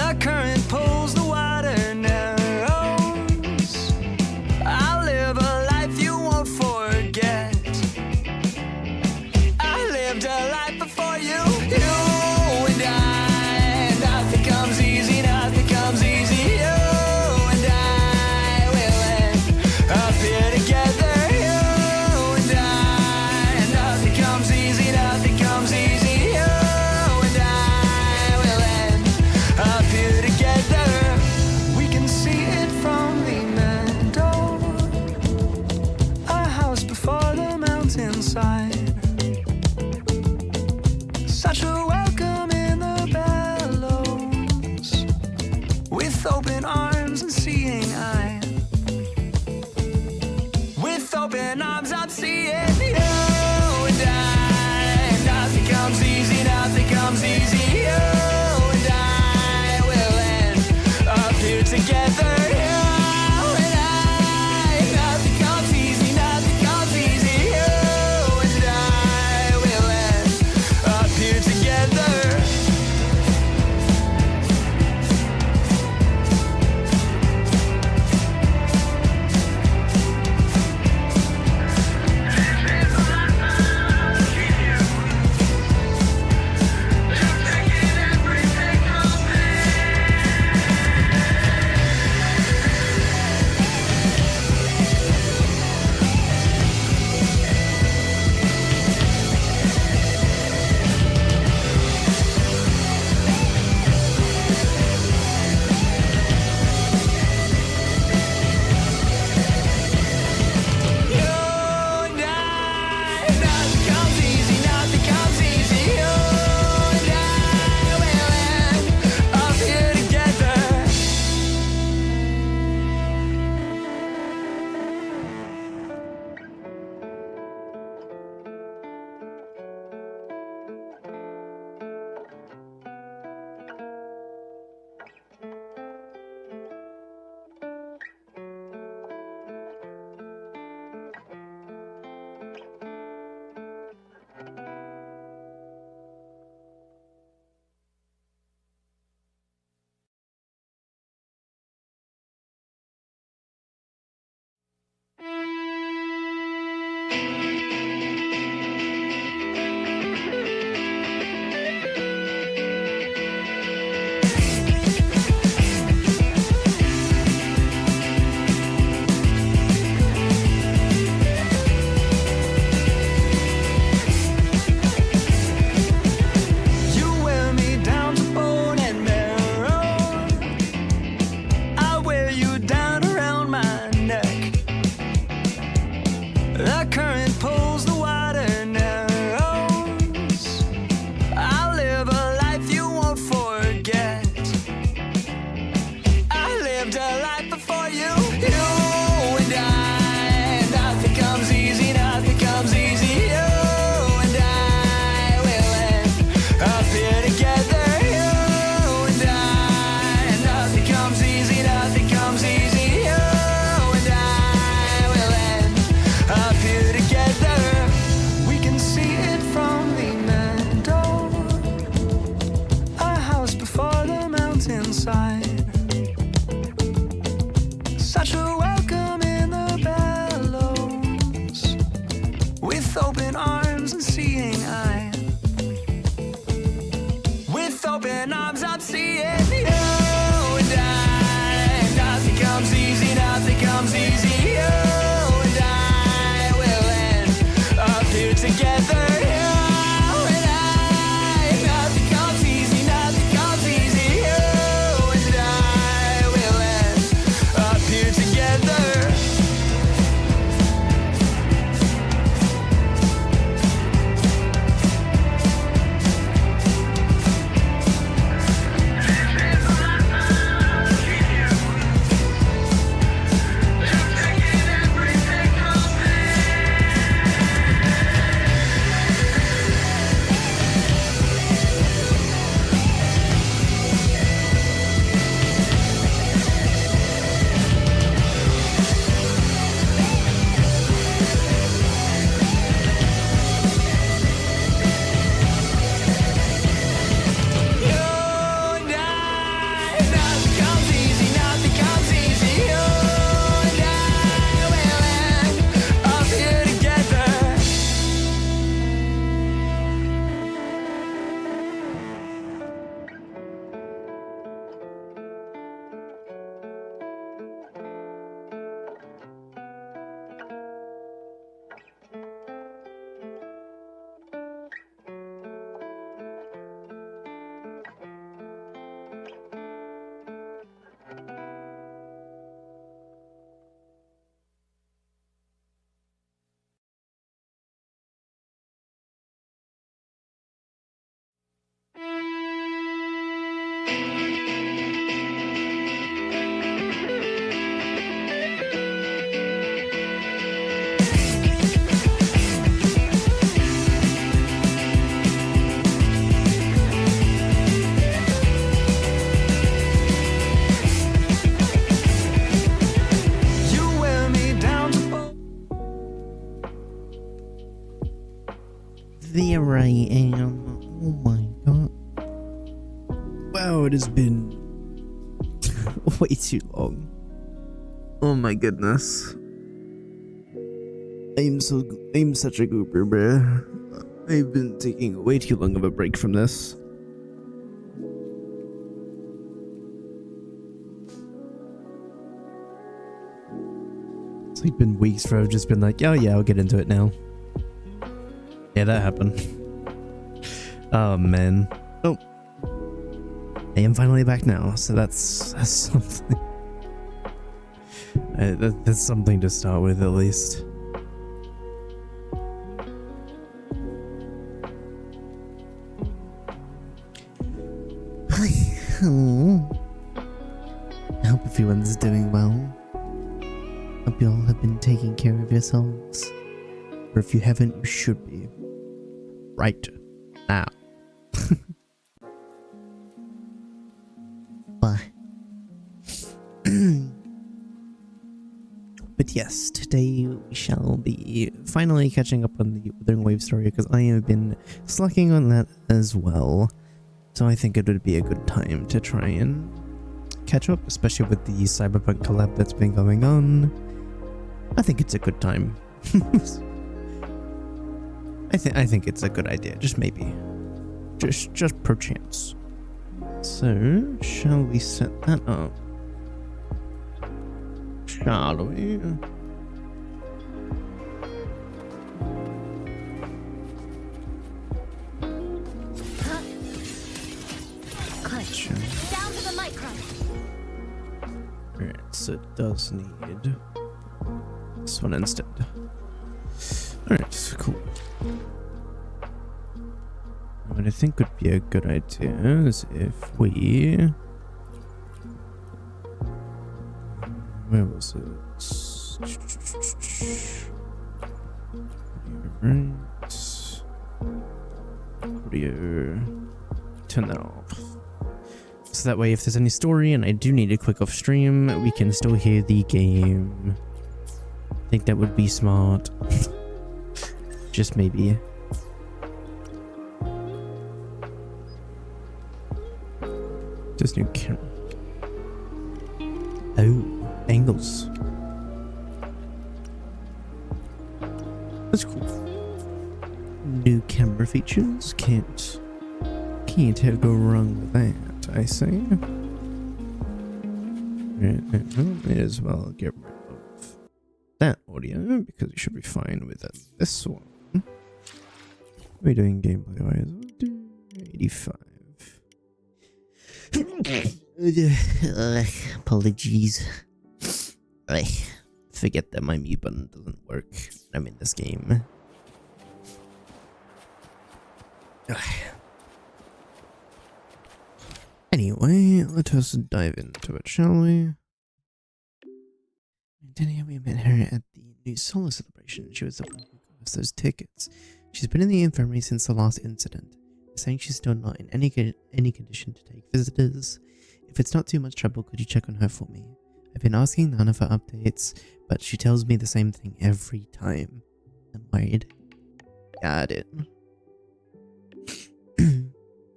The current pulls the water narrows. I'll live a life you won't forget. I lived a life before you, and I. Nothing comes easy, nothing comes easy. You and I will end up here together. You and I. Nothing comes easy, nothing comes easy. You and I will end up here together. We can see it from the meadow, our house before the mountainside. Such a welcome in the bellows, with open arms and seeing eye. With open arms I'm seeing you and I. Nothing comes easy, nothing comes easy. You and I will end up here together. You and I. Nothing comes easy, nothing comes easy. You and I will end up here together. You wear me down to bone and marrow. I wear you down around my neck. The current pulls the water narrows. I'll live a life you won't forget. I lived a life before you, and I. Nothing comes easy, nothing comes easy. You and I will end up here together. You and I. Nothing comes easy, nothing comes easy. You and I will end up here together. We can see it from the meadow, our house before the mountainside. Such a welcome in the bellows, with open arms and seeing eye. With open arms I'm seeing you and I. Nothing comes easy, nothing comes easy. You and I will end up here together. You and I. Nothing comes easy, nothing comes easy. You and I will end up here together. I am. Oh my god. Wow, it has been way too long. Oh my goodness. I'm such a goober, bruh. I've been taking way too long of a break from this. It's like been weeks where I've just been like, oh yeah, I'll get into it now. Yeah, that happened. Oh man. Oh. I am finally back now, so that's something. That's something to start with, at least. I hope everyone's doing well. Hope you all have been taking care of yourselves. Or if you haven't, you should be. Right now. But yes, today we shall be finally catching up on the Wuthering Wave story, because I have been slacking on that as well. So I think it would be a good time to try and catch up, especially with the Cyberpunk collab that's been going on. I think it's a good time. I think it's a good idea, just maybe. Just perchance. So, shall we set that up? Shall we? Gotcha. Down to the micro. Alright, so it does need this one instead. Alright, cool. What I think would be a good idea is if we... Where was it? Right. Audio. Turn that off. So that way, if there's any story and I do need to click off stream, we can still hear the game. I think that would be smart. Just maybe. Just new camera. Oh, angles. That's cool. New camera features. Can't go wrong with that, I say. May as well get rid of that audio because we should be fine with this one. We're doing gameplay wise. 85. Apologies. I forget that my mute button doesn't work when I'm in this game. Anyway, let us dive into it, shall we? Denia, we met her at the new solo celebration. She was the one who got us those tickets. She's been in the infirmary since the last incident, saying she's still not in any condition to take visitors. If it's not too much trouble, could you check on her for me? I've been asking Nana for updates, but she tells me the same thing every time. I'm worried. Got it.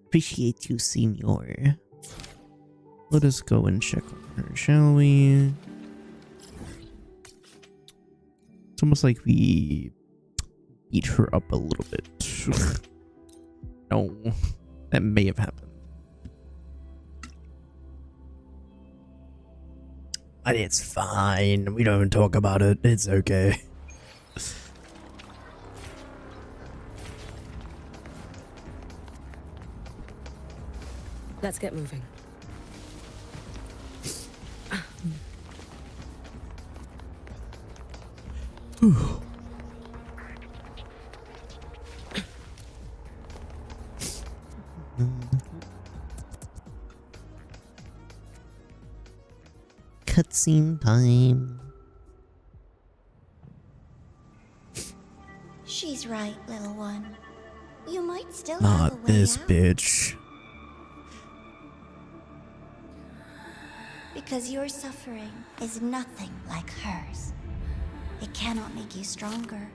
Appreciate you, Senor. Let us go and check on her, shall we? It's almost like we beat her up a little bit. No, that may have happened. But it's fine. We don't even talk about it. It's okay. Let's get moving. Cutscene time. She's right, little one. You might still have a way This out. bitch. Because your suffering is nothing like hers. It cannot make you stronger.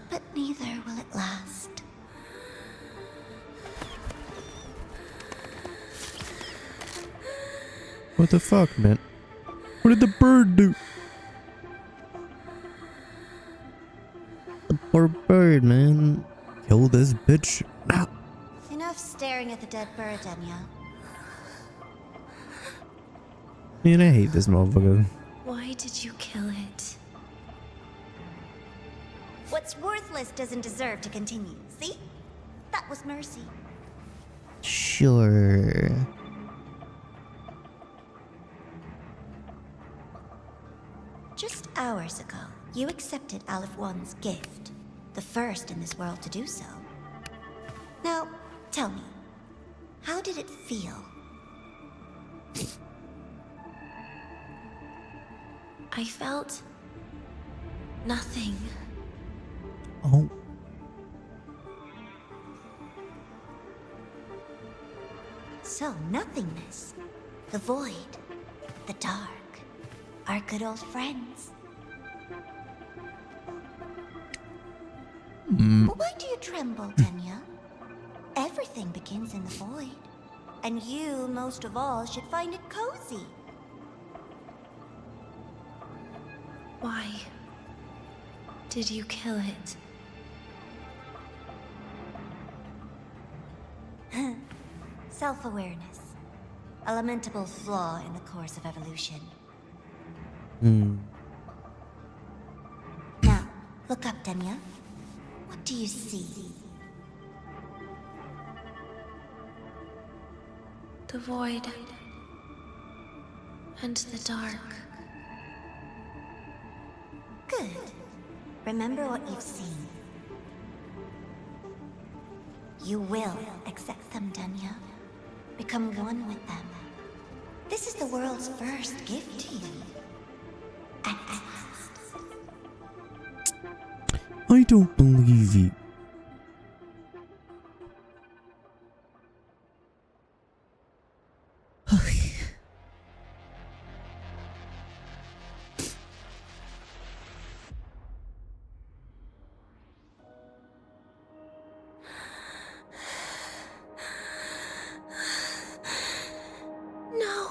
But neither will it last. What the fuck, man? What did the bird do? The poor bird, man. Kill this bitch now. Enough staring at the dead bird, Denia. Man, I hate this motherfucker. Why did you kill it? What's worthless doesn't deserve to continue. See? That was mercy. Sure. Just hours ago, you accepted Aleph One's gift. The first in this world to do so. Now, tell me, how did it feel? I felt nothing. Oh. So, nothingness. The void. The dark. Our good old friends. Why do you tremble, Denia? Everything begins in the void. And you, most of all, should find it cozy. Why did you kill it? Self-awareness. A lamentable flaw in the course of evolution. Now, look up, Denia. What do you see? The void and the dark. Good. Remember what you've seen. You will accept them, Denia. Become one with them. This is the world's first gift to you. At last. I don't believe you. No.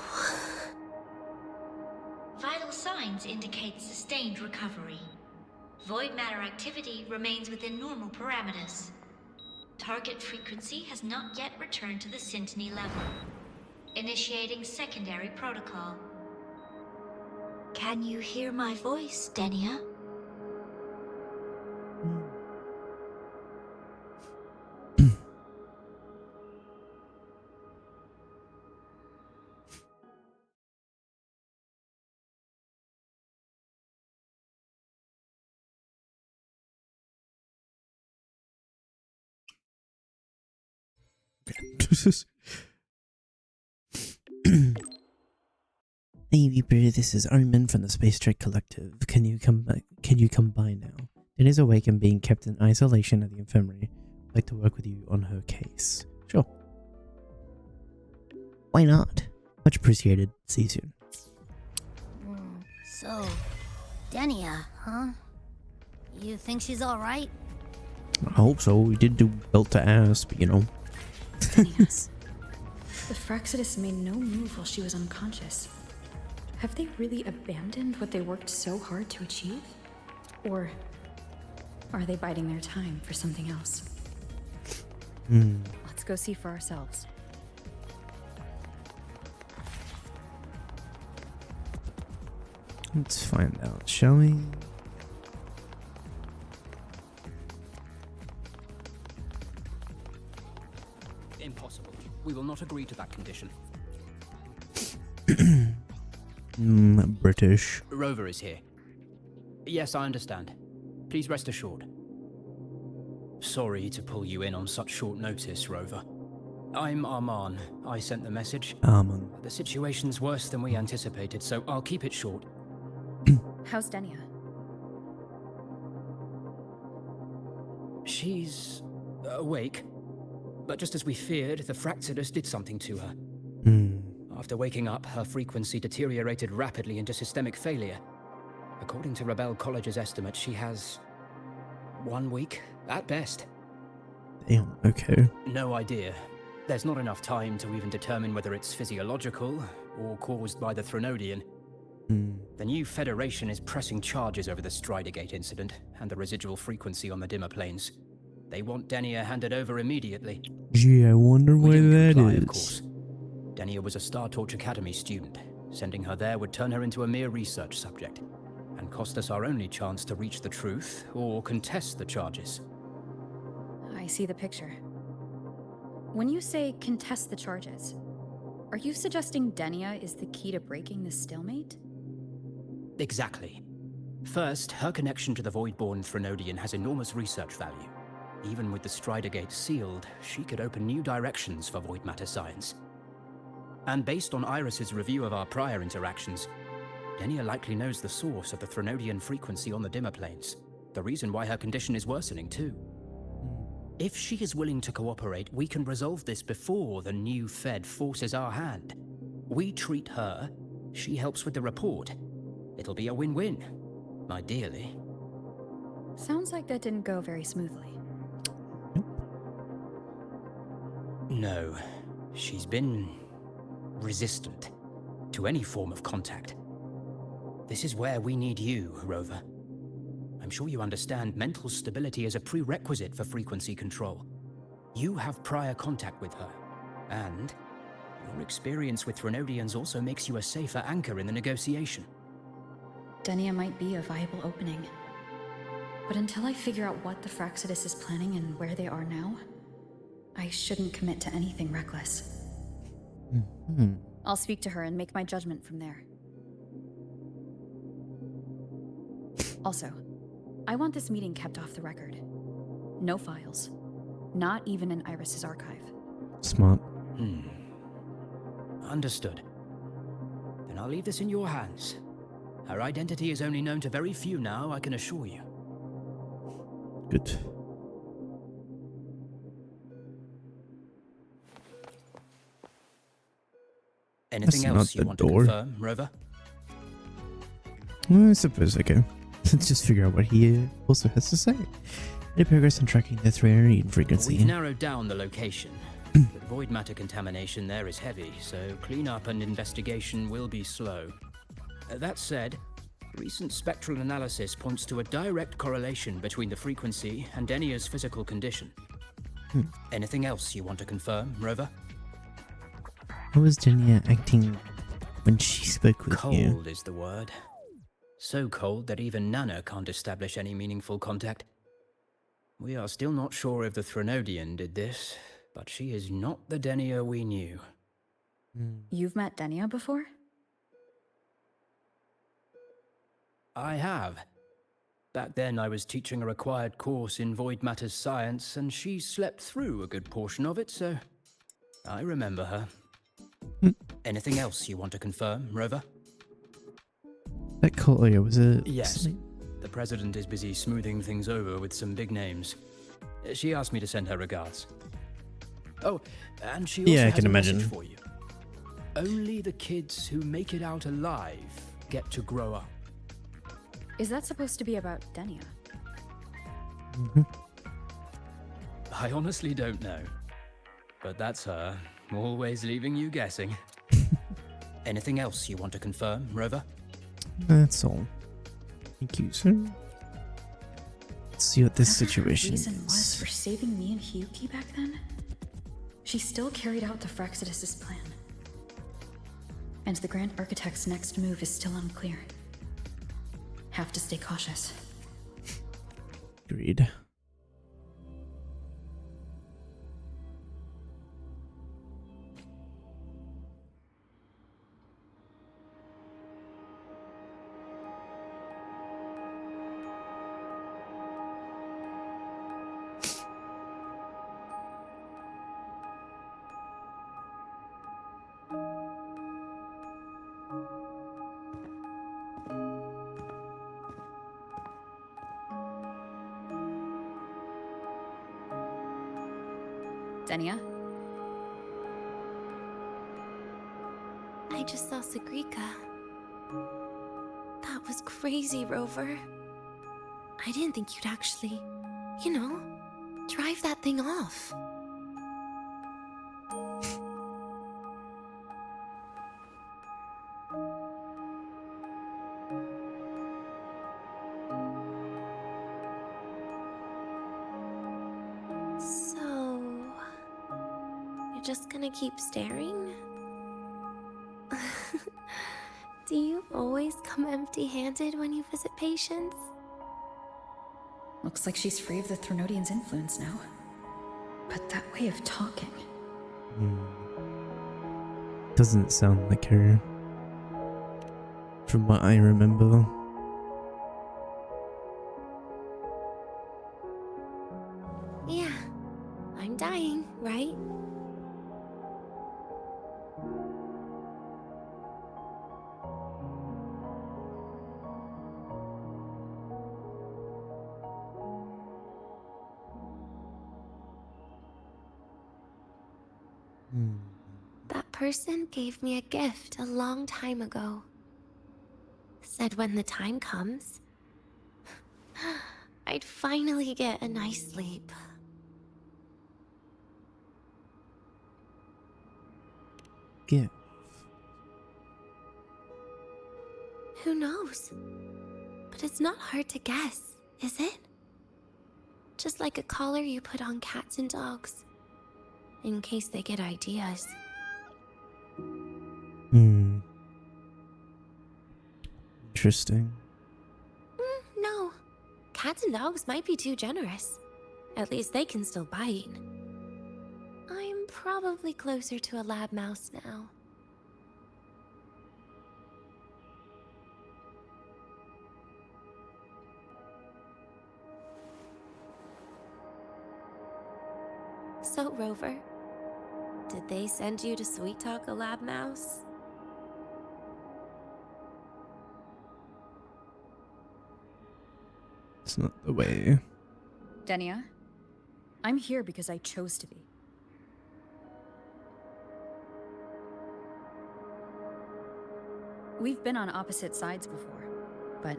Vital signs indicate sustained recovery. Void matter activity remains within normal parameters. Target frequency has not yet returned to the syntony level. Initiating secondary protocol. Can you hear my voice, Denia? Hey Reaper, this is Omen from the Space Trek Collective. Can you come by now? It is awake and being kept in isolation at the infirmary. I'd like to work with you on her case. Sure. Why not? Much appreciated. See you soon. So, Denia, huh? You think she's alright? I hope so. We did do belt to ass, but you know. Yes. The Fraxidus made no move while she was unconscious. Have they really abandoned what they worked so hard to achieve? Or are they biding their time for something else? Let's go see for ourselves. Let's find out, shall we? Impossible. We will not agree to that condition. British. Rover is here. Yes, I understand. Please rest assured. Sorry to pull you in on such short notice, Rover. I'm Arman. I sent the message. Arman. The situation's worse than we anticipated, so I'll keep it short. How's Denia? She's awake. But just as we feared, the Fraxidus did something to her. After waking up, her frequency deteriorated rapidly into systemic failure. According to Rebel College's estimate, she has 1 week, at best. Damn, okay. No idea. There's not enough time to even determine whether it's physiological or caused by the Threnodian. The new Federation is pressing charges over the Stridergate incident and the residual frequency on the dimmer planes. They want Denia handed over immediately. Gee, I wonder why that Comply, of is. course. Denia was a Star Torch Academy student. Sending her there would turn her into a mere research subject and cost us our only chance to reach the truth or contest the charges. I see the picture. When you say contest the charges, are you suggesting Denia is the key to breaking this stalemate? Exactly. First, her connection to the Voidborn Threnodian has enormous research value. Even with the Stridergate sealed, she could open new directions for void matter science. And based on Iris's review of our prior interactions, Denia likely knows the source of the Threnodian frequency on the dimmer planes. The reason why her condition is worsening too. If she is willing to cooperate, we can resolve this before the new Fed forces our hand. We treat her, she helps with the report. It'll be a win-win, ideally. Sounds like that didn't go very smoothly. No, she's been resistant to any form of contact. This is where we need you, Rover. I'm sure you understand mental stability is a prerequisite for frequency control. You have prior contact with her, and your experience with Threnodians also makes you a safer anchor in the negotiation. Denia might be a viable opening. But until I figure out what the Fractsidus is planning and where they are now, I shouldn't commit to anything reckless. I'll speak to her and make my judgment from there. Also, I want this meeting kept off the record. No files. Not even in Iris's archive. Smart. Understood. Then I'll leave this in your hands. Her identity is only known to very few now, I can assure you. Good. Anything That's else not you the want door. to confirm, Rover? Well, I suppose I can. Let's just figure out what he also has to say. Any progress on tracking the Threnodian frequency? We've narrowed down the location. But void matter contamination there is heavy, so cleanup and investigation will be slow. That said, recent spectral analysis points to a direct correlation between the frequency and Denia's physical condition. Anything else you want to confirm, Rover? How was Denia acting when she spoke with you? Cold is the word. So cold that even Nana can't establish any meaningful contact. We are still not sure if the Threnodian did this, but she is not the Denia we knew. You've met Denia before? I have. Back then I was teaching a required course in void matters science, and she slept through a good portion of it, so I remember her. Anything else you want to confirm, Rover? That call earlier was a... Yes. The President is busy smoothing things over with some big names. She asked me to send her regards. Oh, and she also Yeah, I has can a message imagine. for you. Only the kids who make it out alive get to grow up. Is that supposed to be about Denia? I honestly don't know. But that's her, always leaving you guessing. Anything else you want to confirm, Rover? That's all. Thank you, sir. Let's see what this situation Reason was is. for saving me and Heyooooo back then? She still carried out the Fractsidus' plan. And the Grand Architect's next move is still unclear. Have to stay cautious. Agreed. Denia? I just saw Sagrika. That was crazy, Rover. I didn't think you'd actually, drive that thing off. just gonna keep staring? Do you always come empty-handed when you visit patients? Looks like she's free of the Threnodian's influence now. But that way of talking... Doesn't sound like her. From what I remember. Yeah, I'm dying, right? That person gave me a gift a long time ago. Said when the time comes, I'd finally get a nice sleep. Yeah. Who knows? But it's not hard to guess, is it? Just like a collar you put on cats and dogs, in case they get ideas. Interesting. No. Cats and dogs might be too generous. At least they can still bite. I'm probably closer to a lab mouse now. So, Rover, did they send you to sweet talk a lab mouse? It's not the way. Denia, I'm here because I chose to be. We've been on opposite sides before, but...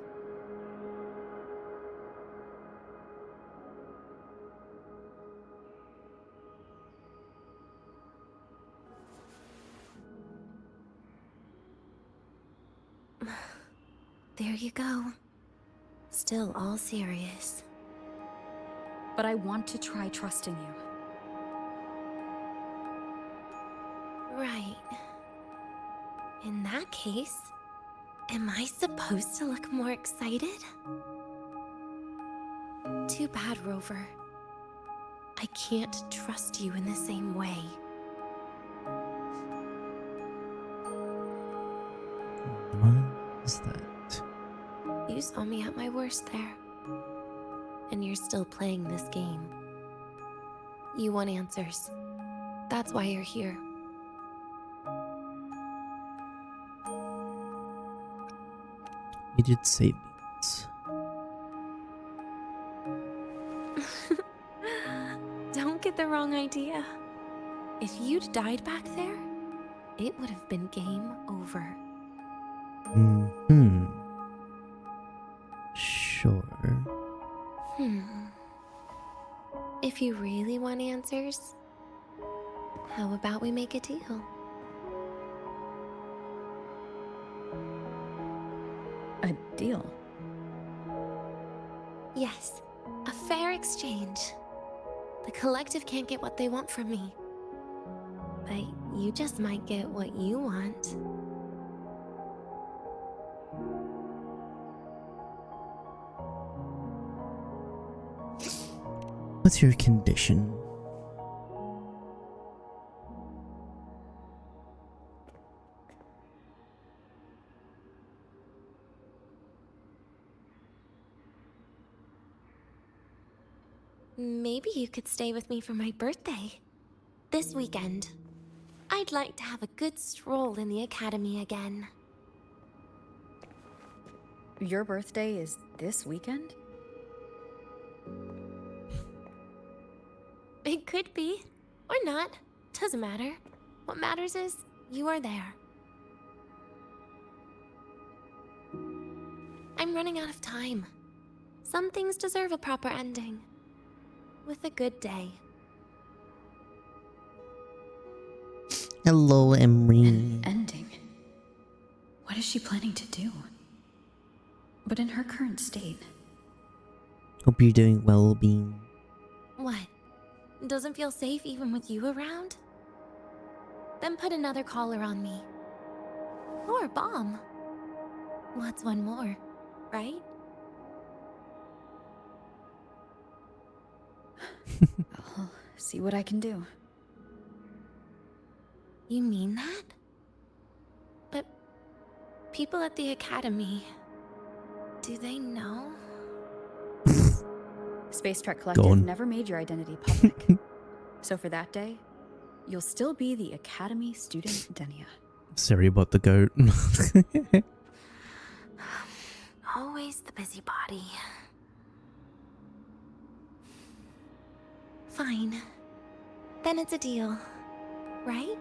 There you go. Still all serious. But I want to try trusting you. Right. In that case, am I supposed to look more excited? Too bad, Rover. I can't trust you in the same way. What is that? You saw me at my worst there. And you're still playing this game. You want answers. That's why you're here. You did save me once. Don't get the wrong idea. If you'd died back there, it would have been game over. Sure. If you really want answers, how about we make a deal? A deal? Yes, a fair exchange. The collective can't get what they want from me. But you just might get what you want. What's your condition? Maybe you could stay with me for my birthday. This weekend. I'd like to have a good stroll in the academy again. Your birthday is this weekend? It could be, or not. Doesn't matter. What matters is you are there. I'm running out of time. Some things deserve a proper ending. With a good day. Hello, Emery. An ending? What is she planning to do? But in her current state... Hope you're doing well, Bean. What? Doesn't feel safe even with you around? then put another collar on me. Or a bomb. What's one more, right? I'll see what I can do. You mean that? But people at the academy, do they know? Space Trek Collective never made your identity public. So for that day, you'll still be the Academy student Denia. Sorry about the goat. Always the busybody. Fine. Then it's a deal, right?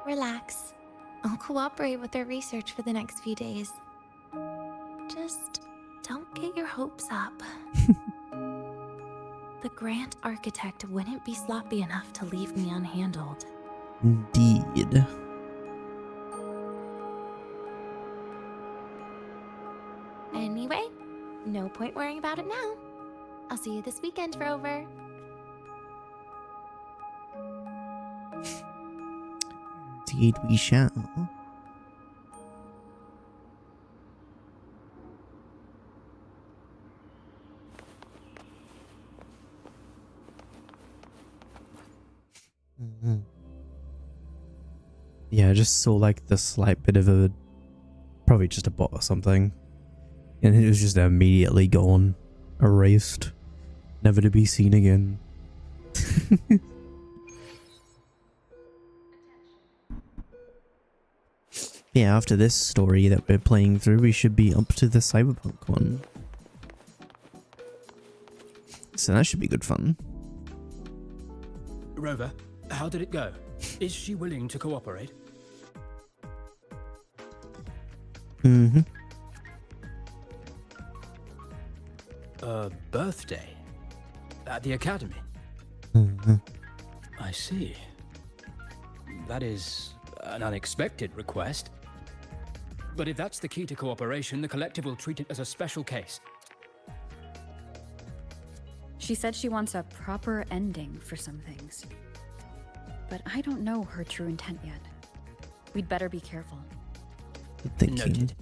Relax. I'll cooperate with their research for the next few days. Just don't get your hopes up. The Grant Architect wouldn't be sloppy enough to leave me unhandled. Indeed. Anyway, no point worrying about it now. I'll see you this weekend, Rover. Indeed we shall. Yeah, I just saw like the slight bit of a, probably just a bot or something, and it was just immediately gone, erased, never to be seen again. Yeah, after this story that we're playing through, we should be up to the cyberpunk one, so that should be good fun. Rover, how did it go? Is she willing to cooperate? Mm-hmm. A birthday? At the academy? Mm-hmm. I see. That is an unexpected request. But if that's the key to cooperation, the collective will treat it as a special case. She said she wants a proper ending for some things. But I don't know her true intent yet. We'd better be careful. Good thinking. Noted.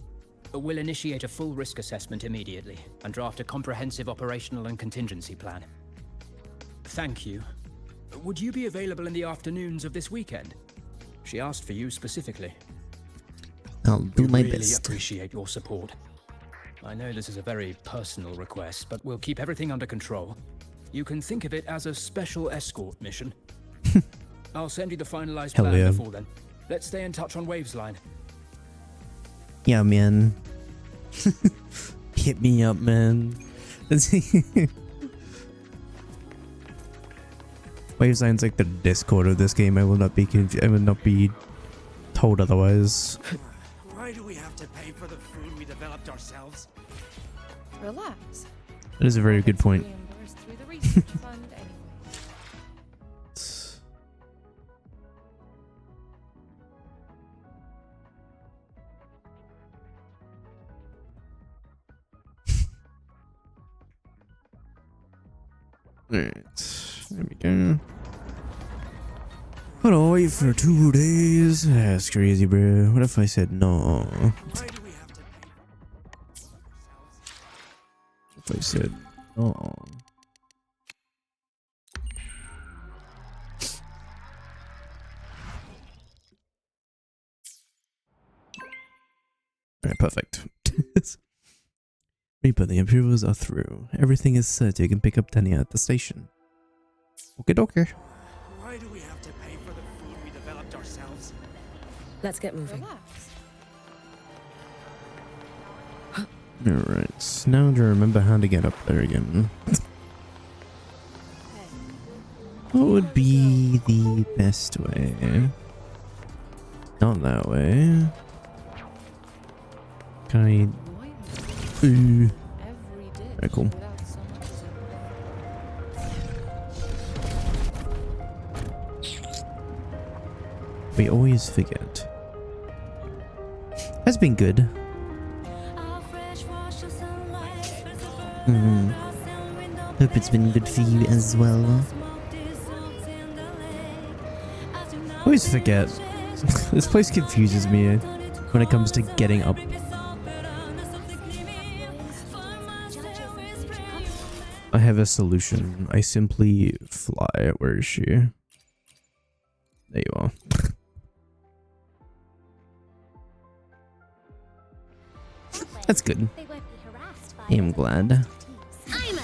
We'll initiate a full risk assessment immediately and draft a comprehensive operational and contingency plan. Thank you. Would you be available in the afternoons of this weekend? She asked for you specifically. I'll do my really best. Appreciate your support. I know this is a very personal request, but we'll keep everything under control. You can think of it as a special escort mission. I'll send you the finalized Hell plan yeah. before then. Let's stay in touch on Waves line. Yeah, man. Hit me up, man. Waveline's like the Discord of this game. I will not be I will not be told otherwise. Why do we have to pay for the food we developed ourselves? Relax. That is a very good point. Reimbursed through the research fund anyway. Alright, there we go. Hold on, wait for 2 days. That's crazy, bro. What if I said no? Why do we have to pay for If I said no? Alright, perfect. Reaper, the approvals are through. Everything is set. You can pick up Denia at the station. Okay, dokie. Why do we have to pay for the food we developed ourselves? Let's get moving. Relax. Alright, now to remember how to get up there again. What would be the best way? Not that way. Can I... Ooh. Very cool. We always forget. Has been good. Hope it's been good for you as well. always forget. This place confuses me when it comes to getting up. I have a solution. I simply fly. Where is she? There you are. That's good. I am glad. I'm a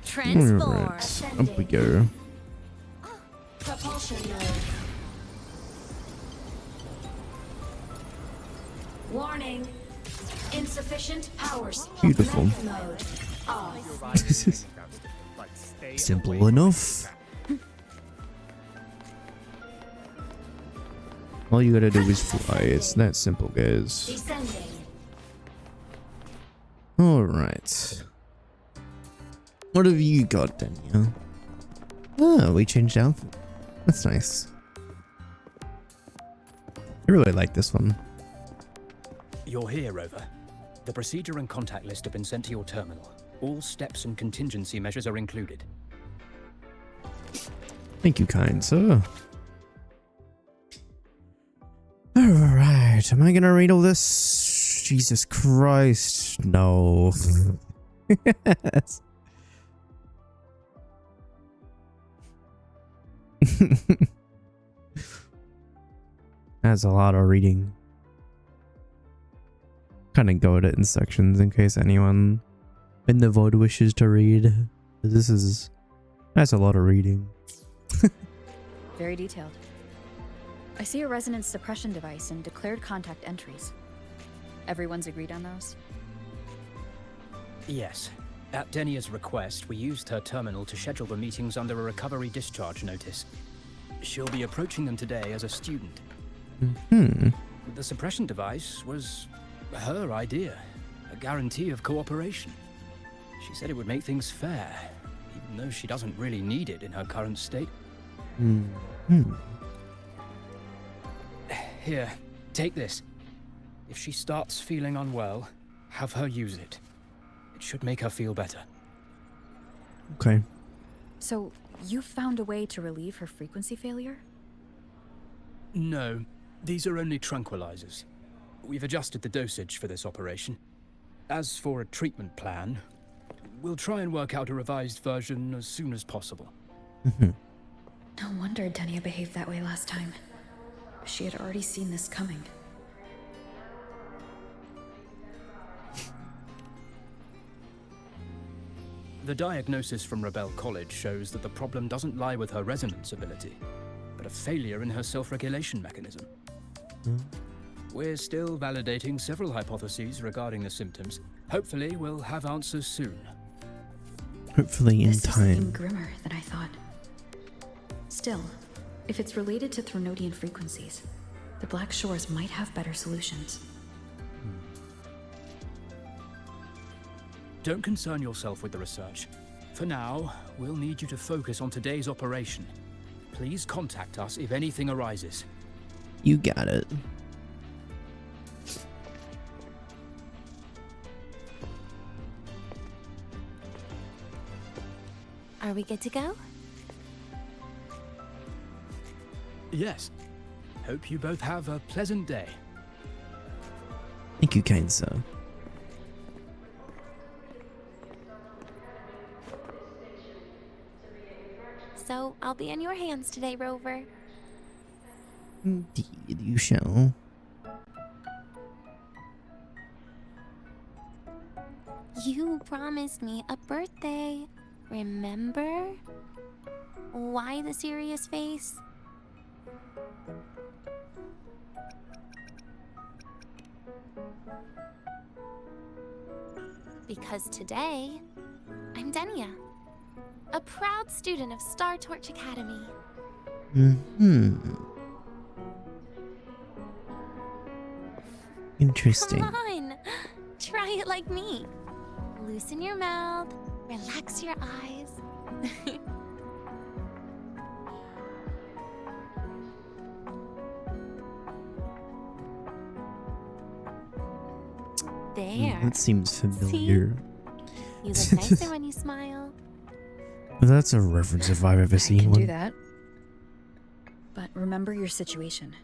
transform. Alright, up we go. Propulsion mode. Warning. Insufficient power. Beautiful. Mode. Off. This is simple enough. All you gotta do is fly. It's that simple, guys. Descending. Alright. What have you got, Denia? Oh, we changed outfit. That's nice. I really like this one. You're here, Rover. The procedure and contact list have been sent to your terminal. All steps and contingency measures are included. Thank you, kind sir. Alright, am I gonna read all this? Jesus Christ, no. Yes. That's a lot of reading. Kind of go at it in sections in case anyone in the void wishes to read. That's a lot of reading. Very detailed. I see a resonance suppression device and declared contact entries. Everyone's agreed on those? Yes. At Denia's request, we used her terminal to schedule the meetings under a recovery discharge notice. She'll be approaching them today as a student. The suppression device was her idea, a guarantee of cooperation. She said it would make things fair, even though she doesn't really need it in her current state. Here, take this. If she starts feeling unwell, have her use it. It should make her feel better. Okay. So, you found a way to relieve her frequency failure? No, these are only tranquilizers. We've adjusted the dosage for this operation. As for a treatment plan, we'll try and work out a revised version as soon as possible. No wonder Denia behaved that way last time. She had already seen this coming. The diagnosis from Rebel College shows that the problem doesn't lie with her resonance ability, but a failure in her self-regulation mechanism. We're still validating several hypotheses regarding the symptoms. Hopefully, we'll have answers soon. Hopefully in This is time. even grimmer than I thought. Still, if it's related to Threnodian frequencies, the Black Shores might have better solutions. Don't concern yourself with the research. For now, we'll need you to focus on today's operation. Please contact us if anything arises. You got it. Are we good to go? Yes. Hope you both have a pleasant day. Thank you, kind sir. So, I'll be in your hands today, Rover. Indeed, you shall. You promised me a birthday. Remember? Why the serious face? Because today, I'm Denia, a proud student of Star Torch Academy. Interesting. Come on, try it like me. Loosen your mouth, relax your eyes. There. That seems familiar. You look nicer when you smile. That's a reference if I've ever I seen can one. do that. But remember your situation.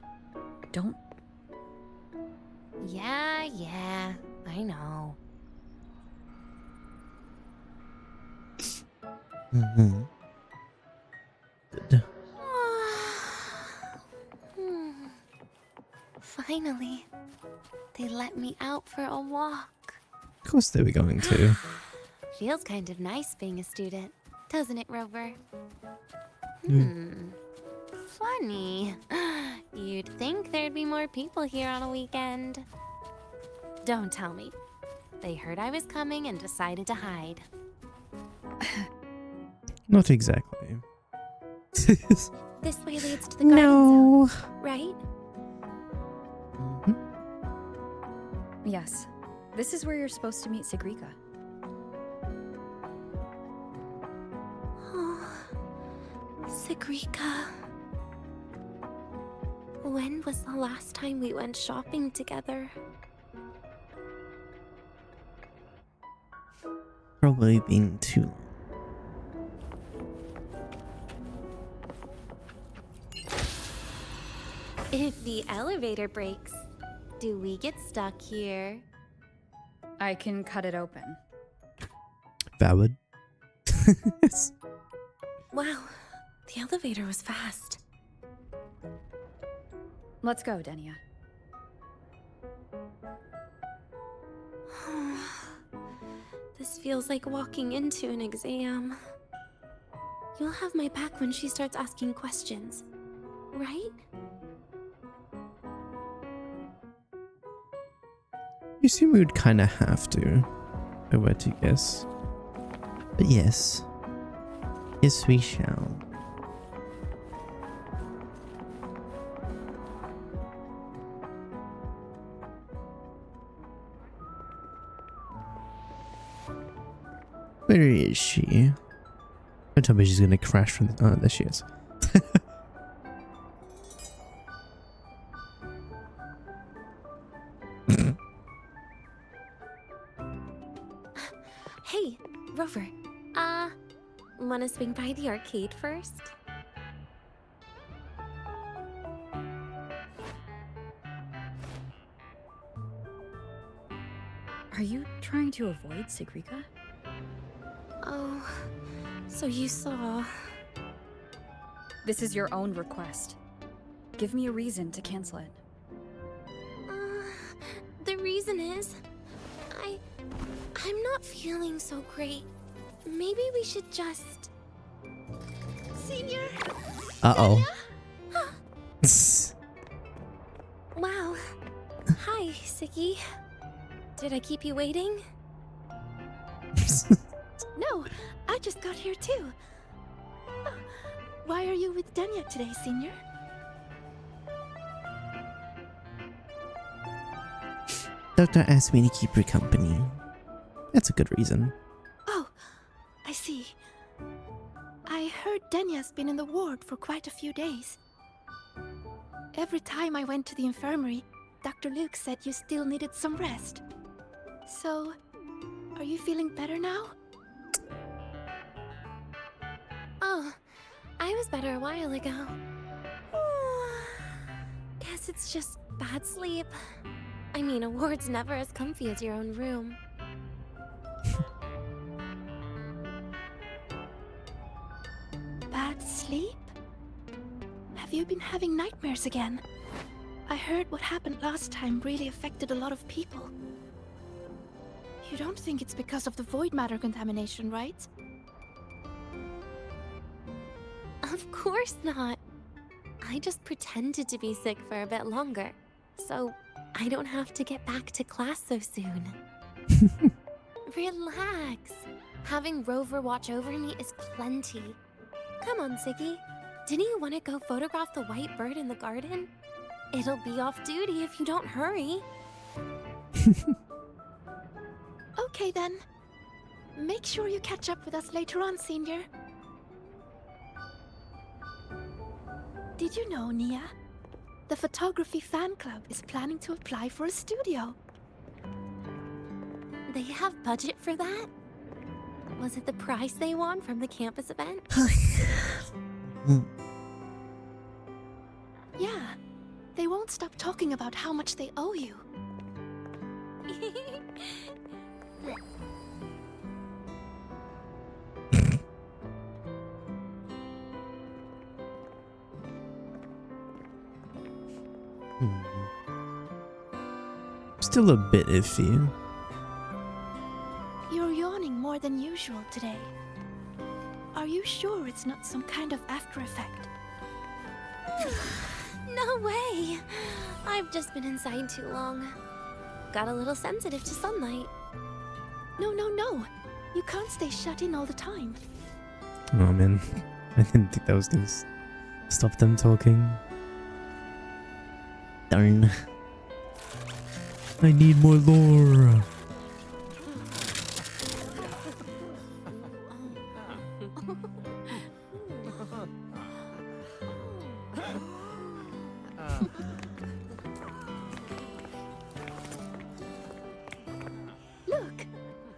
Don't... Yeah, I know. Mm-hmm. Good. Finally, they let me out for a walk. Of course they were going to. Feels kind of nice being a student, doesn't it, Rover? Funny. You'd think there'd be more people here on a weekend. Don't tell me. They heard I was coming and decided to hide. Not exactly. This way leads to the garden zone, right? Yes. This is where you're supposed to meet Sigrika. Oh, Sigrika. When was the last time we went shopping together? Probably been too long. If the elevator breaks, do we get stuck here? I can cut it open. Valid. Yes. Wow, the elevator was fast. Let's go, Denia. This feels like walking into an exam. You'll have my back when she starts asking questions, right? You assume we would kind of have to, if I were to guess. But yes. Yes, we shall. Where is she? Don't tell me she's gonna crash from the... Oh, there she is. Hey, Rover. Wanna swing by the arcade first? Are you trying to avoid Sigrika? Oh, so you saw... This is your own request. Give me a reason to cancel it. The reason is... I'm not feeling so great. Maybe we should just... Senior? Uh-oh. Wow. Hi, Siggy. Did I keep you waiting? No, I just got here too. Why are you with Denia today, Senior? Doctor asked me to keep her company. That's a good reason. Oh, I see. I heard Denia's been in the ward for quite a few days. Every time I went to the infirmary, Dr. Luke said you still needed some rest. So, are you feeling better now? Oh, I was better a while ago. Guess it's just bad sleep. I mean, a ward's never as comfy as your own room. Bad sleep? Have you been having nightmares again? I heard what happened last time really affected a lot of people. You don't think it's because of the void matter contamination, right? Of course not. I just pretended to be sick for a bit longer, so I don't have to get back to class so soon. Relax. Having Rover watch over me is plenty. Come on, Siggy. Didn't you want to go photograph the white bird in the garden? It'll be off duty if you don't hurry. Okay then. Make sure you catch up with us later on, Senior. Did you know, Nia? The photography fan club is planning to apply for a studio. They have budget for that? Was it the prize they won from the campus event? can't stop talking about how much they owe you. Still a bit iffy. You're yawning more than usual today. Are you sure it's not some kind of after effect? No way! I've just been inside too long. Got a little sensitive to sunlight. No. You can't stay shut in all the time. Oh man, I didn't think that was gonna stop them talking. Darn. I need more lore. Look!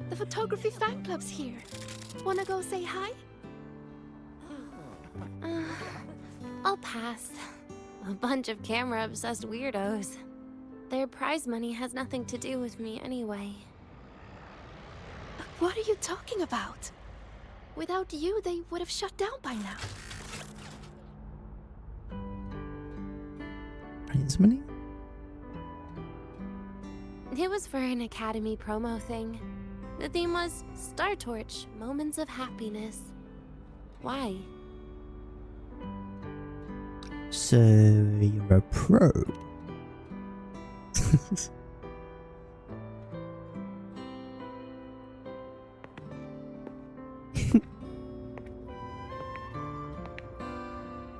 The photography fan club's here. Wanna go say hi? I'll pass. A bunch of camera-obsessed weirdos. Their prize money has nothing to do with me anyway. What are you talking about? Without you, they would have shut down by now. Prize money? It was for an Academy promo thing. The theme was Star Torch, Moments of Happiness. Why? So you're a pro.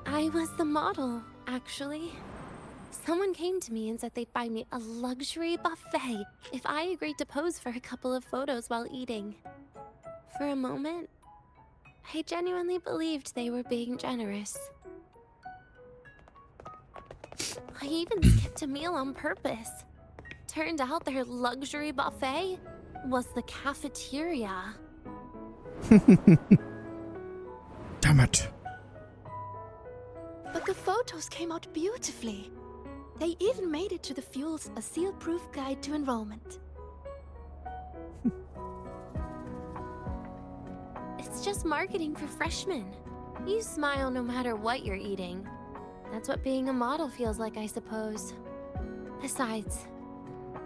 I was the model, actually. Someone came to me and said they'd buy me a luxury buffet if I agreed to pose for a couple of photos while eating. For a moment, I genuinely believed they were being generous. I even skipped a meal on purpose. Turned out their luxury buffet was the cafeteria. Damn it. But the photos came out beautifully. They even made it to the Fuel's A Seal-Proof Guide to Enrollment. It's just marketing for freshmen. You smile no matter what you're eating. That's what being a model feels like, I suppose. Besides,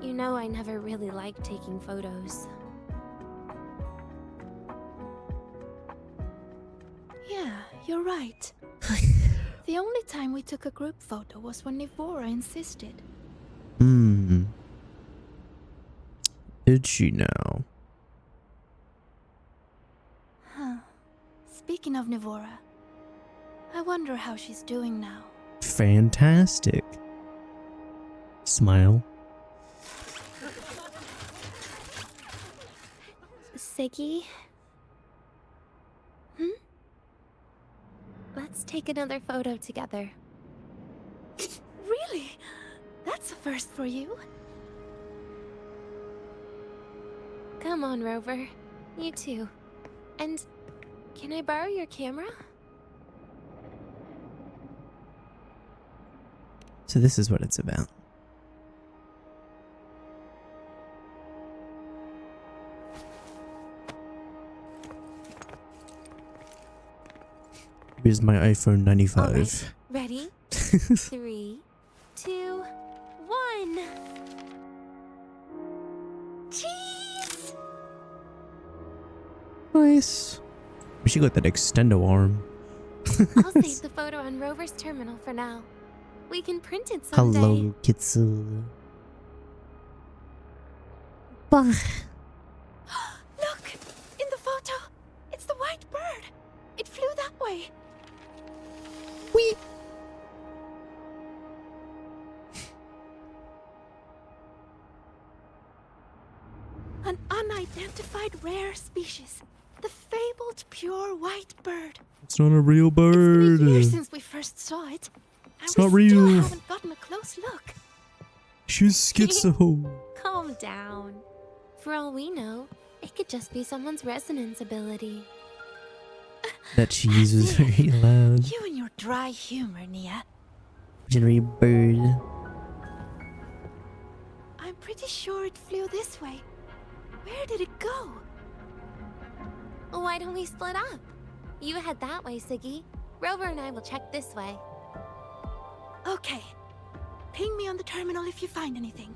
you know I never really liked taking photos. Yeah, you're right. The only time we took a group photo was when Nivora insisted. Did she now? Huh. Speaking of Nivora, I wonder how she's doing now. Fantastic. Smile. Siggy? Let's take another photo together. Really? That's a first for you. Come on, Rover. You too. And can I borrow your camera? So this is what it's about. Here's my iPhone 95. All right. Ready? 3, 2, 1. Cheese! Nice. She got that extendo arm. I'll save the photo on Rover's terminal for now. We can print it someday. Hello, Kitsu. Bah. Look! In the photo! It's the white bird! It flew that way! Wee. An unidentified rare species. The fabled pure white bird. It's not a real It's been a year bird. since we first saw it. And It's we not still real. haven't gotten a close look. She's schizo. Calm down. For all we know, it could just be someone's resonance ability. That cheese was very loud. You and your dry humor, Nia. Legendary bird. pretty sure it flew this way. Where did it go? Why don't we split up? You head that way, Siggy. Rover and I will check this way. Okay. Ping me on the terminal if you find anything.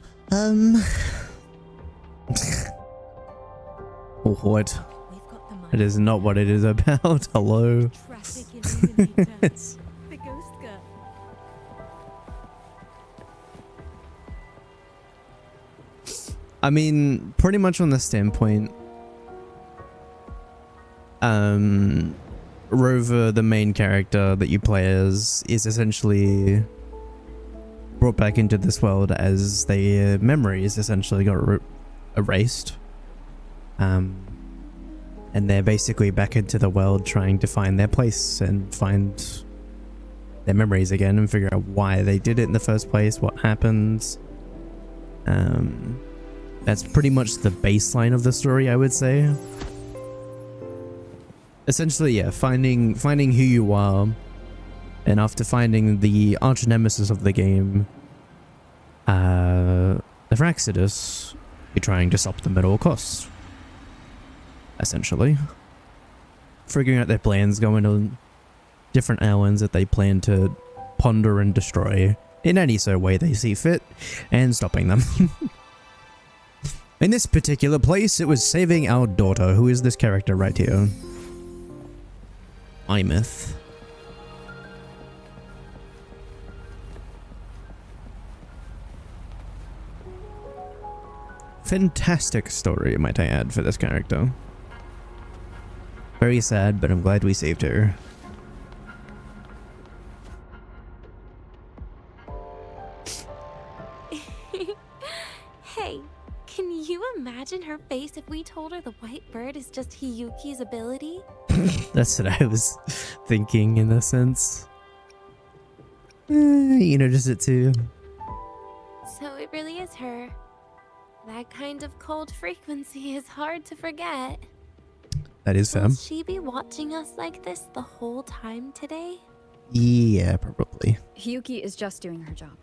What? It is not what it is about. Hello. The ghost girl. I mean, pretty much on the standpoint, Rover, the main character that you play as, is essentially brought back into this world as their memories essentially got erased. And they're basically back into the world trying to find their place and find their memories again and figure out why they did it in the first place, what happened. That's pretty much the baseline of the story, I would say. Essentially, yeah, finding who you are, and after finding the arch nemesis of the game, the Fractsidus, you're trying to stop them at all costs. Essentially. Figuring out their plans, going on different islands that they plan to ponder and destroy in any sort of way they see fit, and stopping them. In this particular place, it was saving our daughter, who is this character right here. Imeth. Fantastic story, might I add, for this character. Very sad, but I'm glad we saved her. Hey, can you imagine her face if we told her the white bird is just Hiyuki's ability? That's what I was thinking in a sense. You noticed it too. So it really is her. That kind of cold frequency is hard to forget. That is fair. Will she be watching us like this the whole time today? Yeah, probably. Hiyuki is just doing her job.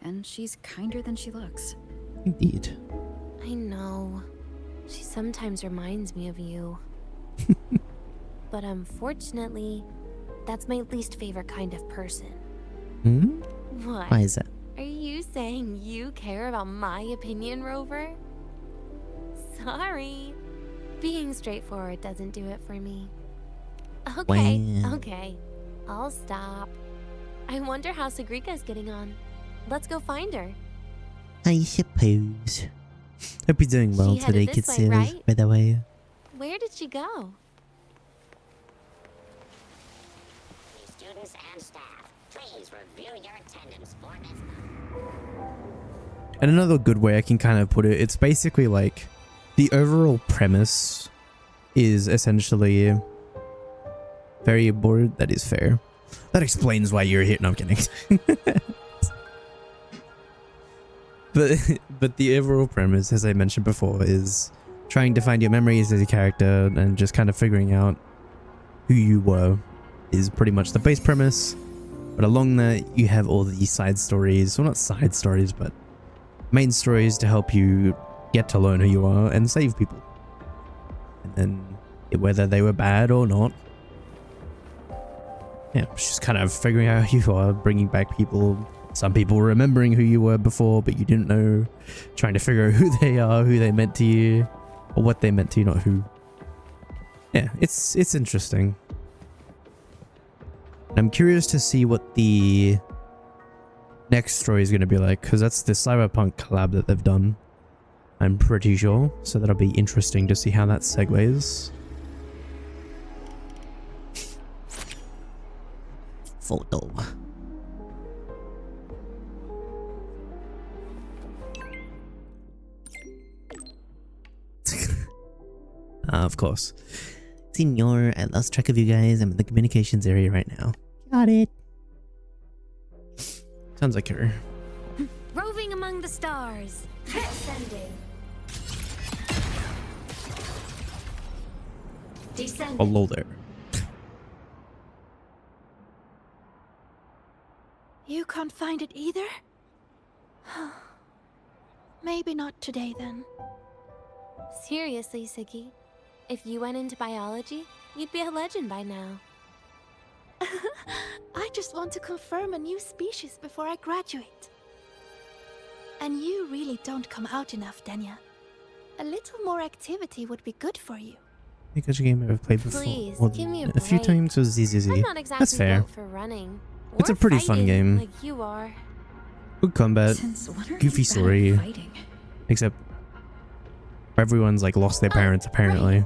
And she's kinder than she looks. Indeed. I know. She sometimes reminds me of you. But unfortunately, that's my least favorite kind of person. Hmm? What? Why is that? Are you saying you care about my opinion, Rover? Sorry. Being straightforward doesn't do it for me. Okay, Wow. okay. I'll stop. I wonder how Sagrika's getting on. Let's go find her. I suppose. Hope you're doing well She headed today, this way, Kitsune, right? by the way. Where did she go? Students and staff, please review your attendance form. And another good way I can kind of put it, it's basically like the overall premise is essentially very bored. That is fair. That explains why you're here. No, I'm kidding. But the overall premise, as I mentioned before, is trying to find your memories as a character and just kind of figuring out who you were is pretty much the base premise. But along that, you have all these side stories, well, not side stories, but main stories to help you get to learn who you are and save people. And then, whether they were bad or not, yeah, it's just kind of figuring out who you are, bringing back people. Some people remembering who you were before, but you didn't know. Trying to figure out who they are, who they meant to you, or what they meant to you, not who. Yeah, it's interesting. I'm curious to see what the next story is going to be like, because that's the Cyberpunk collab that they've done, I'm pretty sure. So that'll be interesting to see how that segues. Photo. Of course. Senor, I lost track of you guys. I'm in the communications area right now. Got it. Sounds like her. Roving among the stars. Ascending. Descending. Hello there. You can't find it either? Maybe not today then. Seriously, Siggy. If you went into biology, you'd be a legend by now. I just want to confirm a new species before I graduate. And you really don't come out enough, Denia. A little more activity would be good for you. Because a game I've played before. Please, Well, give me a few break. times was easy. I'm not exactly That's fair. built for running. It's or a pretty fun fighting game. Like you are. Good combat, Since when are goofy you bad at story. fighting? Except everyone's like lost their parents apparently.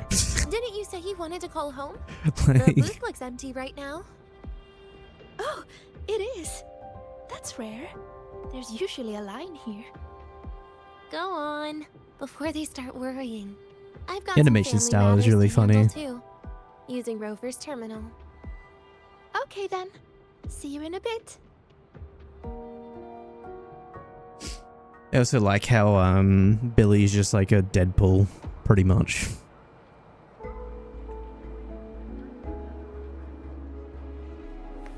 Didn't you say you wanted to call home? Like- The booth looks empty right now. Oh, it is. That's rare. There's usually a line here. Go on, before they start worrying. I've got Animation some style is family really matters to handle, funny. too, using Rover's terminal. Okay then. See you in a bit. I also like how Billy's just like a Deadpool, pretty much.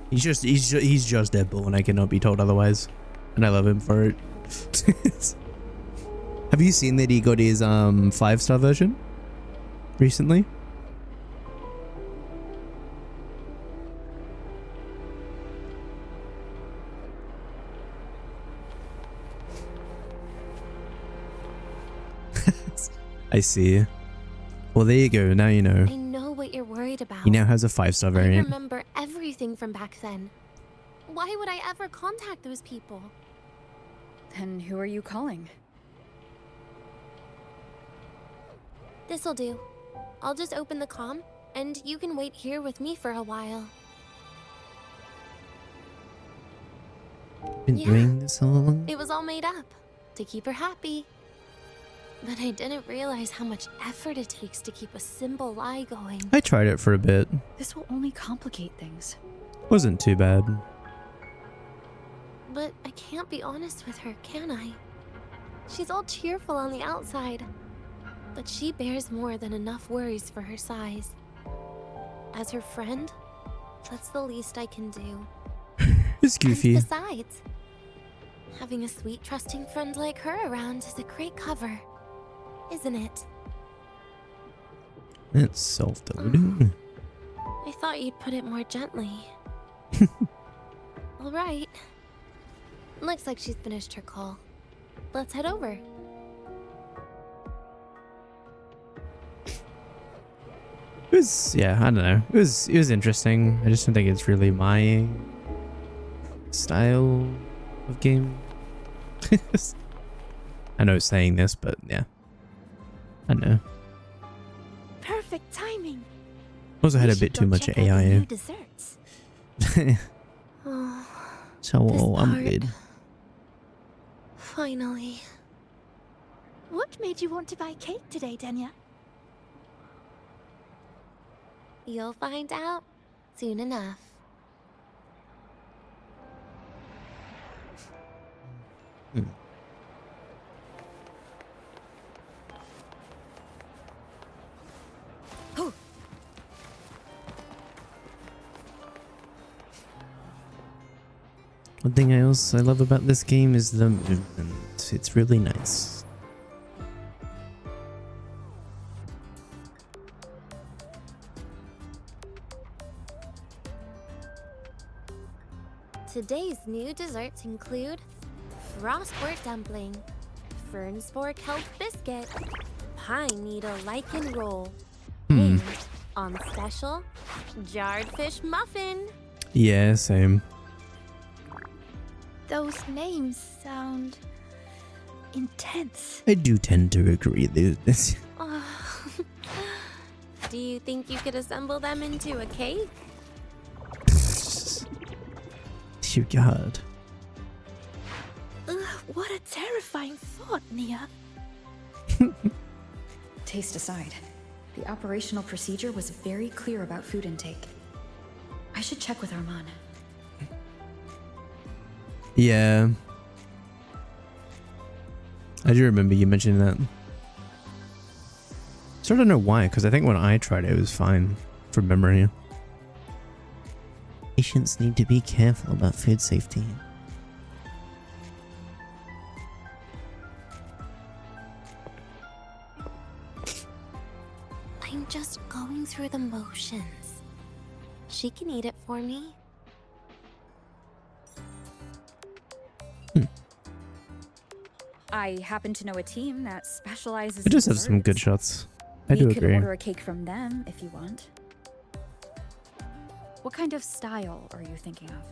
He's just Deadpool, and I cannot be told otherwise. And I love him for it. Have you seen that he got his 5-star version recently? I see. Well, there you go. Now you know. I know what you're worried about. He now has a 5-star I variant. remember everything from back then. Why would I ever contact those people? Then who are you calling? This'll do. I'll just open the comm, and you can wait here with me for a while. Been doing this all along? It was all made up, to keep her happy. But I didn't realize how much effort it takes to keep a simple lie going. I tried it for a bit. This will only complicate things. Wasn't too bad. But I can't be honest with her, can I? She's all cheerful on the outside, but she bears more than enough worries for her size. As her friend, that's the least I can do. It's goofy. And besides, having a sweet, trusting friend like her around is a great cover, isn't it? It's self-deluding. I thought you'd put it more gently. All right. Looks like she's finished her call. Let's head over. It was, yeah, I don't know. It was interesting. I just don't think it's really my style of game. I know saying this, but yeah. I don't know. Perfect timing. Also had We a should bit go too much check out the AI. new desserts. Oh, So I'm part. good. Finally. What made you want to buy cake today, Denia? You'll find out soon enough. One thing else I love about this game is the movement. It's really nice. Today's new desserts include frostwort dumpling, fern spore kelp biscuit, pine needle lichen roll, and on special, jarred fish muffin. Yeah, same. Those names sound intense. I do tend to agree. This. Oh. Do you think you could assemble them into a cake? Dear God. Ugh, what a terrifying thought, Nia. Taste aside, the operational procedure was very clear about food intake. I should check with Arman. Yeah. I do remember you mentioning that. So I don't know why, because I think when I tried it, it was fine from memory. Patients need to be careful about food safety. oceans. She can eat it for me. I happen to know a team that specializes It in does have some good desserts. shots. I do We could agree. order a cake from them if you want. What kind of style are you thinking of?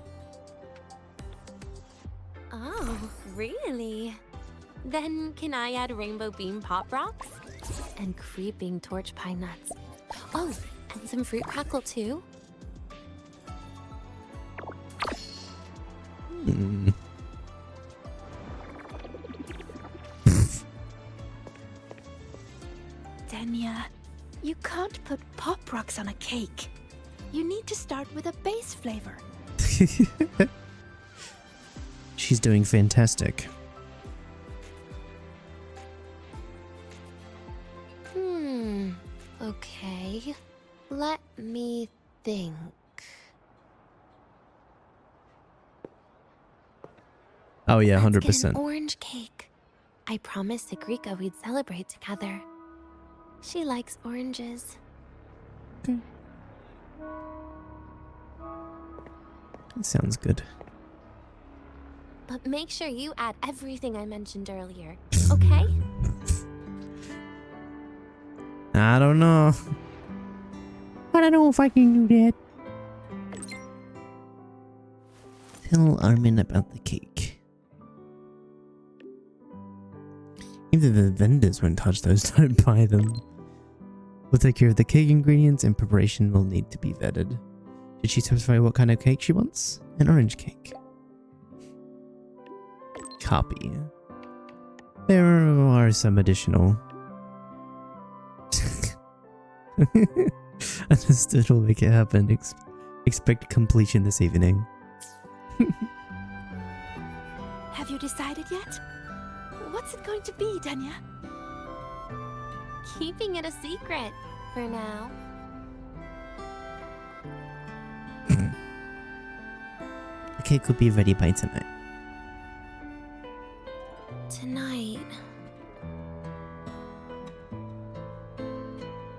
Oh, really? Then can I add rainbow bean pop rocks? And creeping torch pine nuts. Oh, and some fruit crackle too? Hmm. Denia, you can't put pop rocks on a cake. You need to start with a base flavor. She's doing fantastic. Okay. Let me think. Oh yeah, Let's get 100%. an orange cake. I promised Sigrika we'd celebrate together. She likes oranges. That sounds good. But make sure you add everything I mentioned earlier, okay? I don't know. I don't know if I can do that. Tell Armin about the cake. Even the vendors won't touch those, don't buy them. We'll take care of the cake ingredients and preparation will need to be vetted. Did she specify what kind of cake she wants? An orange cake. Copy. There are some additional. Understood, we'll make it happen. Expect completion this evening. Have you decided yet? What's it going to be, Denia? Keeping it a secret for now. The cake will be ready by tonight. Tonight.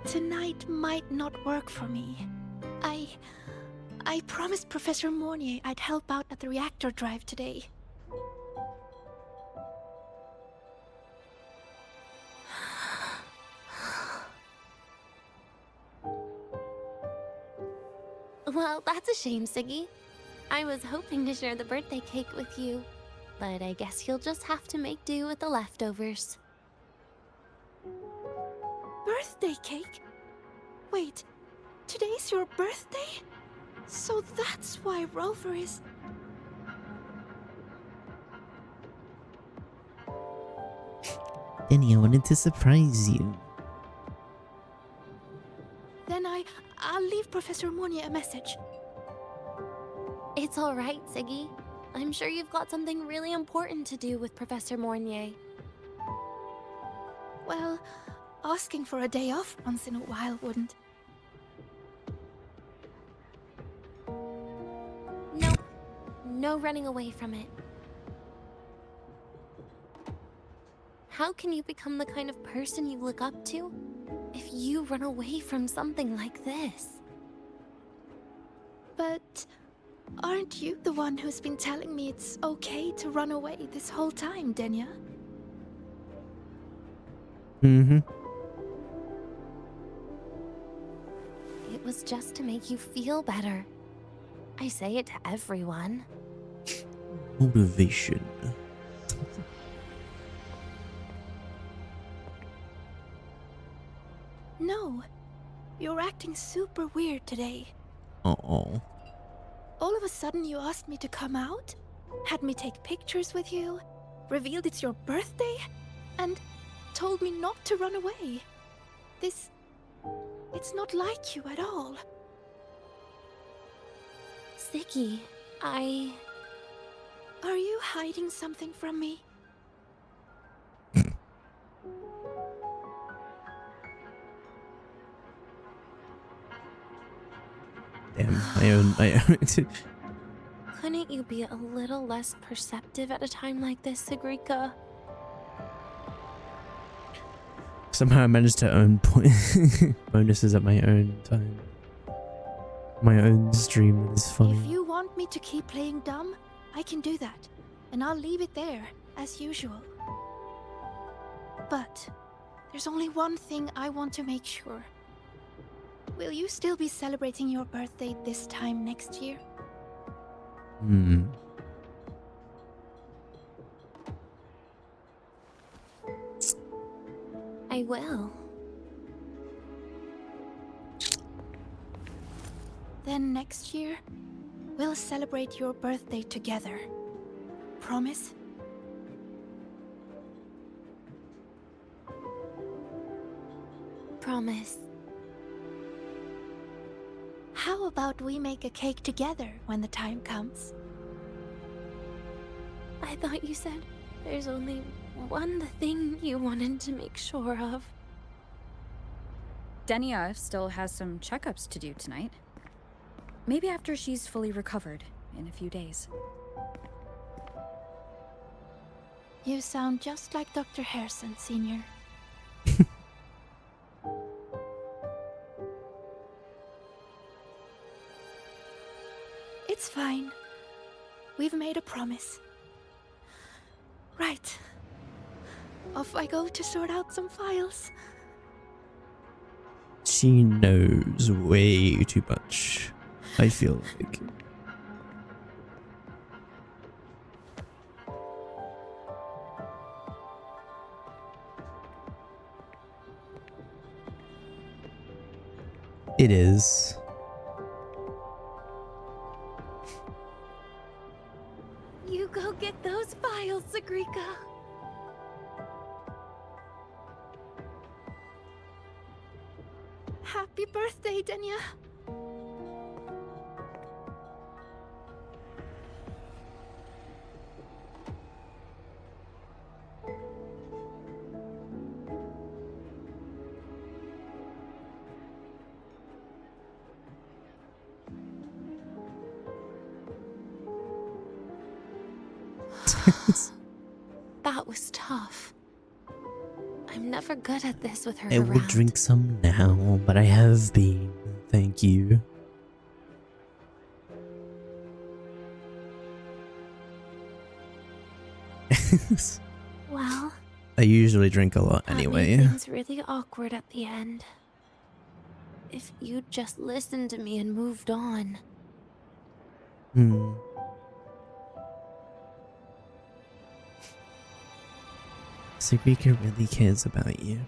Tonight might not work for me. I promised Professor Mornier I'd help out at the reactor drive today. Well, that's a shame, Siggy. I was hoping to share the birthday cake with you, but I guess you'll just have to make do with the leftovers. Birthday cake? Wait, today's your birthday? So that's why Rover is... Denia wanted to surprise you. Then I'll leave Professor Mornier a message. It's all right, Siggy. I'm sure you've got something really important to do with Professor Mornier. Well, asking for a day off once in a while wouldn't. Nope. No running away from it. How can you become the kind of person you look up to if you run away from something like this? But aren't you the one who's been telling me it's okay to run away this whole time, Denia? Mm-hmm. It was just to make you feel better. I say it to everyone. Motivation. No, you're acting super weird today. Uh-oh. All of a sudden you asked me to come out, had me take pictures with you, revealed it's your birthday, and told me not to run away. It's not like you at all. Siggy, Are you hiding something from me? Damn, I own couldn't you be a little less perceptive at a time like this, Sigrika? Somehow I managed to earn bonuses at my own time. my own stream. It's funny. If you want me to keep playing dumb, I can do that. And I'll leave it there, as usual. But there's only one thing I want to make sure. Will you still be celebrating your birthday this time next year? I will. Then next year, we'll celebrate your birthday together. Promise? Promise. How about we make a cake together when the time comes? I thought you said there's only one thing you wanted to make sure of. Denia still has some checkups to do tonight. Maybe after she's fully recovered in a few days. You sound just like Dr. Harrison, Senior. It's fine. We've made a promise. Right. Off I go to sort out some files. She knows way too much, I feel like. It is. You go get those files, Sagrika. Happy birthday, Denia. That was tough. I'm never good at this with her I around. will drink some now, but I have been. Thank you. Well, I usually drink a lot that anyway. made things really awkward at the end. If you'd just listened to me and moved on. Sagrika really cares about you.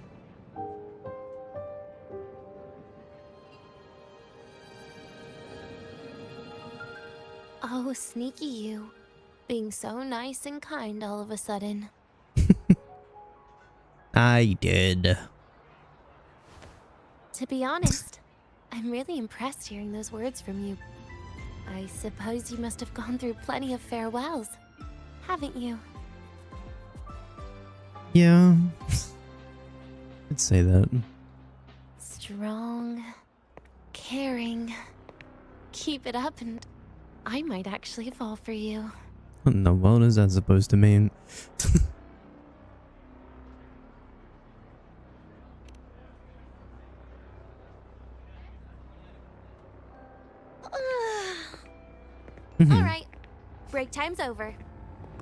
Oh, sneaky you. Being so nice and kind all of a sudden. I did. To be honest, I'm really impressed hearing those words from you. I suppose you must have gone through plenty of farewells, haven't you? Yeah. I'd say that. Strong, caring. Keep it up and I might actually fall for you. What in the world is that supposed to mean? Alright, break time's over.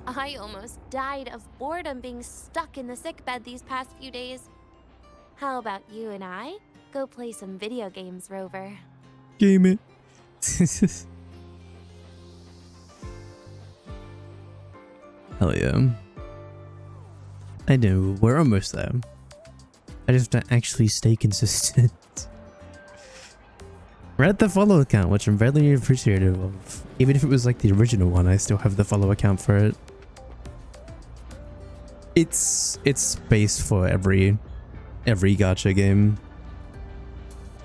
I almost died of boredom being stuck in the sickbed these past few days. How about you and I go play some video games, Rover? Game it. Hell yeah. I know, we're almost there. I just have to actually stay consistent. We're at the follow account, which I'm very appreciative of. Even if it was like the original one, I still have the follow account for it. It's space for every gacha game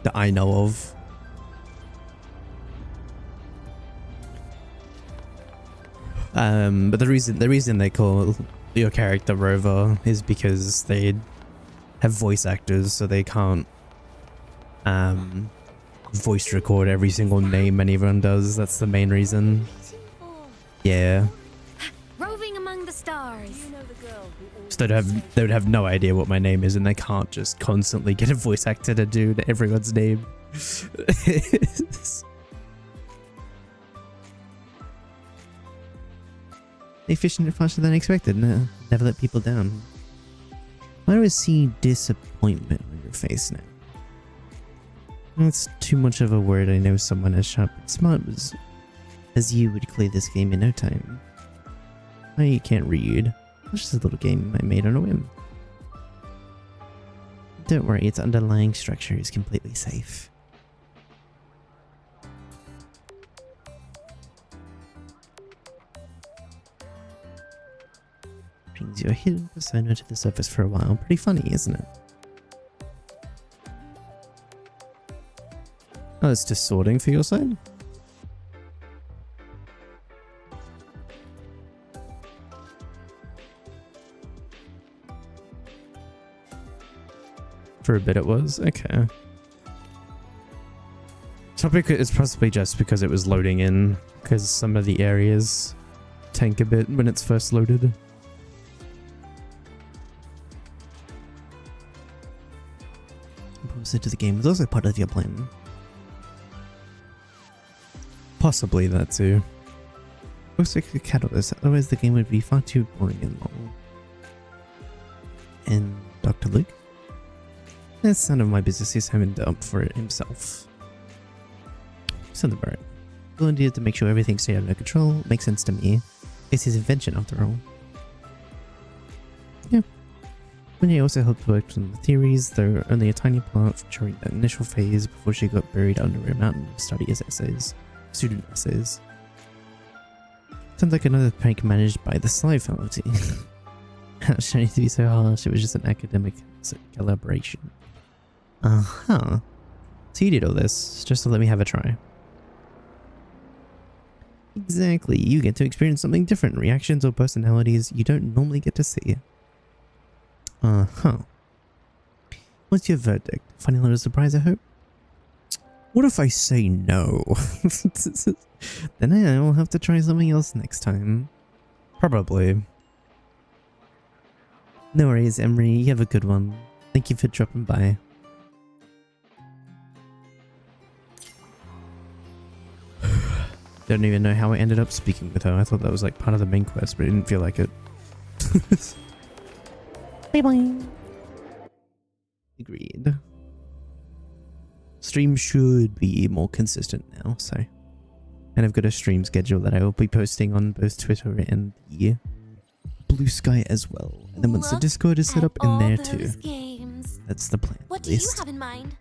that I know of. But the reason they call your character Rover is because they have voice actors, so they can't voice record every single name anyone does. That's the main reason. Yeah. Roving among the stars. So they would have no idea what my name is, and they can't just constantly get a voice actor to do everyone's name. They fished it faster than expected. Never let people down. I always see disappointment on your face now. That's too much of a word. I know someone as sharp and smart as you would clear this game in no time. I can't read. It's just a little game I made on a whim. Don't worry, its underlying structure is completely safe. Brings your hidden persona to the surface for a while. Pretty funny, isn't it? Oh, it's just sorting for your side? For a bit it was? Okay. Topic is possibly just because it was loading in, because some of the areas tank a bit when it's first loaded. Posted to the game was also part of your plan. Possibly that too. Looks like a catalyst, otherwise the game would be far too boring and long. And Dr. Luke? That's none of my business. He's having to up for it himself. Sounds about right. The idea to make sure everything stayed under control makes sense to me. It's his invention after all. Yeah. Denia also helped work on the theories, though only a tiny part during that initial phase before she got buried under a mountain of study as essays. Student essays. Sounds like another prank managed by the Scythe faculty. Not trying to be so harsh, it was just an academic collaboration. Uh-huh. So you did all this, just to let me have a try. Exactly, you get to experience something different, reactions or personalities you don't normally get to see. Uh-huh. What's your verdict? Funny little surprise, I hope? What if I say no? Then I'll have to try something else next time. Probably. No worries, Emery, you have a good one. Thank you for dropping by. Don't even know how I ended up speaking with her. I thought that was like part of the main quest, but it didn't feel like it. Bye bye. Agreed. Stream should be more consistent now, so. And I've got a stream schedule that I will be posting on both Twitter and the Blue Sky as well. And then once the Discord is set up in there too. Games. That's the plan. What do you have in mind?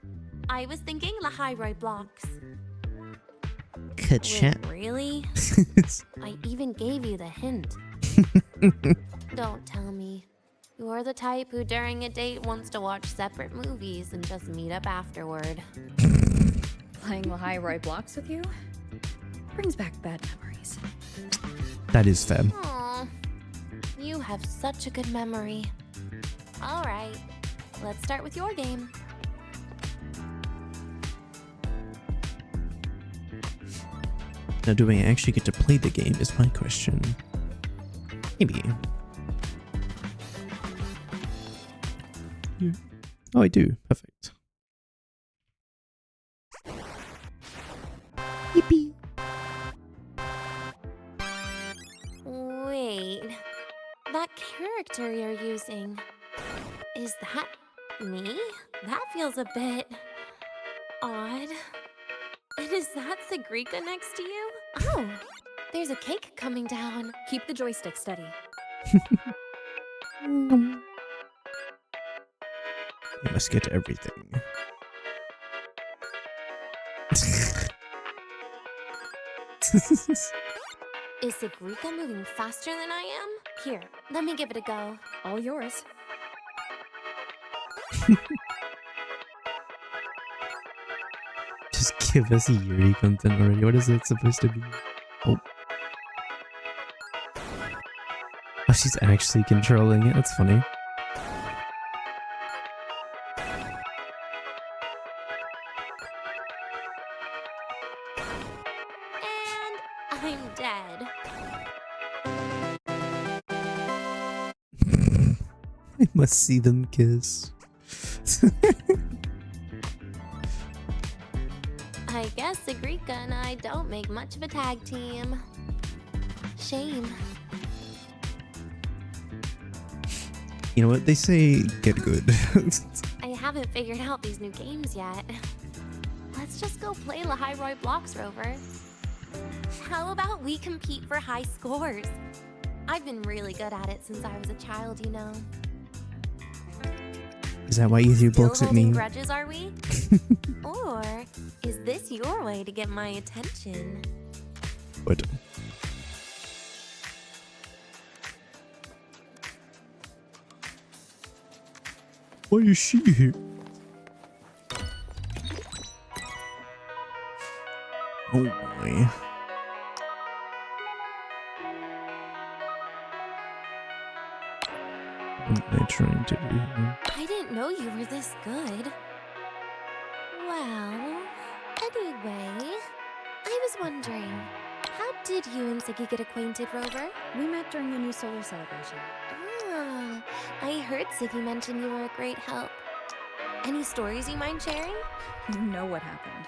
I was thinking Lahairoi blocks. Ka-chat. Wait, really? I even gave you the hint. Don't tell me. You're the type who during a date wants to watch separate movies and just meet up afterward. Playing Lahairoi blocks with you? Brings back bad memories. That is fair. Aw, you have such a good memory. Alright, let's start with your game. Now, do I actually get to play the game is my question. Maybe. Yeah. Oh, I do. Perfect. Yippee. Wait, that character you're using, is that me? That feels a bit odd. And is that Sigrika next to you? Oh, there's a cake coming down. Keep the joystick steady. You must get everything. Is Sigrika moving faster than I am? Here, let me give it a go. All yours. Just give us Yuri content already. What is it supposed to be? Oh. Oh, she's actually controlling it. That's funny. And I'm dead. I must see them kiss. I guess Sigrika and I don't make much of a tag team. Shame. You know what they say? Get good. I haven't figured out these new games yet. Let's just go play Lahairoi Blocks, Rover. How about we compete for high scores? I've been really good at it since I was a child, you know. Is that why you threw Still blocks at me? holding grudges, are we? Or is this your way to get my attention? What? Why is she here? Oh boy. What am I trying to do? I didn't know you were this good. Well, anyway, I was wondering, how did you and Siggy get acquainted, Rover? We met during the new solar celebration. Ah, I heard Siggy mention you were a great help. Any stories you mind sharing? You know what happened.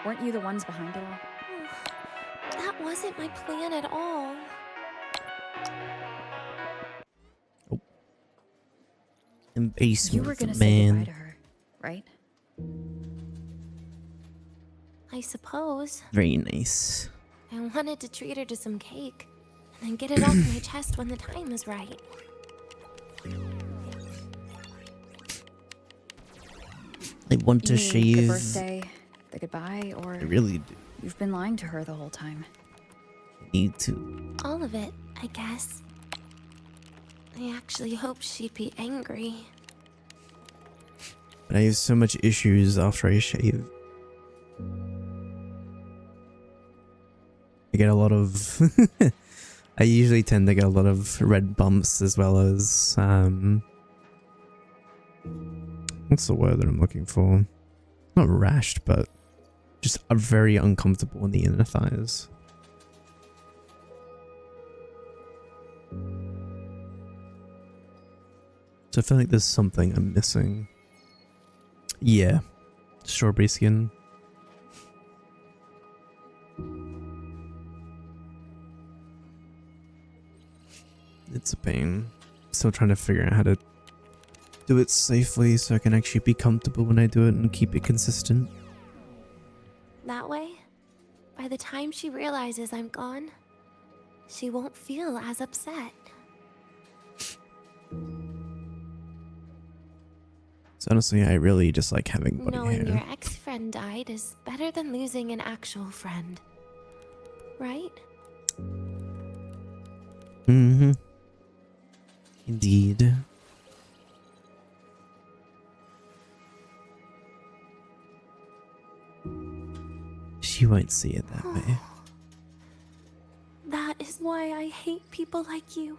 Weren't you the ones behind it all? That wasn't my plan at all. Embrace You were gonna say man. goodbye to her, right? I suppose. Very nice. I wanted to treat her to some cake, and then get it off my chest when the time is right. I want to You mean shave. the birthday, the goodbye, or I really do. you've been lying to her the whole time? Need to. All of it, I guess. I actually hoped she'd be angry. But I have so much issues after I shave. I get a lot of I usually tend to get a lot of red bumps as well as what's the word that I'm looking for? Not rashed, but just very uncomfortable in the inner thighs. So I feel like there's something I'm missing. Yeah. Strawberry skin. It's a pain. Still trying to figure out how to do it safely so I can actually be comfortable when I do it and keep it consistent. That way, by the time she realizes I'm gone, she won't feel as upset. So honestly, I really just like having body Knowing hair. your ex-friend died is better than losing an actual friend. Right? Mm-hmm. Indeed. She won't see it that way. That is why I hate people like you.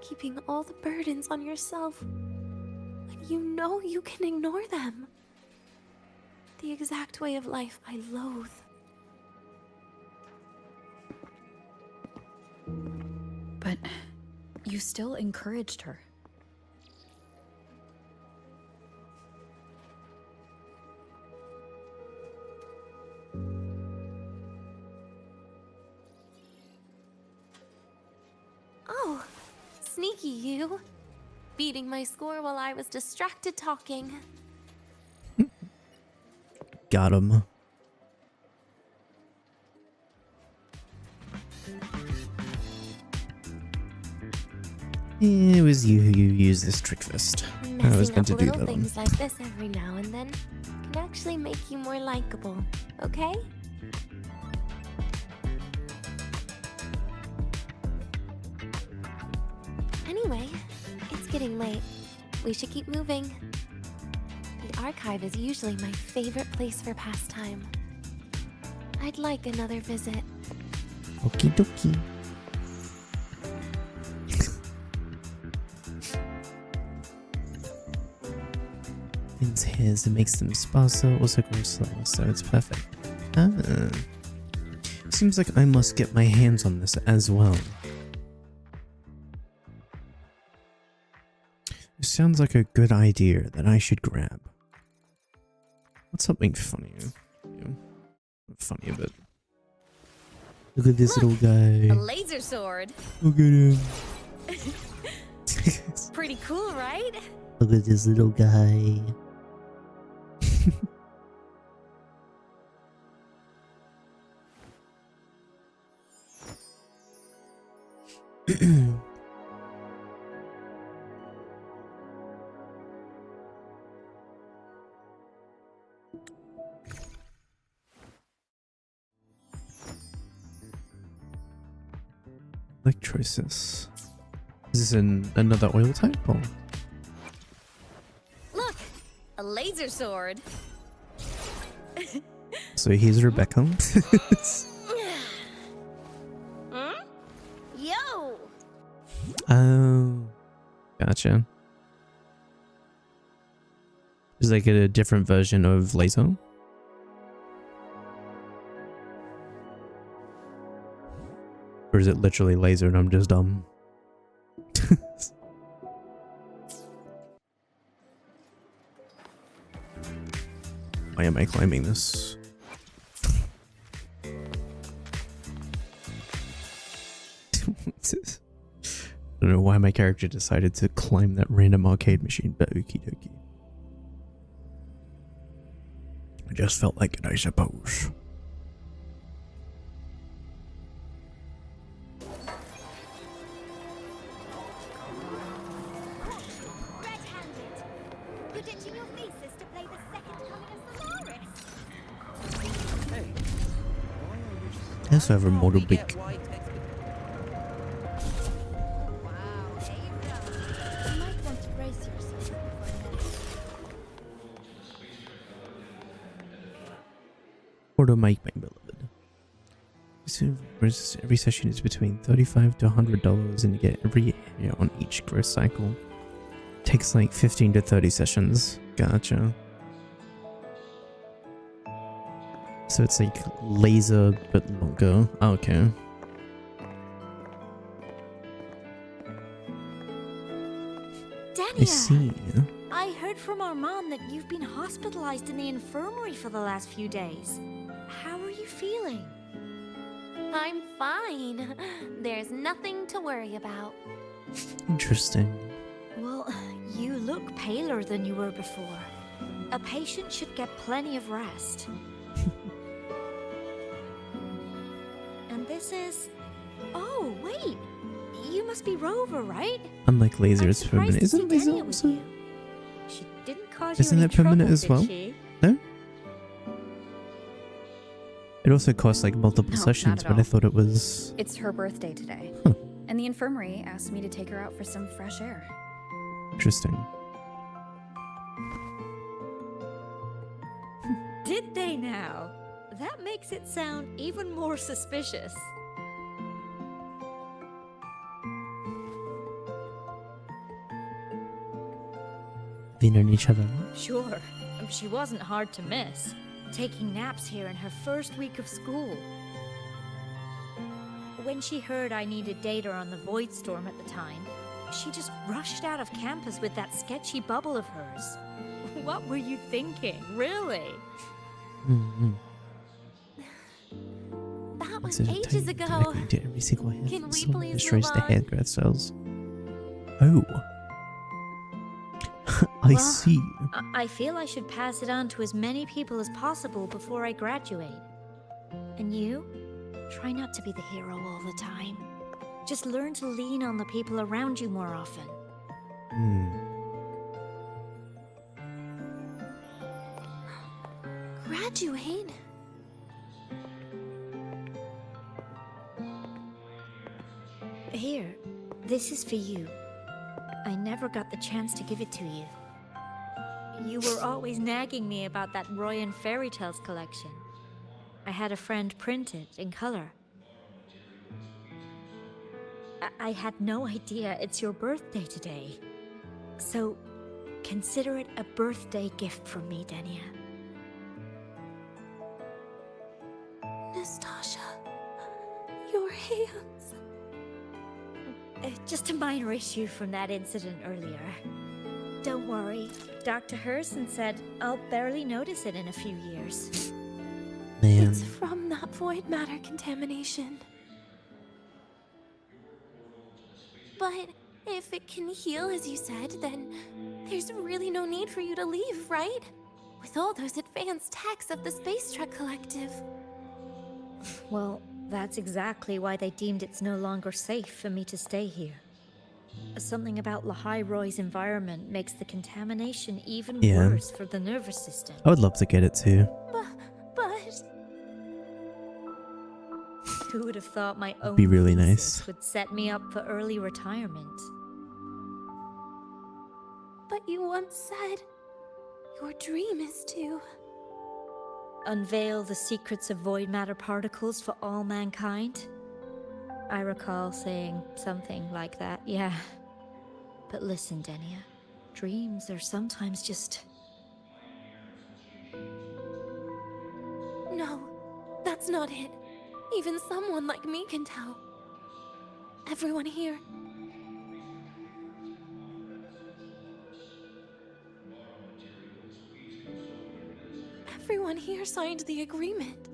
Keeping all the burdens on yourself when you know you can ignore them. The exact way of life I loathe. But you still encouraged her. Oh, sneaky you. Beating my score while I was distracted talking. Got him. It was you who used this trick first. I was Messing meant up to do little that one. things like this every now and then can actually make you more likable, okay? Anyway, it's getting late. We should keep moving. The archive is usually my favorite place for pastime. I'd like another visit. Okie dokie. Things hairs that makes them sparser, also grow slower, so it's perfect. Ah. Seems like I must get my hands on this as well. It sounds like a good idea that I should grab. What's something funny? Yeah. Not funny, but look at this little guy. A laser sword. Look at him. Pretty cool, right? Look at this little guy. Electrosis. Is this another oil type or? Look, a laser sword. So here's Rebecca. Yo! Oh, gotcha. Is like a different version of laser? Or is it literally laser and I'm just dumb? Why am I climbing this? I don't know why my character decided to climb that random arcade machine, but okie dokie. I just felt like it, I suppose. I also have a model big. Order Mike, my beloved. Every session is between $35 to $100 and you get every area on each growth cycle. Takes like 15 to 30 sessions. Gotcha. So it's like laser but longer. Oh, okay. Denia, I see. I heard from our mom that you've been hospitalized in the infirmary for the last few days. How are you feeling? I'm fine. There's nothing to worry about. Interesting. Well, you look paler than you were before. A patient should get plenty of rest. And this is... Oh, wait! You must be Rover, right? Unlike laser, it's permanent. Isn't laser also? She didn't cause Isn't you it permanent trouble, as well? she? No? It also costs like multiple No, sessions, not at but I all. thought it was... It's her birthday today. Huh. And the infirmary asked me to take her out for some fresh air. Interesting. Did they now? That makes it sound even more suspicious. They known each other. Sure, she wasn't hard to miss. Taking naps here in her first week of school. When she heard I needed data on the Void Storm at the time, she just rushed out of campus with that sketchy bubble of hers. What were you thinking, really? Mm-hmm. That was Instead of ages taking ago. directly to every single hair Can we follicle, please destroys move the on? hair growth cells. Oh. I Well, see. I feel I should pass it on to as many people as possible before I graduate. And you? Try not to be the hero all the time. Just learn to lean on the people around you more often. Graduate? Here, this is for you. I never got the chance to give it to you. You were always nagging me about that Roy and Fairy Tales collection. I had a friend print it in color. I had no idea it's your birthday today. So, consider it a birthday gift from me, Denia. Nastasha, your hands. Just a minor issue from that incident earlier. Don't worry. Dr. Herson said I'll barely notice it in a few years. Man. It's from that void matter contamination. But If it can heal as you said, then there's really no need for you to leave, right? With all those advanced techs of the Space Truck Collective. Well, that's exactly why they deemed it's no longer safe for me to stay here. Something about Lahai-Roy's environment makes the contamination even worse for the nervous system. I would love to get it too. But... Who would have thought my own Be really thesis nice. would set me up for early retirement? But you once said your dream is to... Unveil the secrets of void matter particles for all mankind? I recall saying something like that, yeah. But listen, Denia, dreams are sometimes just... No, that's not it. Even someone like me can tell. Everyone here... Everyone here signed the agreement.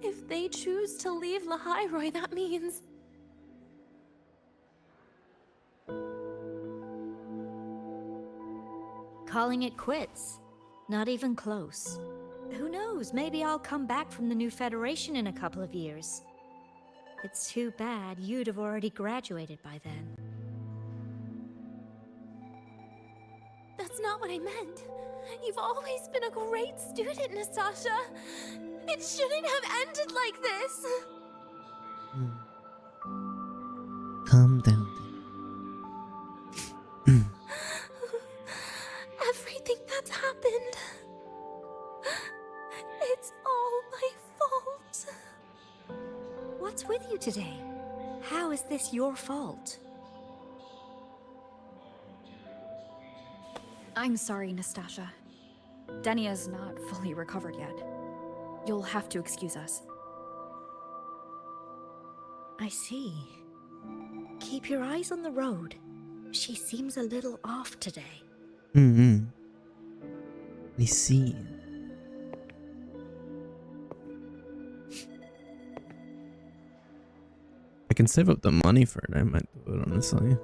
If they choose to leave Lahai-Roy, that means... Calling it quits. Not even close. Who knows, maybe I'll come back from the new Federation in a couple of years. It's too bad you'd have already graduated by then. That's not what I meant. You've always been a great student, Nastasha. It shouldn't have ended like this. Calm down. Everything that's happened... It's all my fault. What's with you today? How is this your fault? I'm sorry, Nastasha. Denia's not fully recovered yet. You'll have to excuse us. I see. Keep your eyes on the road. She seems a little off today. I see. I can save up the money for it. I might do it, honestly.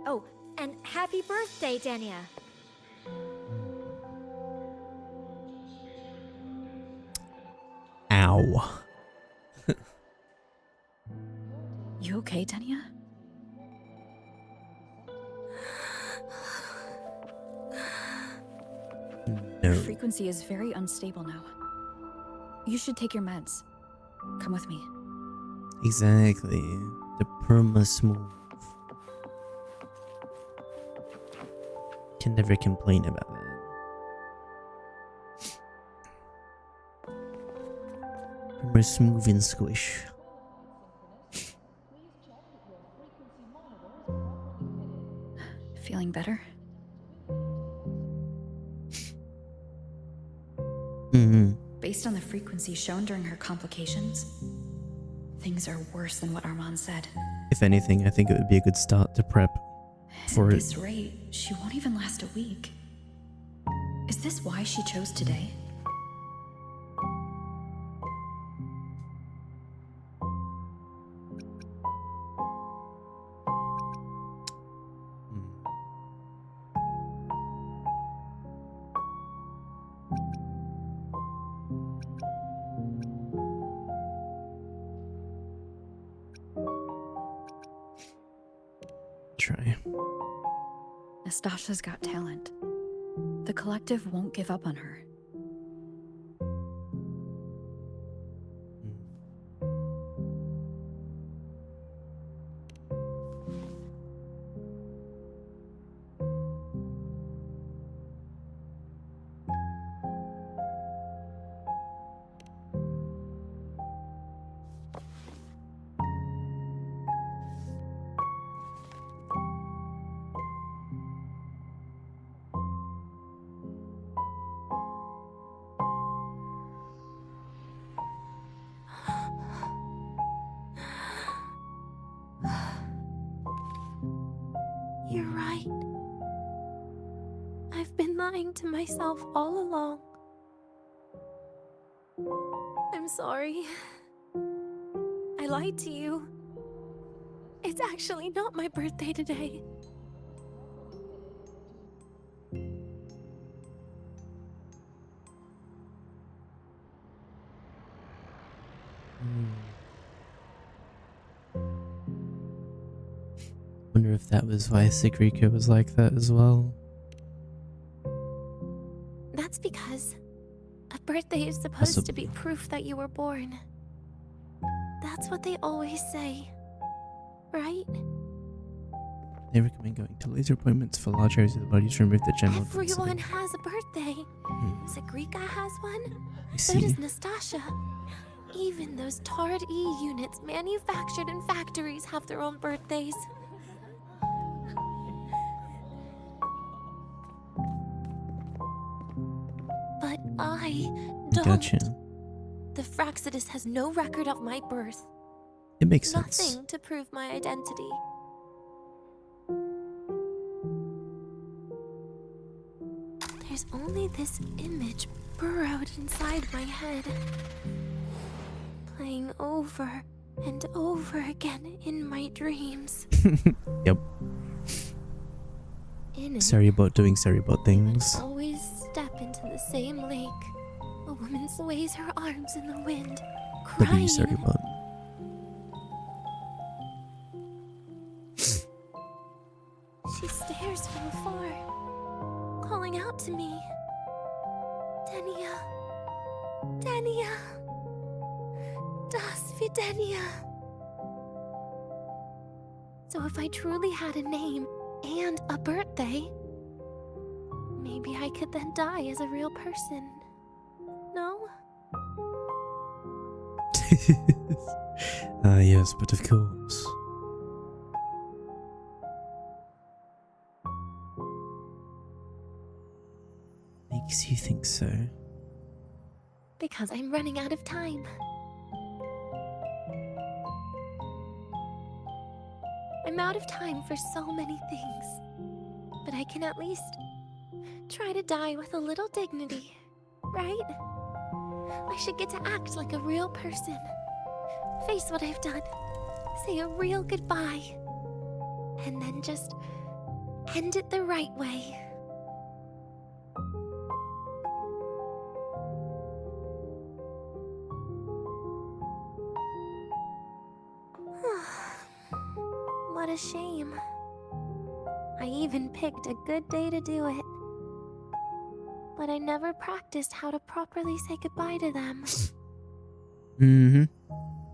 Oh, and happy birthday, Denia. Ow. You okay, Denia? No. Your frequency is very unstable now. You should take your meds. Come with me. Exactly. The perma smooth. Can never complain about that. Perma smooth and squish. Feeling better? Based on the frequency shown during her complications, things are worse than what Armand said. If anything, I think it would be a good start to prep for At it. this rate, she won't even last a week. Is this why she chose today? Try. Nastasha's got talent. The collective won't give up on her. You're right. I've been lying to myself all along. I'm sorry. I lied to you. It's actually not my birthday today. Wonder if that was why Sigrika was like that as well. That's because a birthday is supposed to be proof that you were born. That's what they always say, right? They recommend going to laser appointments for large areas of the body to remove the general Everyone density. has a birthday. Sigrika has one. I So see. does Nastasha. Even those tarred E units manufactured in factories have their own birthdays. But I don't. Gotcha. The Fraxidus has no record of my birth. It makes sense. Nothing to prove my identity. There's only this image burrowed inside my head, playing over and over again in my dreams. Yep. In it, Seriebot doing Seriebot things. always step into the same lake. A woman sways her arms in the wind, W crying. Seriebot. She stares from afar, calling out to me. Denia. Denia. Das wie Denia. So if I truly had a name and a birthday, maybe I could then die as a real person. No? Yes, but of course. Makes you think so. Because I'm running out of time. I'm out of time for so many things. But I can at least try to die with a little dignity, right? I should get to act like a real person. Face what I've done. Say a real goodbye. And then just end it the right way. What a shame. I even picked a good day to do it. But I never practiced how to properly say goodbye to them. Mm-hmm.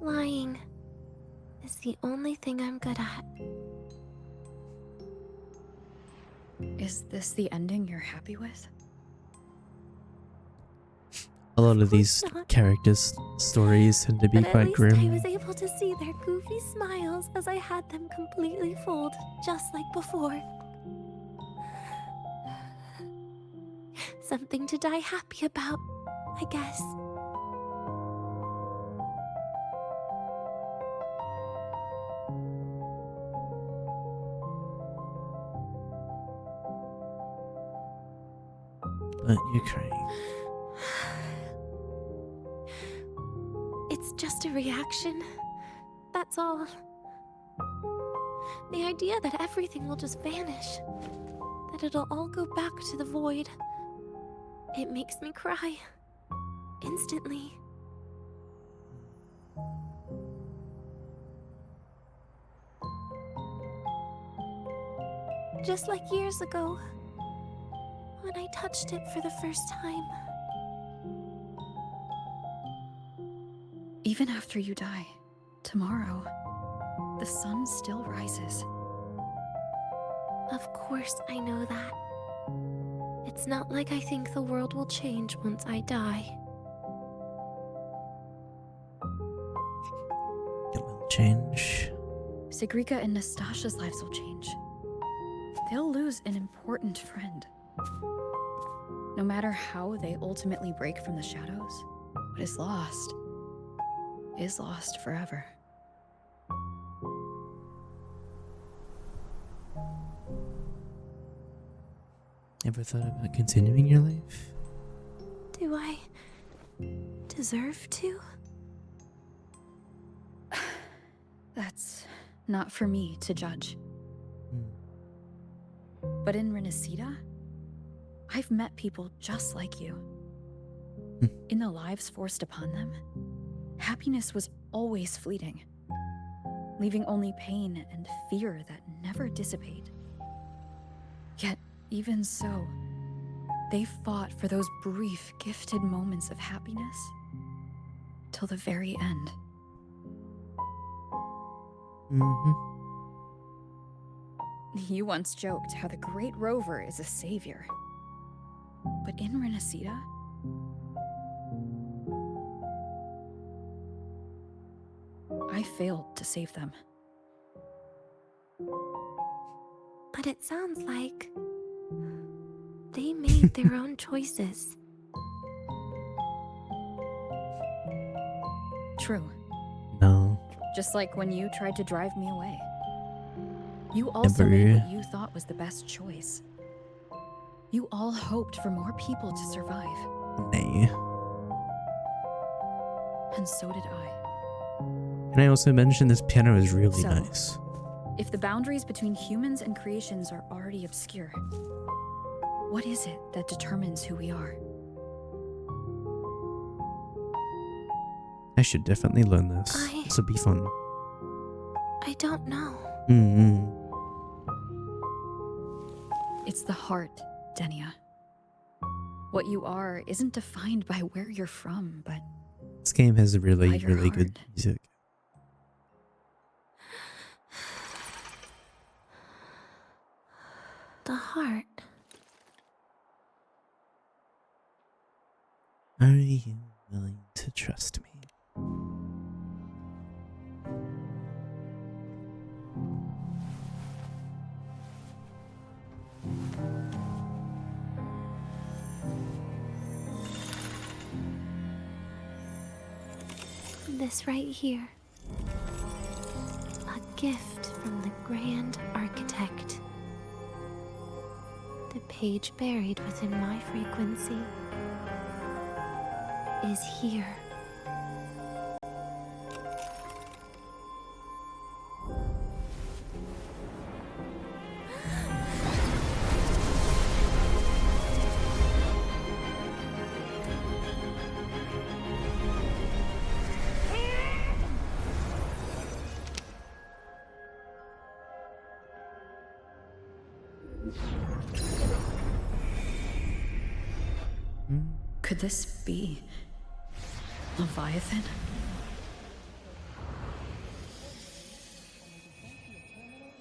Lying is the only thing I'm good at. Is this the ending you're happy with? A lot of these course not. characters' stories tend to be But at quite least grim. I was able to see their goofy smiles as I had them completely fooled, just like before. Something to die happy about, I guess. But you're crying. It's just a reaction. That's all. The idea that everything will just vanish, that it'll all go back to the void, it makes me cry. Instantly. Just like years ago, when I touched it for the first time. Even after you die, tomorrow, the sun still rises. Of course I know that. It's not like I think the world will change once I die. It will change. Sigrika and Nastasha's lives will change. They'll lose an important friend. No matter how they ultimately break from the shadows, what is lost forever. Ever thought about continuing your life? Do I deserve to? That's not for me to judge. But in Renacida, I've met people just like you. In the lives forced upon them, happiness was always fleeting, leaving only pain and fear that never dissipate. Yet, even so, they fought for those brief, gifted moments of happiness till the very end. You once joked how the Great Rover is a savior. But in Renacida, I failed to save them. But it sounds like they made their own choices. True. No. Just like when you tried to drive me away. You also made what you thought was the best choice. You all hoped for more people to survive. Nay. And so did I. Can I also mention this piano is really So, nice? If the boundaries between humans and creations are already obscure, what is it that determines who we are? I should definitely learn this. This would be fun. I don't know. It's the heart, Denia. What you are isn't defined by where you're from, but This game has really, by your really heart. good music. The heart. Are you willing to trust me? This right here. A gift from the Grand Architect. The page buried within my frequency is here. Could this be Leviathan?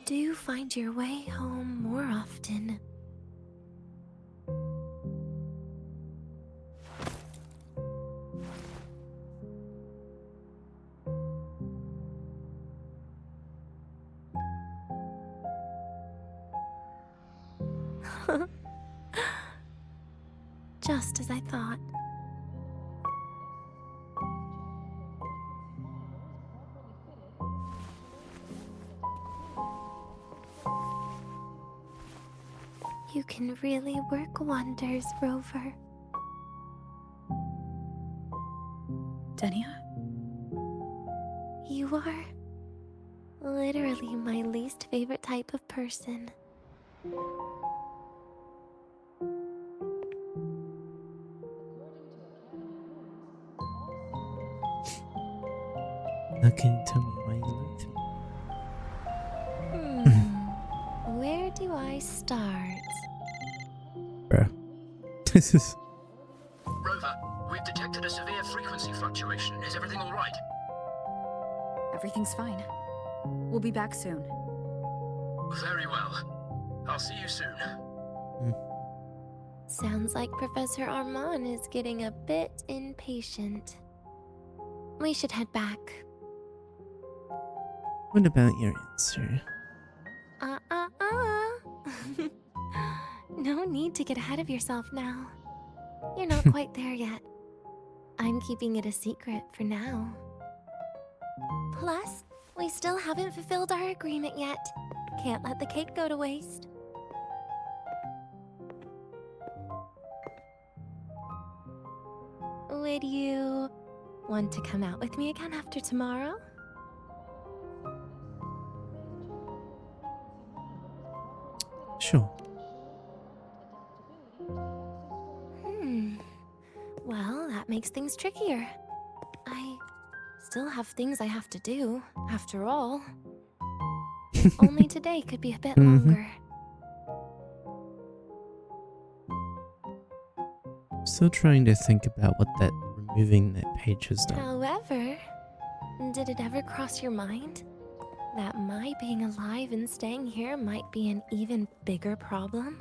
Do find your way home more often. Just as I thought. You can really work wonders, Rover. Denia? You are literally my least favorite type of person. Now can you tell me why you like me? Where do I start? Bruh. This is... Rover, we've detected a severe frequency fluctuation. Is everything all right? Everything's fine. We'll be back soon. Very well. I'll see you soon. Sounds like Professor Armand is getting a bit impatient. We should head back. What about your answer? No need to get ahead of yourself now. You're not quite there yet. I'm keeping it a secret for now. Plus, we still haven't fulfilled our agreement yet. Can't let the cake go to waste. Would you want to come out with me again after tomorrow? Sure. Well, that makes things trickier. I still have things I have to do, after all. Only today could be a bit longer. Still trying to think about what that removing that page has done. However, did it ever cross your mind that my being alive and staying here might be an even bigger problem?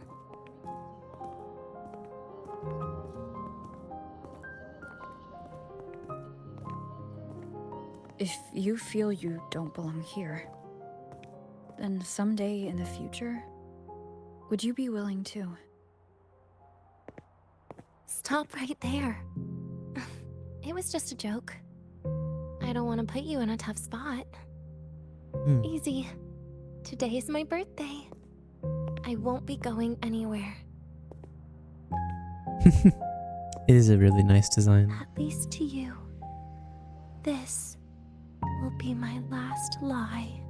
If you feel you don't belong here, then someday in the future, would you be willing to? Stop right there. It was just a joke. I don't want to put you in a tough spot. Easy. Today is my birthday. I won't be going anywhere. It is a really nice design. At least to you. This will be my last lie.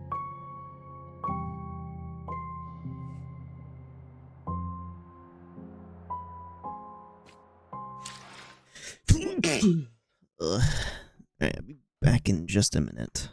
Ugh. Alright, I'll be back in just a minute.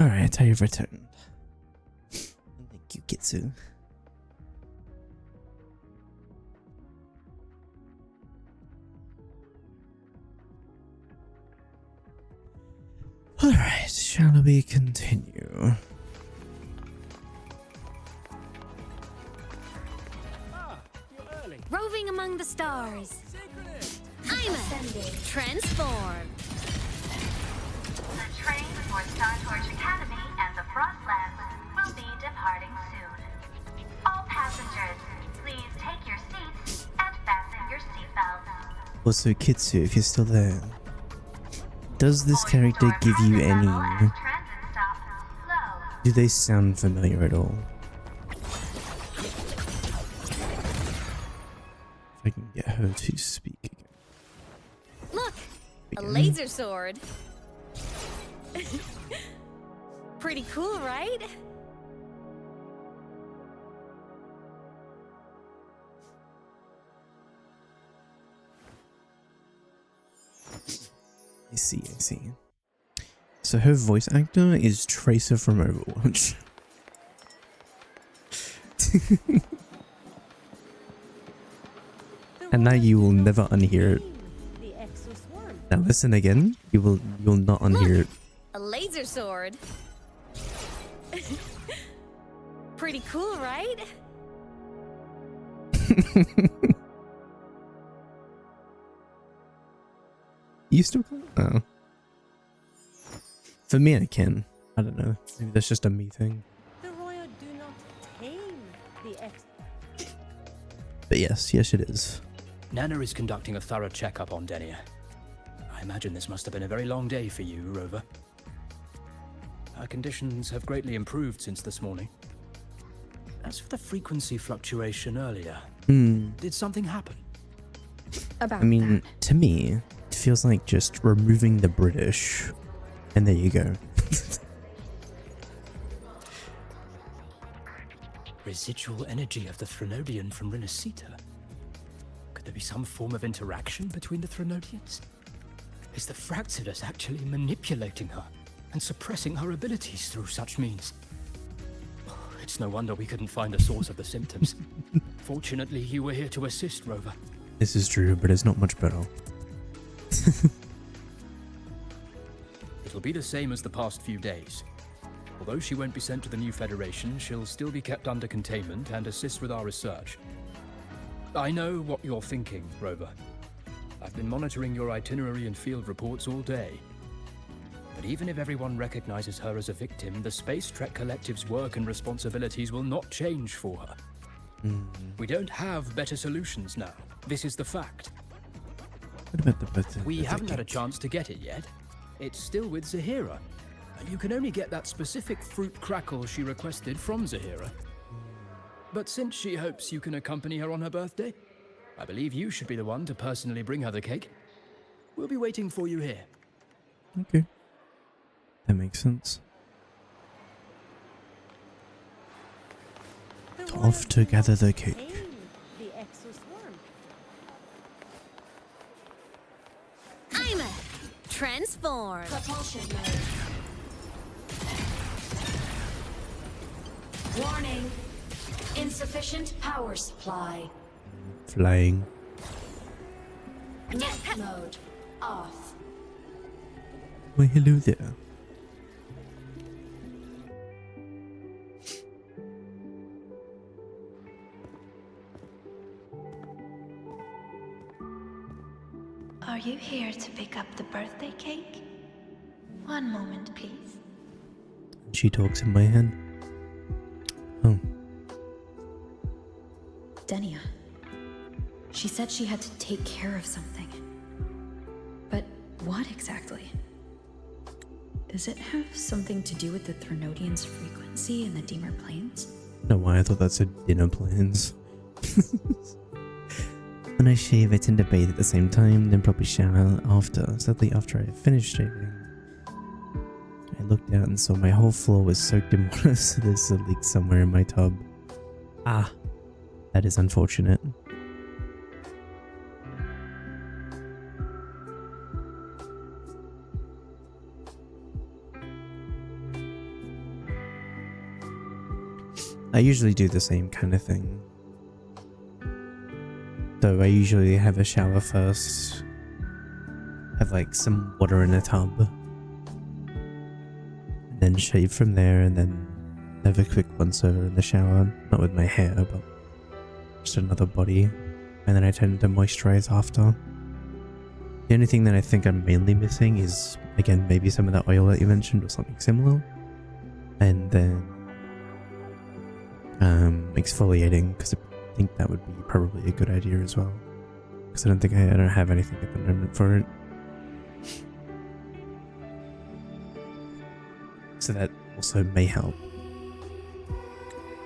Alright, I have returned. Thank you, Kitsu. Alright, shall we continue? Roving among the stars. I'm transform. The train for Startorch Academy and the Frostlands will be departing soon. All passengers, please take your seats Also, Kitsu, if you're still there, does this character give you any... Do they sound familiar at all? If I can get her to speak again. Look! A laser sword! Pretty cool, right? I see, I see. So her voice actor is Tracer from Overwatch. And now you will never unhear it. Now listen again. You'll not unhear it. A laser sword. Pretty cool, right? You still can't? Oh. For me, I can. I don't know. Maybe that's just a me thing. The royal do not tame the ex. But yes, yes it is. Nana is conducting a thorough checkup on Denia. I imagine this must have been a very long day for you, Rover. Her conditions have greatly improved since this morning. As for the frequency fluctuation earlier, did something happen? I mean, to me, it feels like just removing the British, and there you go. Residual energy of the Threnodian from Renacita. Could there be some form of interaction between the Threnodians? Is the Fractsidus actually manipulating her and suppressing her abilities through such means? It's no wonder we couldn't find the source of the symptoms. Fortunately, you were here to assist, Rover. This is true, but it's not much better. It'll be the same as the past few days. Although she won't be sent to the new Federation, she'll still be kept under containment and assist with our research. I know what you're thinking, Rover. I've been monitoring your itinerary and field reports all day. But even if everyone recognizes her as a victim, the Space Trek Collective's work and responsibilities will not change for her. We don't have better solutions now. This is the fact. What about the better? We haven't had a chance to get it yet. It's still with Zahira. And you can only get that specific fruit crackle she requested from Zahira. But since she hopes you can accompany her on her birthday, I believe you should be the one to personally bring her the cake. We'll be waiting for you here. Okay. That makes sense. Off to gather the cake. I'm a transform. Propulsion mode. Warning. Insufficient power supply. Flying. Lift mode off. Why, hello there. Are you here to pick up the birthday cake? One moment, please. She talks in my head. Oh. Denia. She said she had to take care of something. But what exactly? Does it have something to do with the Threnodian's frequency in the Deemer Plains? No, why I thought that said dinner plans. When I shave, I tend to bathe at the same time, then probably shower after. Sadly, after I finished shaving, I looked out and saw my whole floor was soaked in water, so there's a leak somewhere in my tub. Ah, that is unfortunate. I usually do the same kind of thing. Though I usually have a shower first, have like some water in a tub, and then shave from there, and then have a quick once over in the shower, not with my hair, but just another body, and then I tend to moisturize after. The only thing that I think I'm mainly missing is, again, maybe some of that oil that you mentioned or something similar, and then exfoliating, because I think that would be probably a good idea as well. Because I don't think I don't have anything at the moment for it. So that also may help.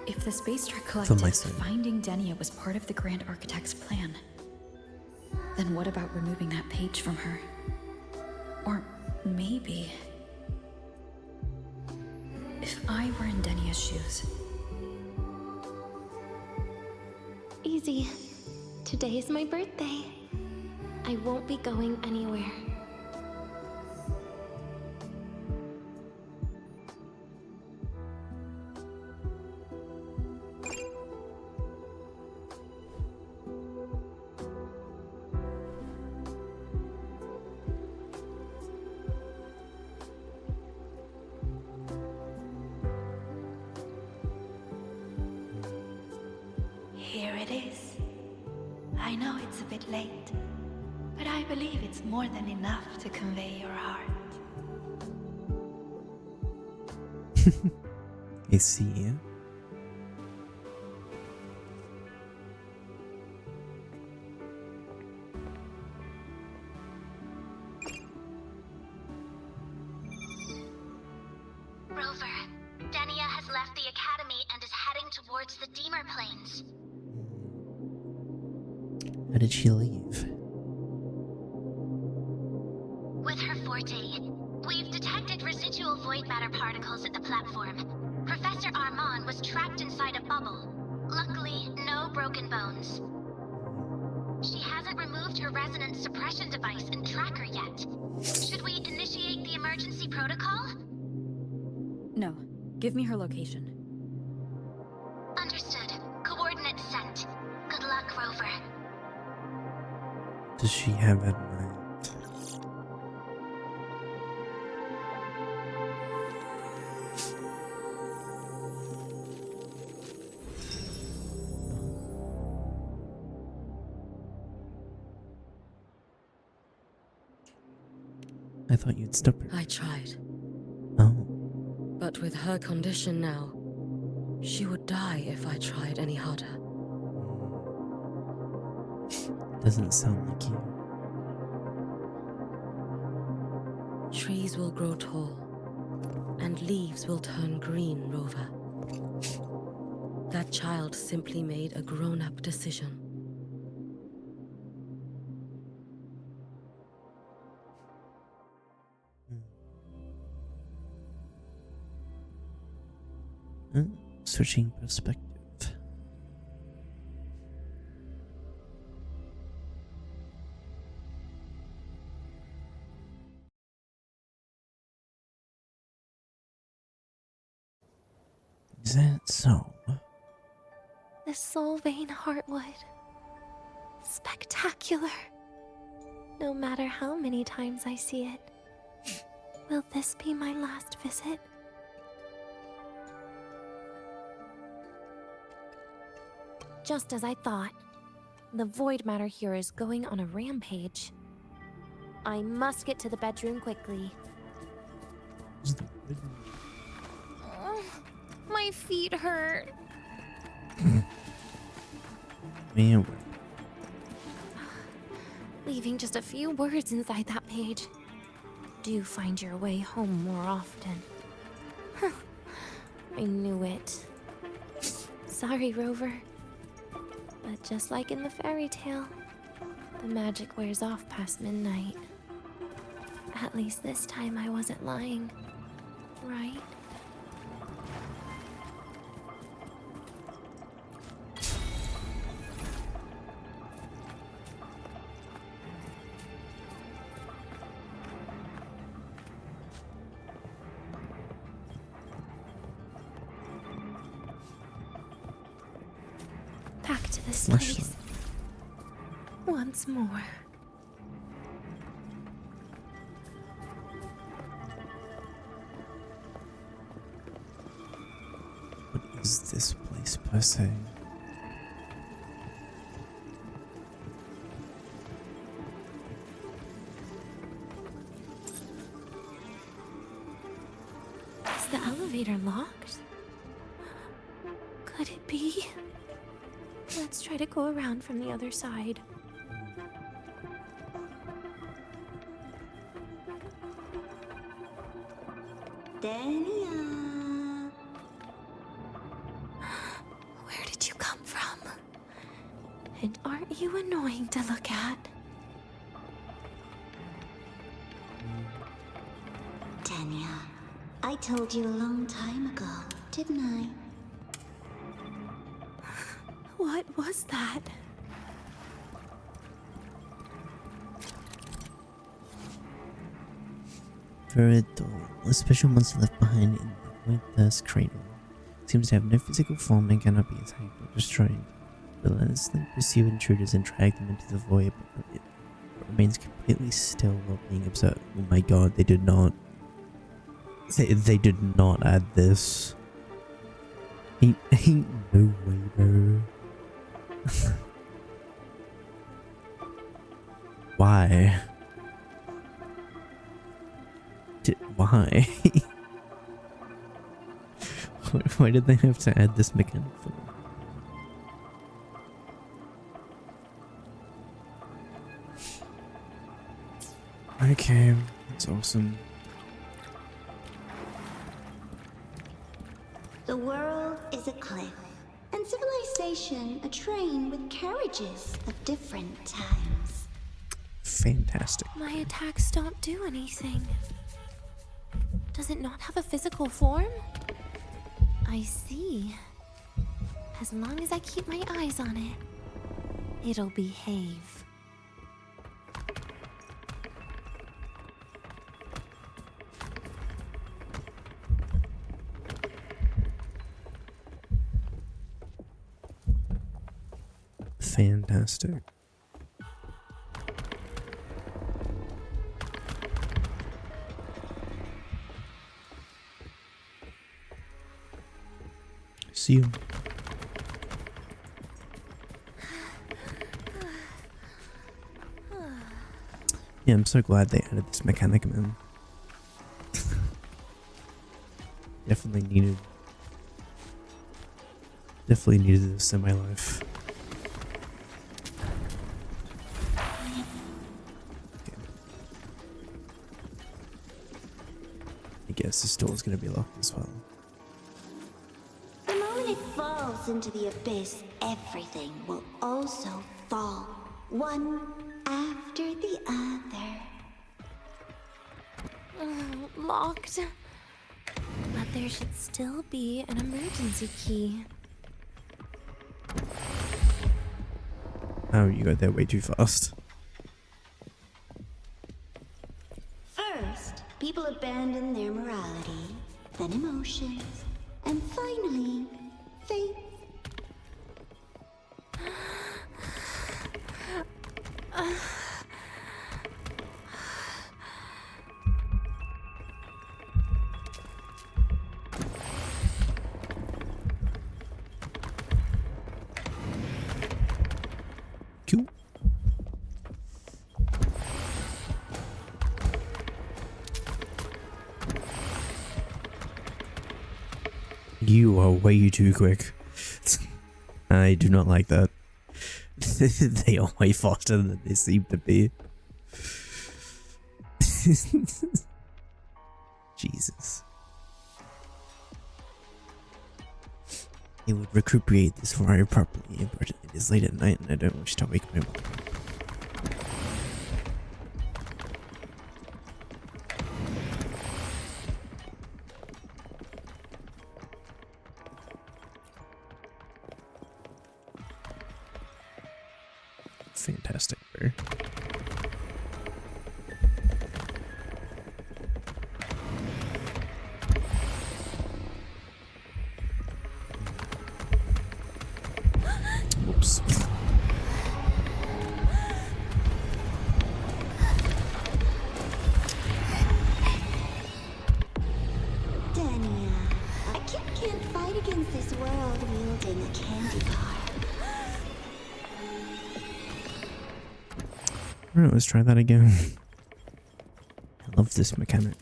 If the Space Trek For my Collective sake. finding Denia was part of the Grand Architect's plan, then what about removing that page from her? Or maybe... if I were in Denia's shoes... Easy. Today is my birthday. I won't be going anywhere. Here it is. I know it's a bit late, but I believe it's more than enough to convey your heart. I see. Rover, Denia has left the academy and is heading towards the Deemer Plains. How did she leave? With her forte, we've detected residual void matter particles at the platform. Professor Armand was trapped inside a bubble. Luckily, no broken bones. She hasn't removed her resonance suppression device and tracker yet. Should we initiate the emergency protocol? No. Give me her location. Understood. Coordinates sent. Good luck, Rover. Does she have it in mind? I thought you'd stop her. I tried. Oh. But with her condition now, she would die if I tried any harder. Doesn't sound like you. Trees will grow tall, and leaves will turn green, Rover. That child simply made a grown-up decision. Switching perspective. Is that so? The Soul Vein Heartwood. Spectacular. No matter how many times I see it. Will this be my last visit? Just as I thought. The void matter here is going on a rampage. I must get to the bedroom quickly. Ugh, my feet hurt. Man, Leaving just a few words inside that page. Do find your way home more often. Huh. I knew it. Sorry, Rover. But just like in the fairy tale, the magic wears off past midnight. At least this time I wasn't lying, right? Back to this place. Once more. what is this place per se? Is the elevator locked? Could it be? Let's try to go around from the other side. Denia. Where did you come from? And aren't you annoying to look at? Denia, I told you a long time ago, didn't I? What was that? Friendo, a special monster left behind in the Void's cradle. Seems to have no physical form and cannot be attacked or destroyed. Relentlessly pursue intruders and drag them into the void, but it remains completely still while being observed. Oh my god, they did not. They did not add this. Ain't no way, bro. Why? Why? Why did they have to add this mechanic for? Okay, that's awesome. The world is a cliff, and civilization a train with carriages of different times. Fantastic. My attacks don't do anything. Does it not have a physical form? I see. As long as I keep my eyes on it, it'll behave. Fantastic. See you. Yeah, I'm so glad they added this mechanic, man. Definitely needed this in my life. Okay. I guess this door is gonna be locked as well. The moment it falls into the abyss, everything will also fall, one after the other. Locked. But there should still be an emergency key. Oh, you got there way too fast. First, people abandon their morality, then emotions, and finally, faith. Cool. You are way too quick. I do not like that. They are way faster than they seem to be. Jesus. It would recuperate this fire properly, but it is late at night and I don't wish to wake my mother. Fantastic, bro. Oops. Denia, a kid can't fight against this world wielding a candy bar. Alright, let's try that again. I love this mechanic.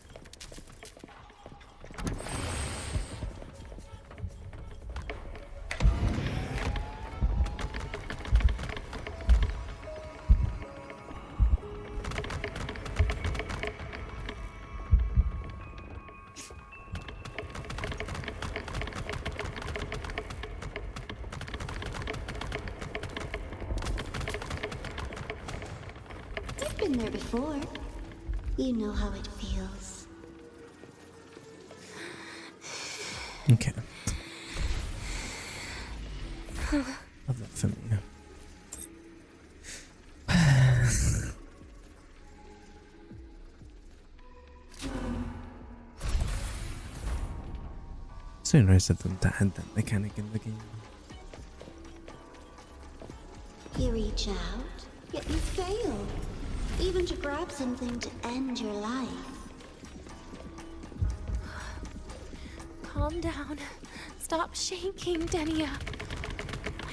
Been there before. You know how it feels. Okay. Love that for me. So nice of them to add that mechanic in the game. You reach out, yet you fail. Even to grab something to end your life. Calm down. Stop shaking, Denia.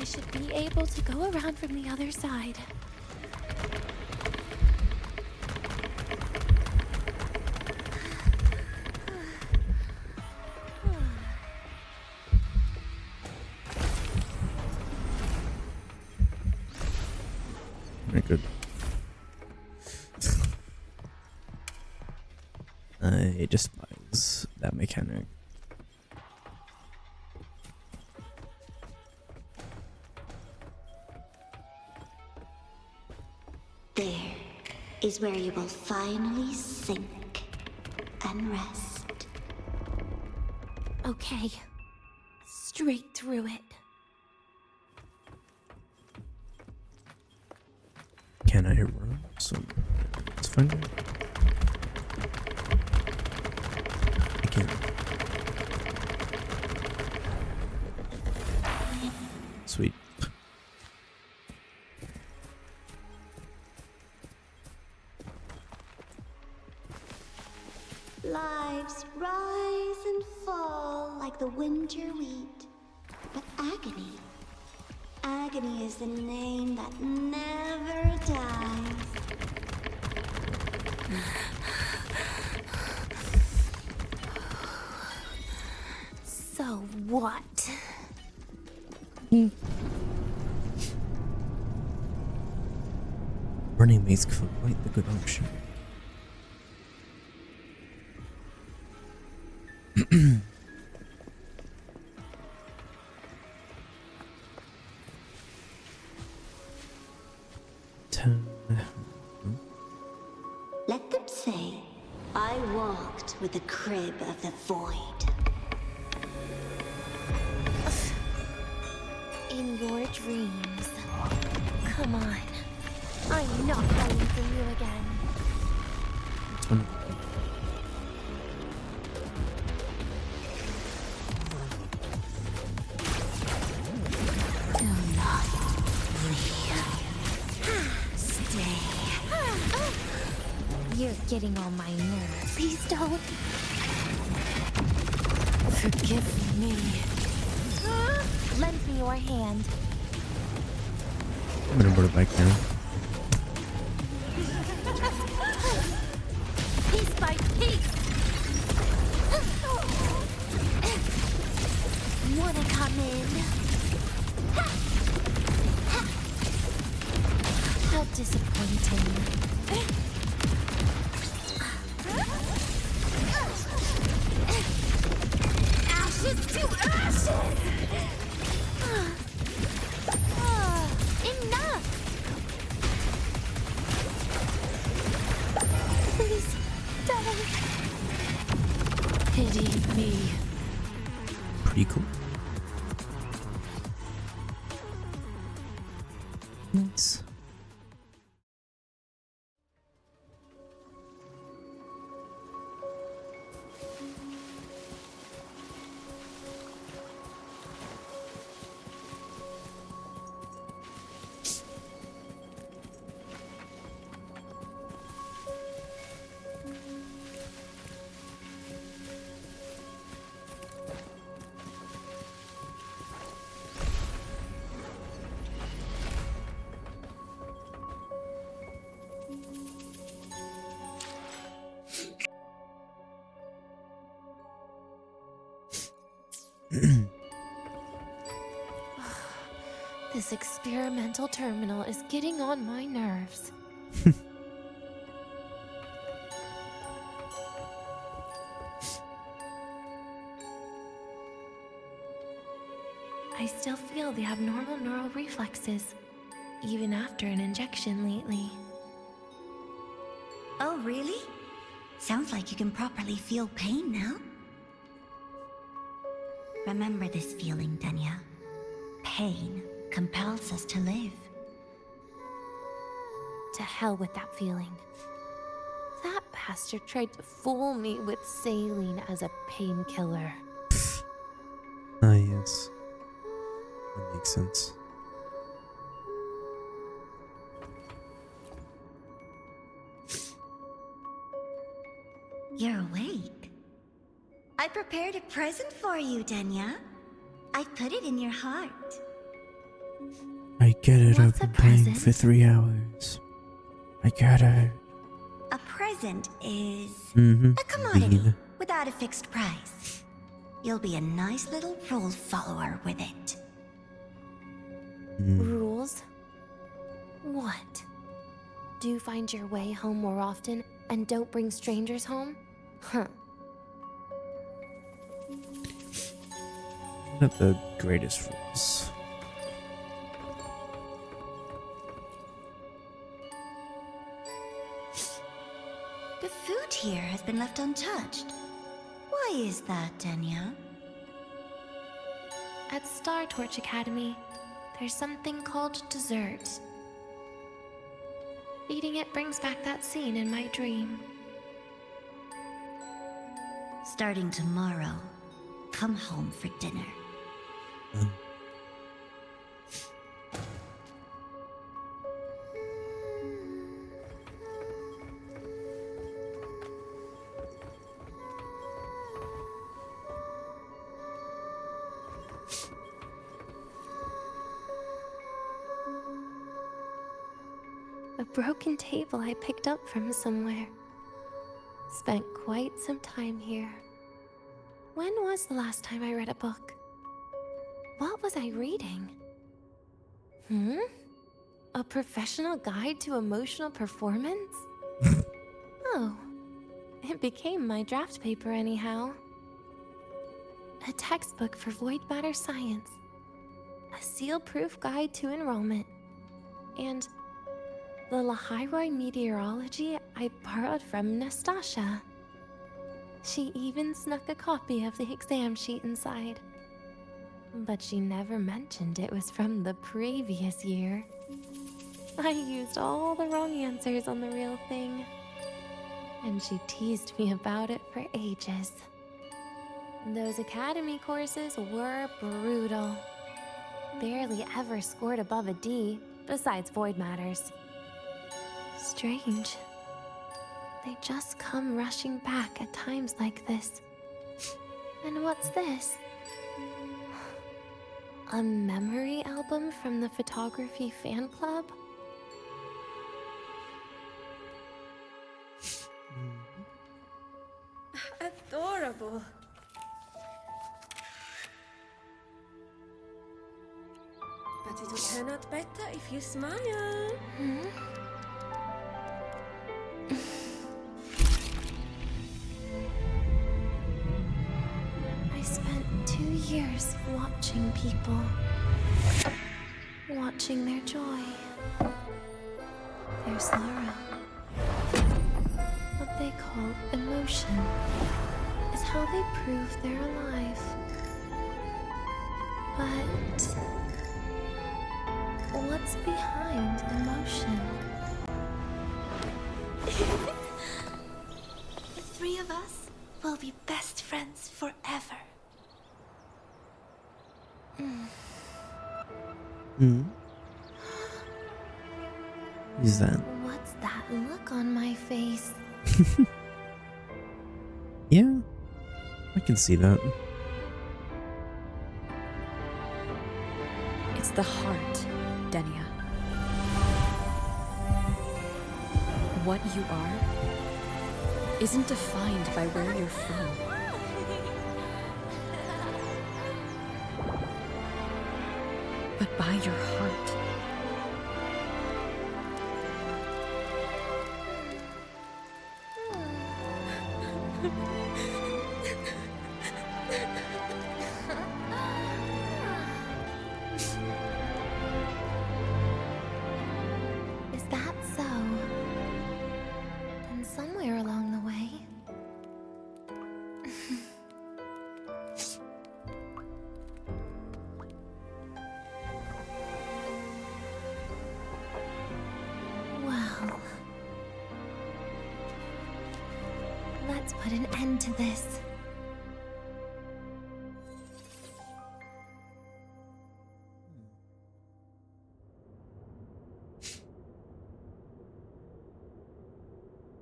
I should be able to go around from the other side. Very good. I despise that mechanic. There is where you will finally sink and rest. Okay. Straight through it. Can I run? So let's find out. I can. Sweet. Lives rise and fall like the winter wheat. But agony. Agony is the name that never dies. So what? Running makes for quite the good option. Let them say, I walked with the crib of the void. In your dreams. Come on. I'm not falling for you again. It's one. Do not leave. Stay. You're getting on my nerves. Please don't. Forgive me. Lend me your hand. I'm gonna put it back down. Piece by piece. Wanna come in? How disappointing. Ashes to ashes! Enough! Please, don't. Pity me. Pretty cool. Nice. This experimental terminal is getting on my nerves. I still feel the abnormal neural reflexes, even after an injection lately. Oh, really? Sounds like you can properly feel pain now. Remember this feeling, Denia. Pain compels us to live. To hell with that feeling. That bastard tried to fool me with saline as a painkiller. Ah, yes. That makes sense. You're awake. I prepared a present for you, Denia. I put it in your heart. I get it. I've What's a been playing present? for 3 hours. I get it. A present is Mm-hmm. a commodity Indeed. without a fixed price. You'll be a nice little rule follower with it. Rules? What? Do you find your way home more often and don't bring strangers home? Huh. Not the greatest rules. The food here has been left untouched. Why is that, Denia? At Star Torch Academy, there's something called dessert. Eating it brings back that scene in my dream. Starting tomorrow, come home for dinner. A broken table I picked up from somewhere. Spent quite some time here. When was the last time I read a book? What was I reading? A professional guide to emotional performance? Oh, it became my draft paper anyhow. A textbook for void matter science. A seal-proof guide to enrollment. And the Lahiroi meteorology I borrowed from Nastasha. She even snuck a copy of the exam sheet inside. But she never mentioned it was from the previous year. I used all the wrong answers on the real thing. And she teased me about it for ages. Those academy courses were brutal. Barely ever scored above a D, besides void matters. Strange. They just come rushing back at times like this. And what's this? A memory album from the photography fan club? Adorable. But it'll turn out better if you smile. I spent 2 years watching people. Watching their joy. Their sorrow. What they call emotion is how they prove they're alive. But what's behind emotion? The three of us will be best friends forever. Who's that? What's that look on my face? Yeah, I can see that. It's the heart, Denia. What you are isn't defined by where you're from. But by your heart. Is that so? Then put an end to this.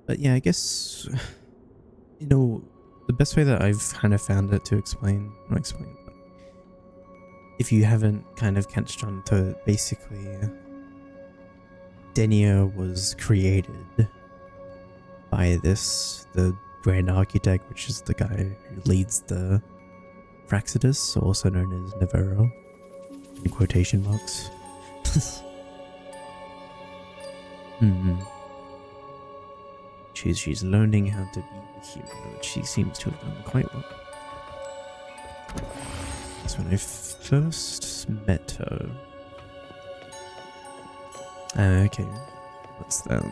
But yeah, I guess, you know, the best way that I've kind of found it to explain, not explain, but if you haven't kind of catched on to it, basically, Denia was created by the Grand Architect, which is the guy who leads the Fractsidus, also known as Navarro, in quotation marks. She's learning how to be a human, which she seems to have done quite well. That's when I first met her. Okay, what's that?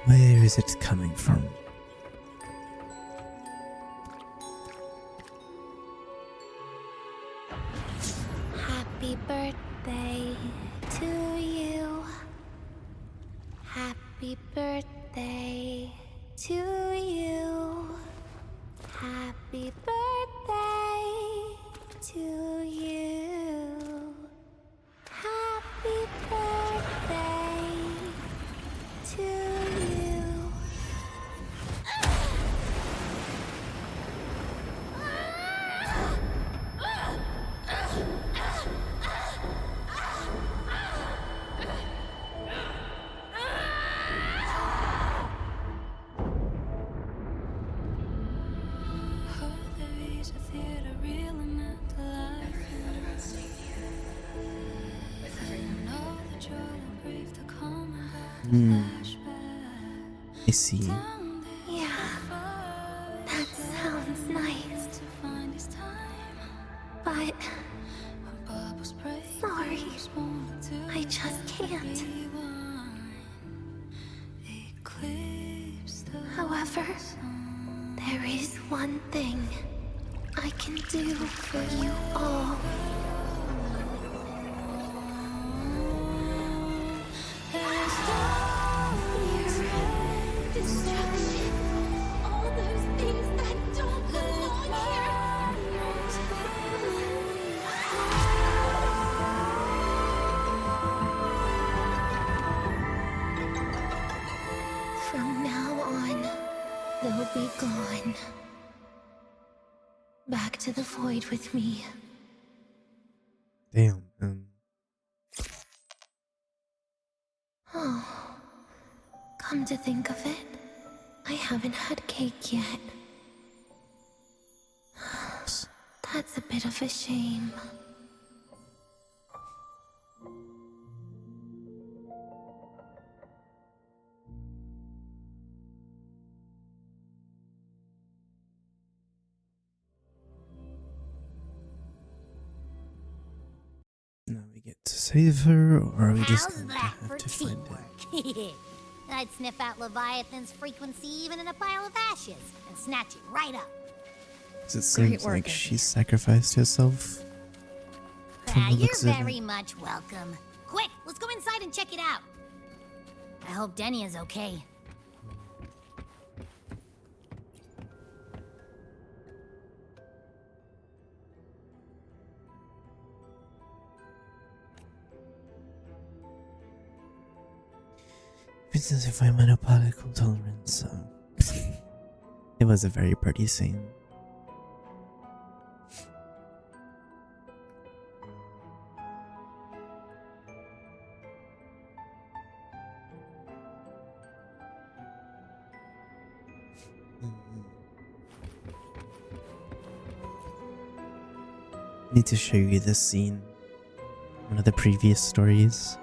Where is it coming from? Happy birthday to you. Happy birthday to you. Happy birthday to you. Happy birthday to you. I see. Yeah, that sounds nice. But sorry, I just can't. However, there is one thing I can do for you all. From now on, they'll be gone. Back to the void with me. Damn, Oh, come to think of it, I haven't had cake yet. That's a bit of a shame. now we get to save her, or are we just How's going to that have for to find it? teamwork? I'd sniff out Leviathan's frequency even in a pile of ashes and snatch it right up. 'Cause it seems like she sacrificed herself. From the You're looks of it. very much welcome. Quick, let's go inside and check it out. I hope Denia's okay. Princess if I'm at a particle tolerance, so it was a very pretty scene. Need to show you this scene. One of the previous stories.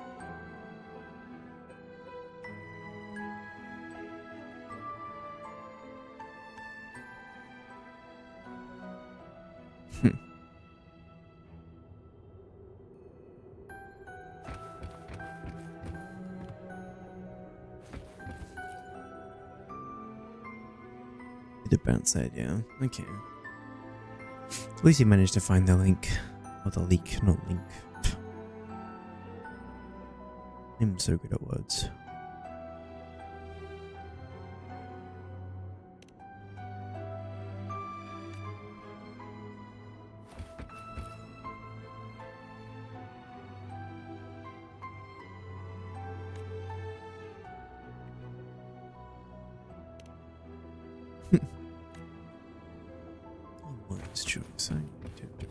The bounce side, yeah. Okay. At least you managed to find the link. Or the leak, not link. I'm so good at words. was true assignment to do.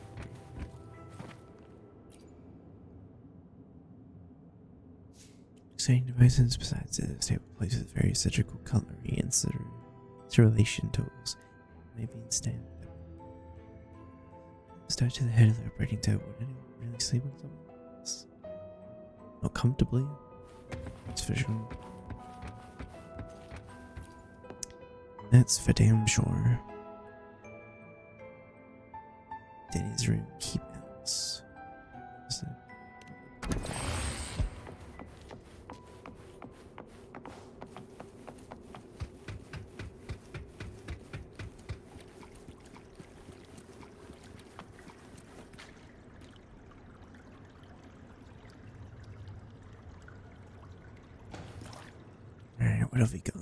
Exciting devices besides the stable places various surgical cutlery and sterilization tools may be instead. Start to the head of the operating table. Would anyone really sleep on something like this? Not comfortably? That's for sure. That's for damn sure. Denia's room, keep mouse. Alright, what have we got?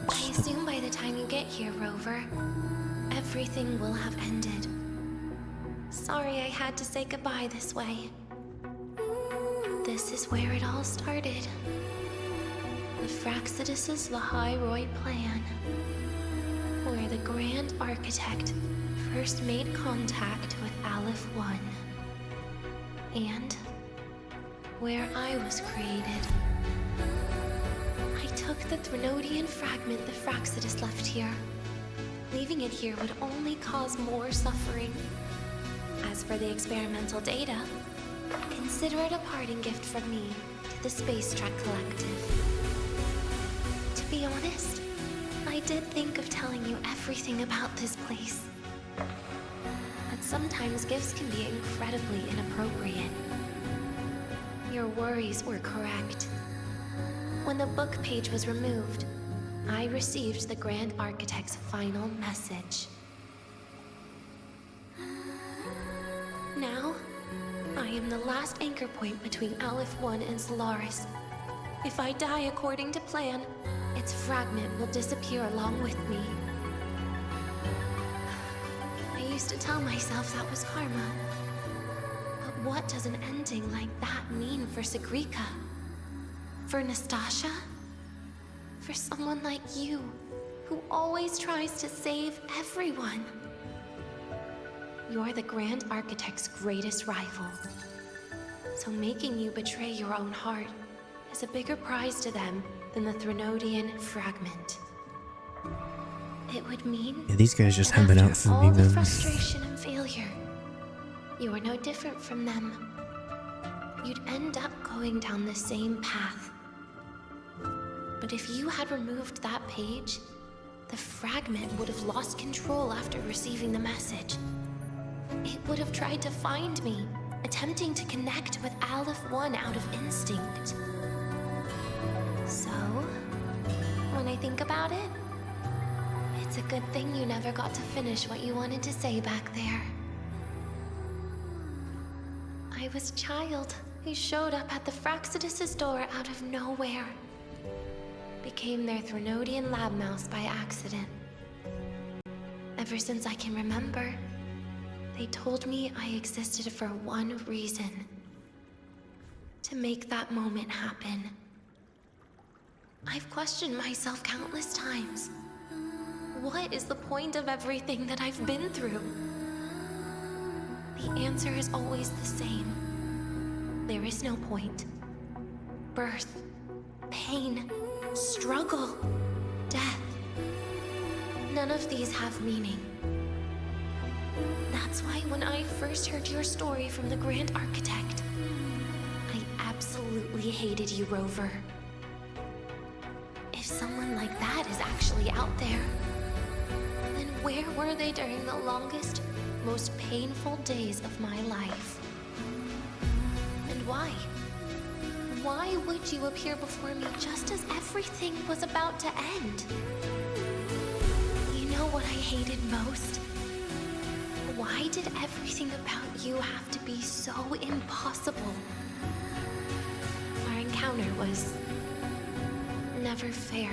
I assume by the time you get here, Rover, everything will have ended. Sorry I had to say goodbye this way. This is where it all started. The Fraxidus' Lahairoi plan, where the Grand Architect first made contact with Aleph 1, and where I was created. I took the Threnodian fragment the Fraxidus left here. Leaving it here would only cause more suffering. As for the experimental data, consider it a parting gift from me to the Space Trek Collective. To be honest, I did think of telling you everything about this place. But sometimes gifts can be incredibly inappropriate. Your worries were correct. When the book page was removed, I received the Grand Architect's final message. Now, I am the last anchor point between Aleph 1 and Solaris. If I die according to plan, its fragment will disappear along with me. I used to tell myself that was karma. But what does an ending like that mean for Sigrika? For Nastasha? For someone like you, who always tries to save everyone? You're the Grand Architect's greatest rival. So making you betray your own heart is a bigger prize to them than the Threnodian fragment. It would mean these guys just have it out for all me, the man. frustration and failure, you are no different from them. You'd end up going down the same path. But if you had removed that page, the fragment would have lost control after receiving the message. It would have tried to find me, attempting to connect with Aleph 1 out of instinct. So, when I think about it, it's a good thing you never got to finish what you wanted to say back there. I was a child who showed up at the Fraxidus' door out of nowhere. Became their Threnodian lab mouse by accident. Ever since I can remember, they told me I existed for one reason. To make that moment happen. I've questioned myself countless times. What is the point of everything that I've been through? The answer is always the same. There is no point. Birth, pain, struggle, death. None of these have meaning. That's why when I first heard your story from the Grand Architect, I absolutely hated you, Rover. If someone like that is actually out there, then where were they during the longest, most painful days of my life? And why? Why would you appear before me just as everything was about to end? You know what I hated most? Why did everything about you have to be so impossible? Our encounter was never fair.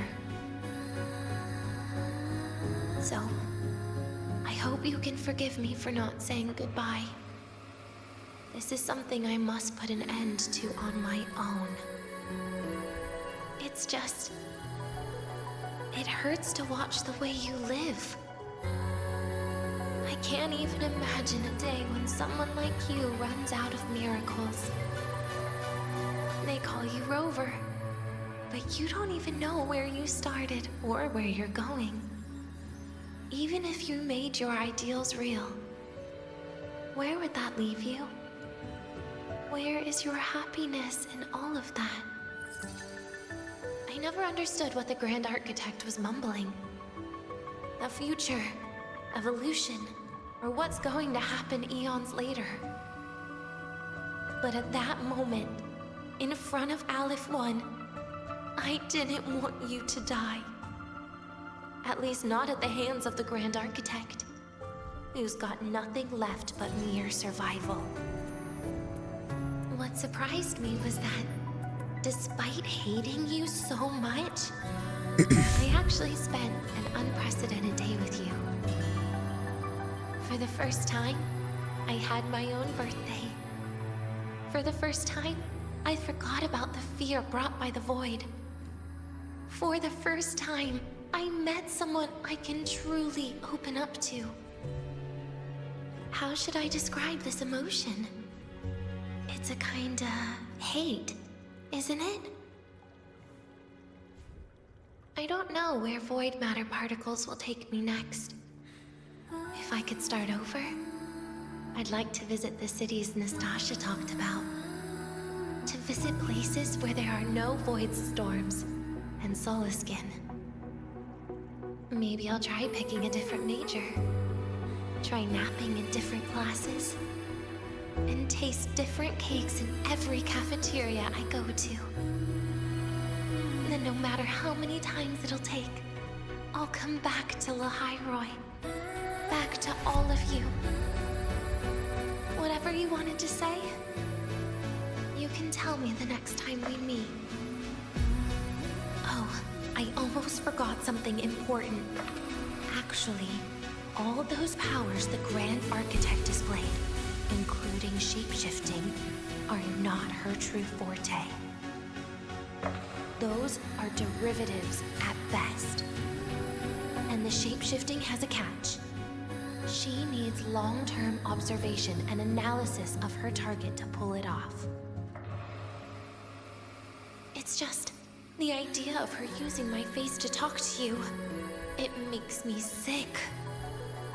So, I hope you can forgive me for not saying goodbye. This is something I must put an end to on my own. It's just... it hurts to watch the way you live. I can't even imagine a day when someone like you runs out of miracles. They call you Rover, but you don't even know where you started or where you're going. Even if you made your ideals real, where would that leave you? Where is your happiness in all of that? I never understood what the Grand Architect was mumbling. The future, evolution, or what's going to happen eons later. But at that moment, in front of Aleph 1, I didn't want you to die. At least not at the hands of the Grand Architect, who's got nothing left but mere survival. What surprised me was that, despite hating you so much, I actually spent an unprecedented day with you. For the first time, I had my own birthday. For the first time, I forgot about the fear brought by the void. For the first time, I met someone I can truly open up to. How should I describe this emotion? It's a kinda hate, isn't it? I don't know where void matter particles will take me next. If I could start over, I'd like to visit the cities Nastasha talked about. To visit places where there are no void storms and Solaskin. Maybe I'll try picking a different major. Try napping in different classes. And taste different cakes in every cafeteria I go to. Then no matter how many times it'll take, I'll come back to Lahairoi. Back to all of you. Whatever you wanted to say, you can tell me the next time we meet. Oh, I almost forgot something important. Actually, all those powers the Grand Architect displayed, including shapeshifting, are not her true forte. Those are derivatives at best. And the shapeshifting has a catch. She needs long-term observation and analysis of her target to pull it off. It's just the idea of her using my face to talk to you. It makes me sick.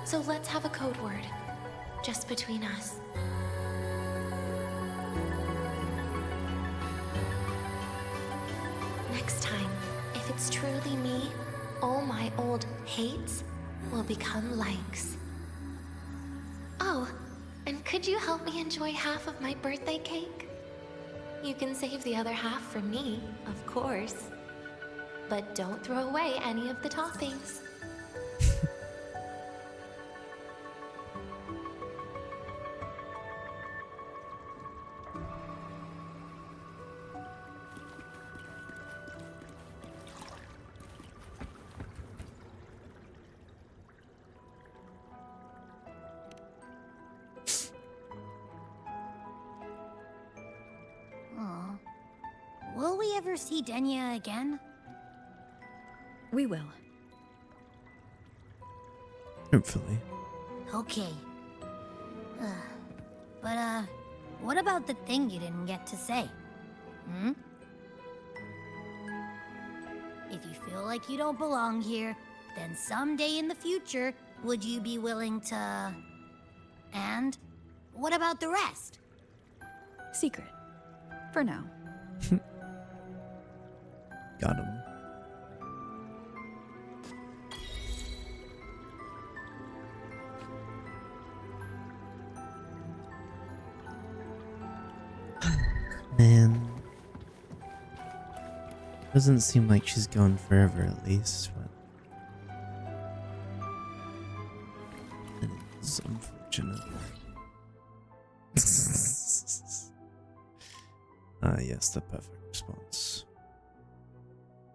So let's have a code word, just between us. Next time, if it's truly me, all my old hates will become likes. Oh, and could you help me enjoy half of my birthday cake? You can save the other half for me, of course. But don't throw away any of the toppings. Will we ever see Denia again? We will. Hopefully. Okay. But, what about the thing you didn't get to say? Hmm? If you feel like you don't belong here, then someday in the future, would you be willing to... And what about the rest? Secret. For now. Got him. Man. Doesn't seem like she's gone forever at least, but it's unfortunate. Ah, yes, the perfect response.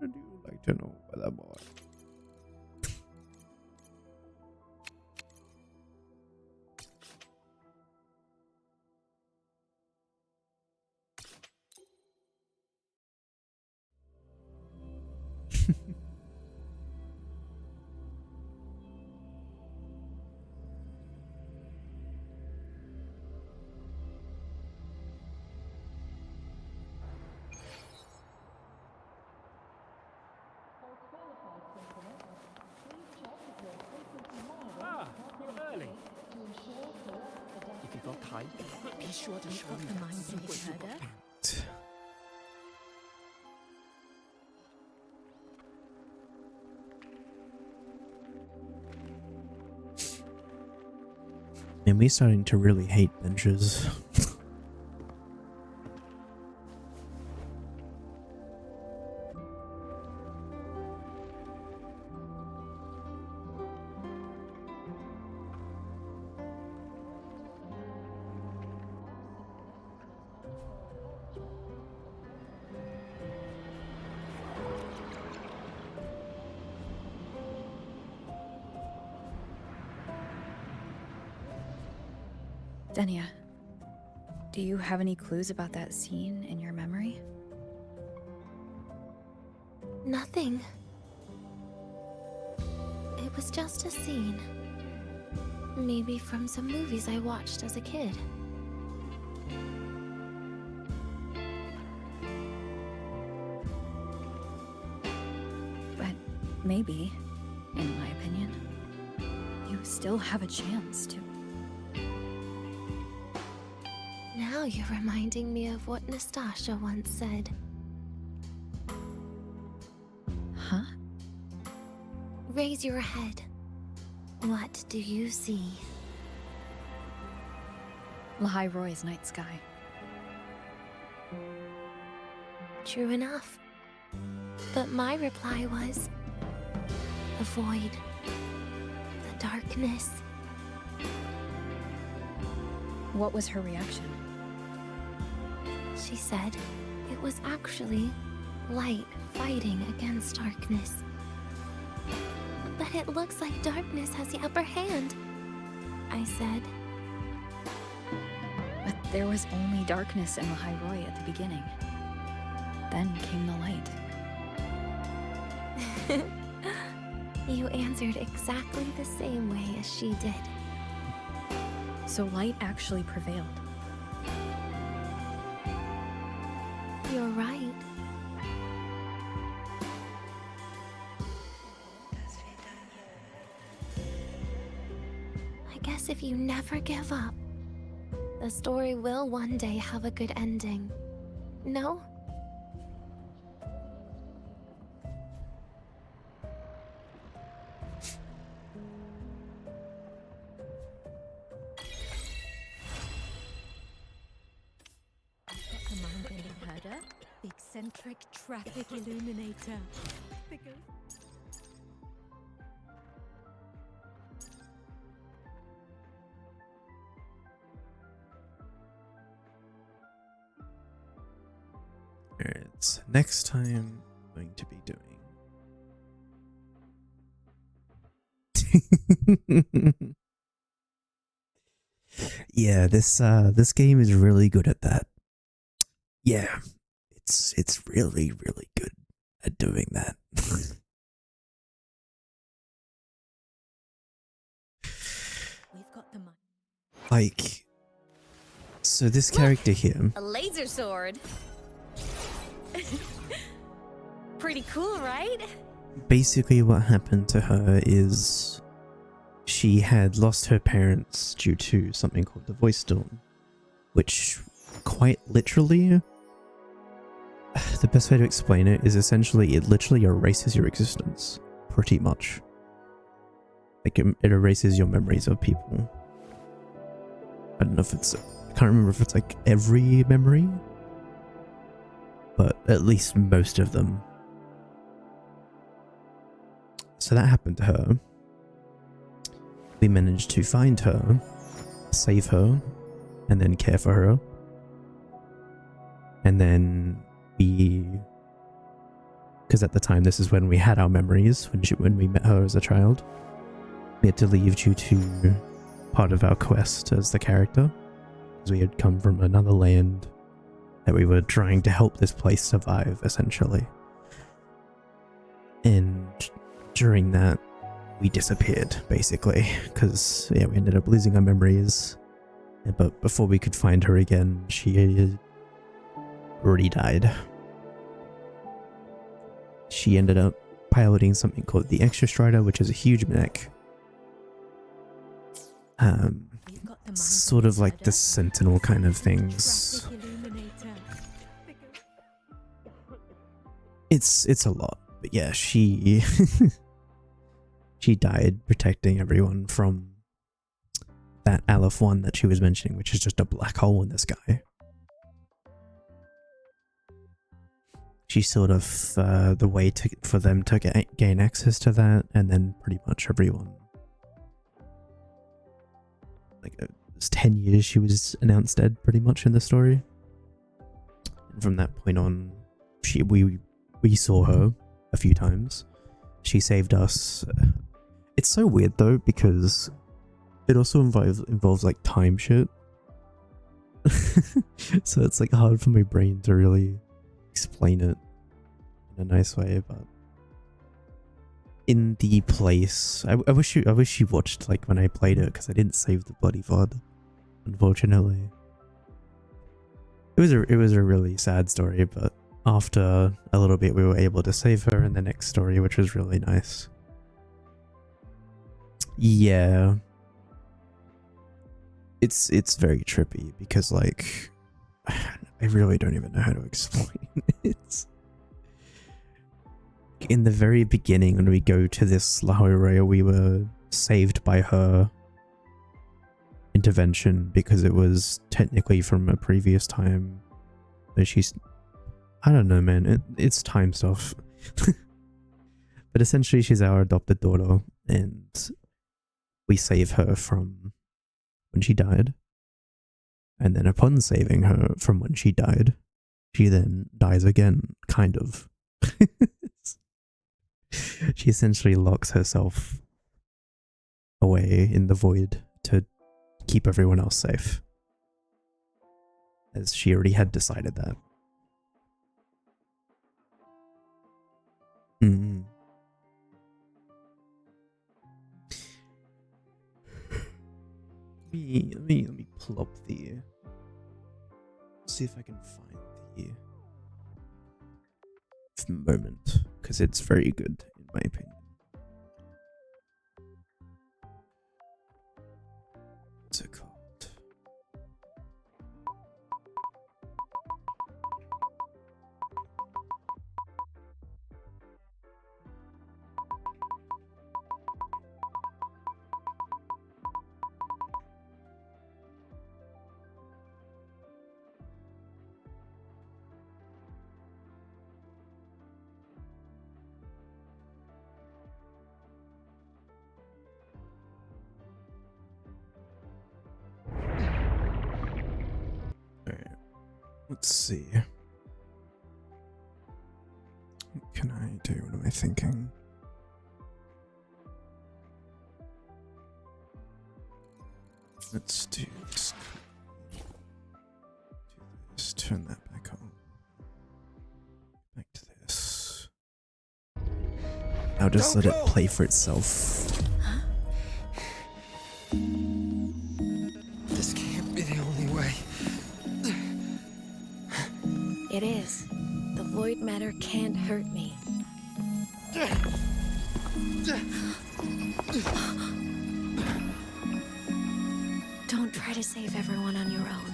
Would you like to know whether boy? Be sure to show me The mind to be murder. And we're starting to really hate benches. Denia, do you have any clues about that scene in your memory? Nothing. It was just a scene. Maybe from some movies I watched as a kid. But maybe, in my opinion, you still have a chance to. Now you're reminding me of what Nastasha once said. Huh? Raise your head. What do you see? Lahai Roy's night sky. True enough. But my reply was... the void. The darkness. What was her reaction? She said it was actually light fighting against darkness. But it looks like darkness has the upper hand, I said. But there was only darkness in Lahai Roy at the beginning. Then came the light. You answered exactly the same way as she did. So light actually prevailed. You're right. I guess if you never give up, the story will one day have a good ending. No? The eccentric traffic illuminator. Alright, next time I'm going to be doing... Yeah, this game is really good at that. Yeah, it's really, really good at doing that. We've got the money. Like, so this character here... A laser sword. Pretty cool, right? Basically what happened to her is she had lost her parents due to something called the voice storm, which quite literally, the best way to explain it is essentially it literally erases your existence, pretty much. Like it erases your memories of people. I don't know if it's, I can't remember if it's like every memory, but at least most of them. So that happened to her. We managed to find her, save her, and then care for her. And then we... Because at the time, this is when we had our memories, when we met her as a child. We had to leave due to part of our quest as the character. Because we had come from another land that we were trying to help this place survive, essentially. And during that, we disappeared, basically, because yeah, we ended up losing our memories. But before we could find her again, she had already died. She ended up piloting something called the Extra Strider, which is a huge mech. sort of like the sentinel kind of things. It's a lot, but yeah, she she died protecting everyone from that Aleph 1 that she was mentioning, which is just a black hole in the sky. She's sort of the way for them to gain access to that, and then pretty much everyone. Like it was 10 years she was announced dead pretty much in the story. And from that point on, we saw her a few times. She saved us. It's so weird though, because it also involves like time shit. So it's like hard for my brain to really explain it in a nice way, but in the place, I wish you watched like when I played it, because I didn't save the bloody VOD, unfortunately. It was a really sad story, but after a little bit we were able to save her in the next story, which was really nice. Yeah, it's very trippy because like I really don't even know how to explain it. In the very beginning, when we go to this Lahore, we were saved by her intervention because it was technically from a previous time. But she's, I don't know, man. It's time stuff. But essentially, she's our adopted daughter, and we save her from when she died. And then upon saving her from when she died, she then dies again, kind of. She essentially locks herself away in the void to keep everyone else safe, as she already had decided that. Let me pull up the, see if I can find the moment, because it's very good in my opinion. What's it called? Let's see. What can I do? What am I thinking? Let's do this. Turn that back on. Back to this. I'll just let it play for itself. This can't be the only way. It is. The void matter can't hurt me. Don't try to save everyone on your own.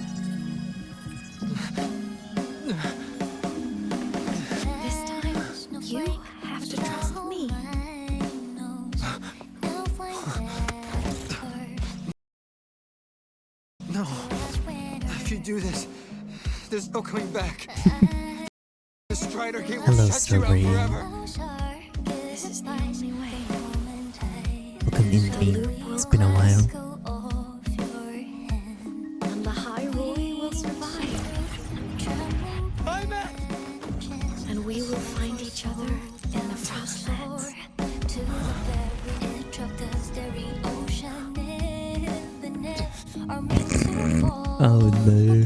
This time, you have to trust me. No. If you do this, there's no coming back. The Strider Gate will shut you out forever. This is the only way. Welcome in, team. It's been a while. And the Hyrule will survive. And we will find each other in the Frostlands. Oh no.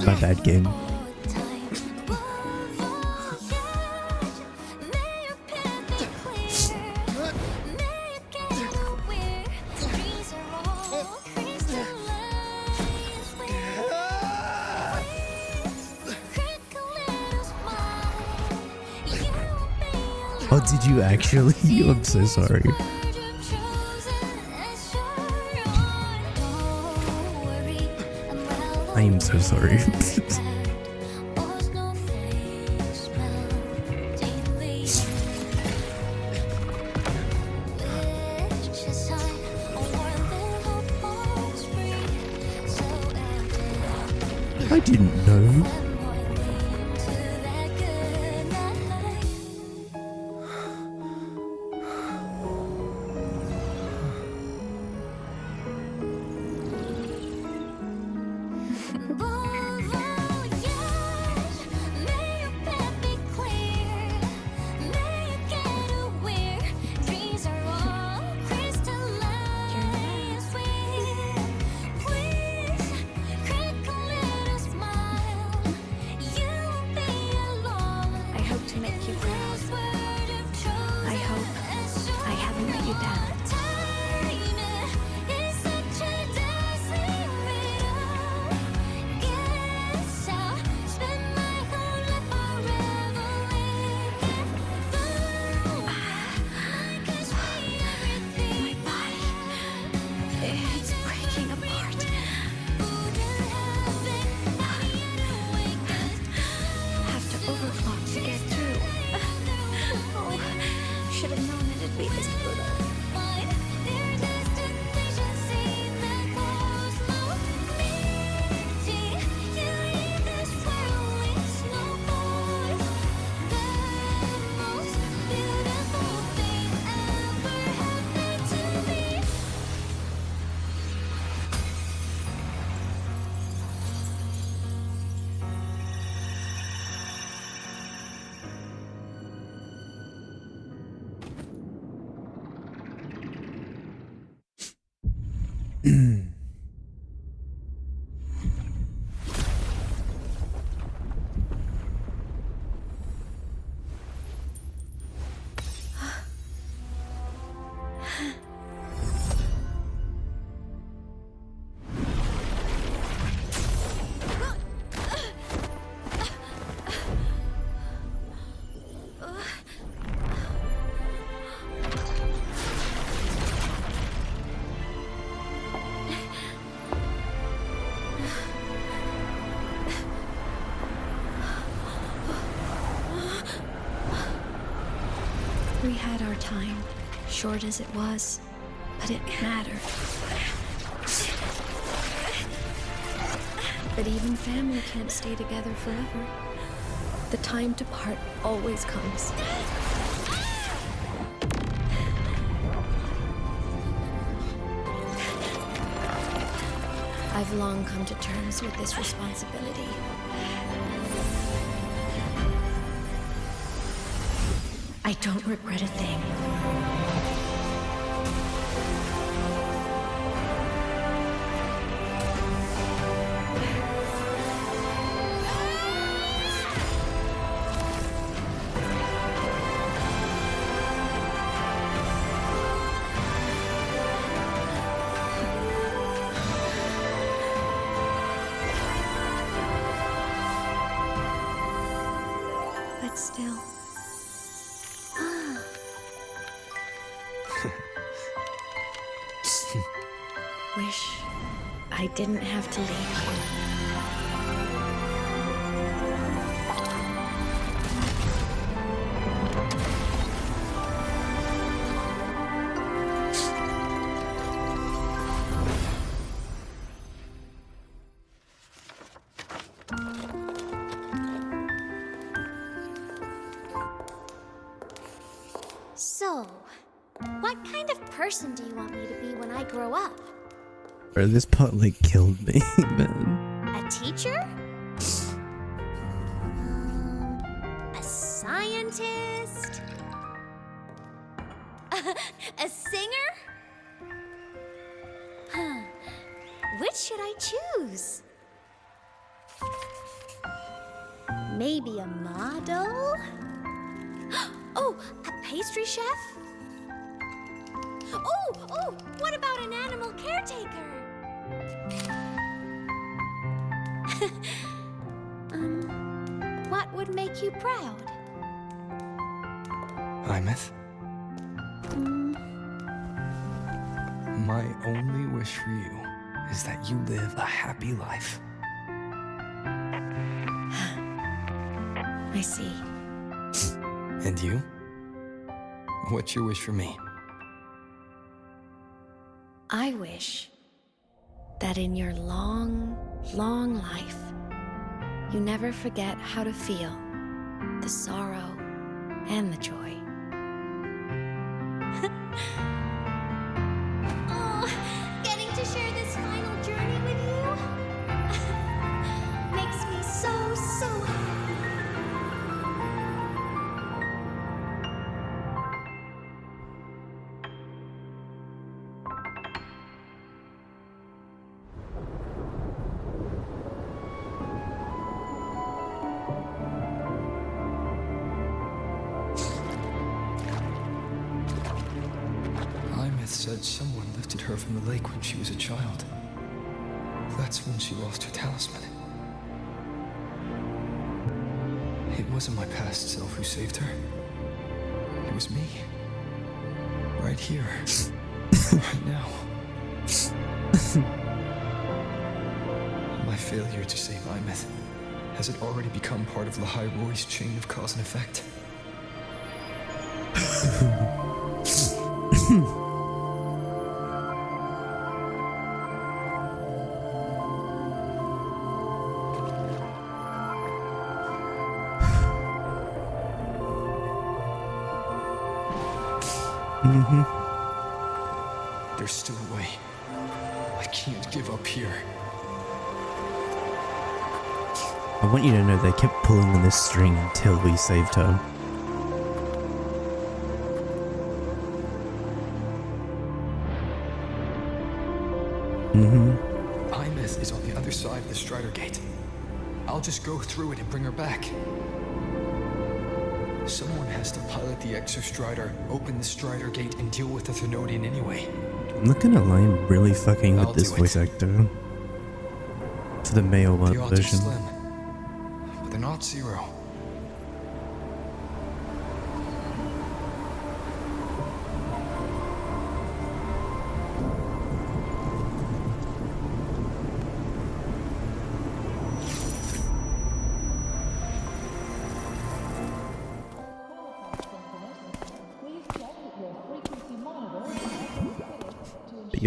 My bad game. Oh, did you actually? I'm so sorry. I'm so sorry. I didn't know. We had our time, short as it was, but it mattered. But even family can't stay together forever. The time to part always comes. I've long come to terms with this responsibility. I don't regret a thing. But still. Wish I didn't have to leave you. So, what kind of person do you want me to be when I grow up? Bro, this part like killed me, man. A teacher? A scientist? A singer? Huh. Which should I choose? Maybe a model? Oh, a pastry chef? Oh, what about an animal caretaker? What would make you proud? Imeth? My only wish for you is that you live a happy life. I see. And you? What's your wish for me? I wish that in your long, long life, you never forget how to feel the sorrow and the joy. Oh, getting to share this final journey with you makes me so happy. Said someone lifted her from the lake when she was a child. That's when she lost her talisman. It wasn't my past self who saved her. It was me. Right here. Right now. My failure to save Imeth. Has it already become part of the Heyooooo's chain of cause and effect? There's still a way. I can't give up here. I want you to know they kept pulling on this string until we saved her. Imeth is on the other side of the Strider Gate. I'll just go through it and bring her back. Someone has to pilot the Exostrider, open the Strider Gate, and deal with the Thenodian anyway. I'm not gonna lie, I'm really fucking with this voice actor. For the male version. Slim, but they're not zero.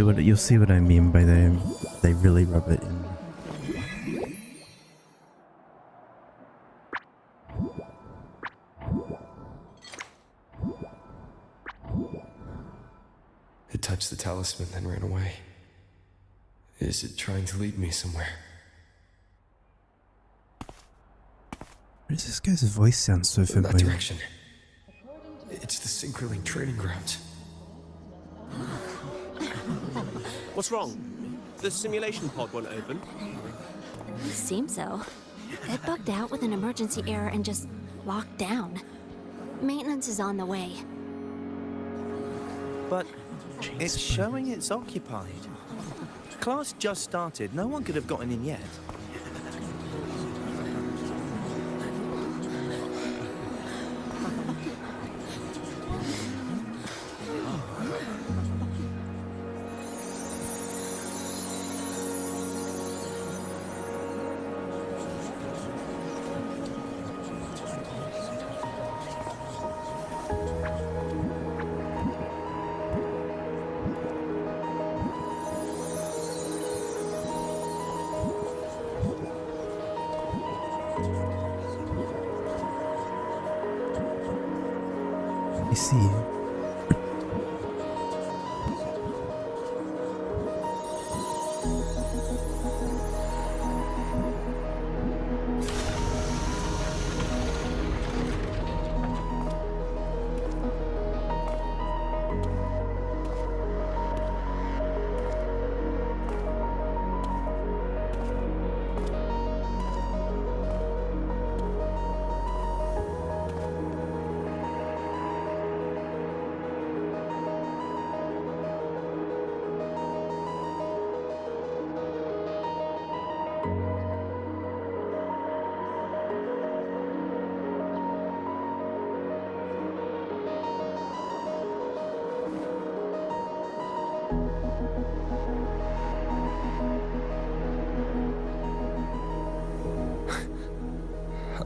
But you'll see what I mean by they really rub it in. It touched the talisman, then ran away. Is it trying to lead me somewhere? Why does this guy's voice sound so familiar? That direction. It's the Synchroling training grounds. What's wrong? The simulation pod won't open? It seems so. It bugged out with an emergency error and just locked down. Maintenance is on the way. But it's showing it's occupied. Class just started. No one could have gotten in yet. I see.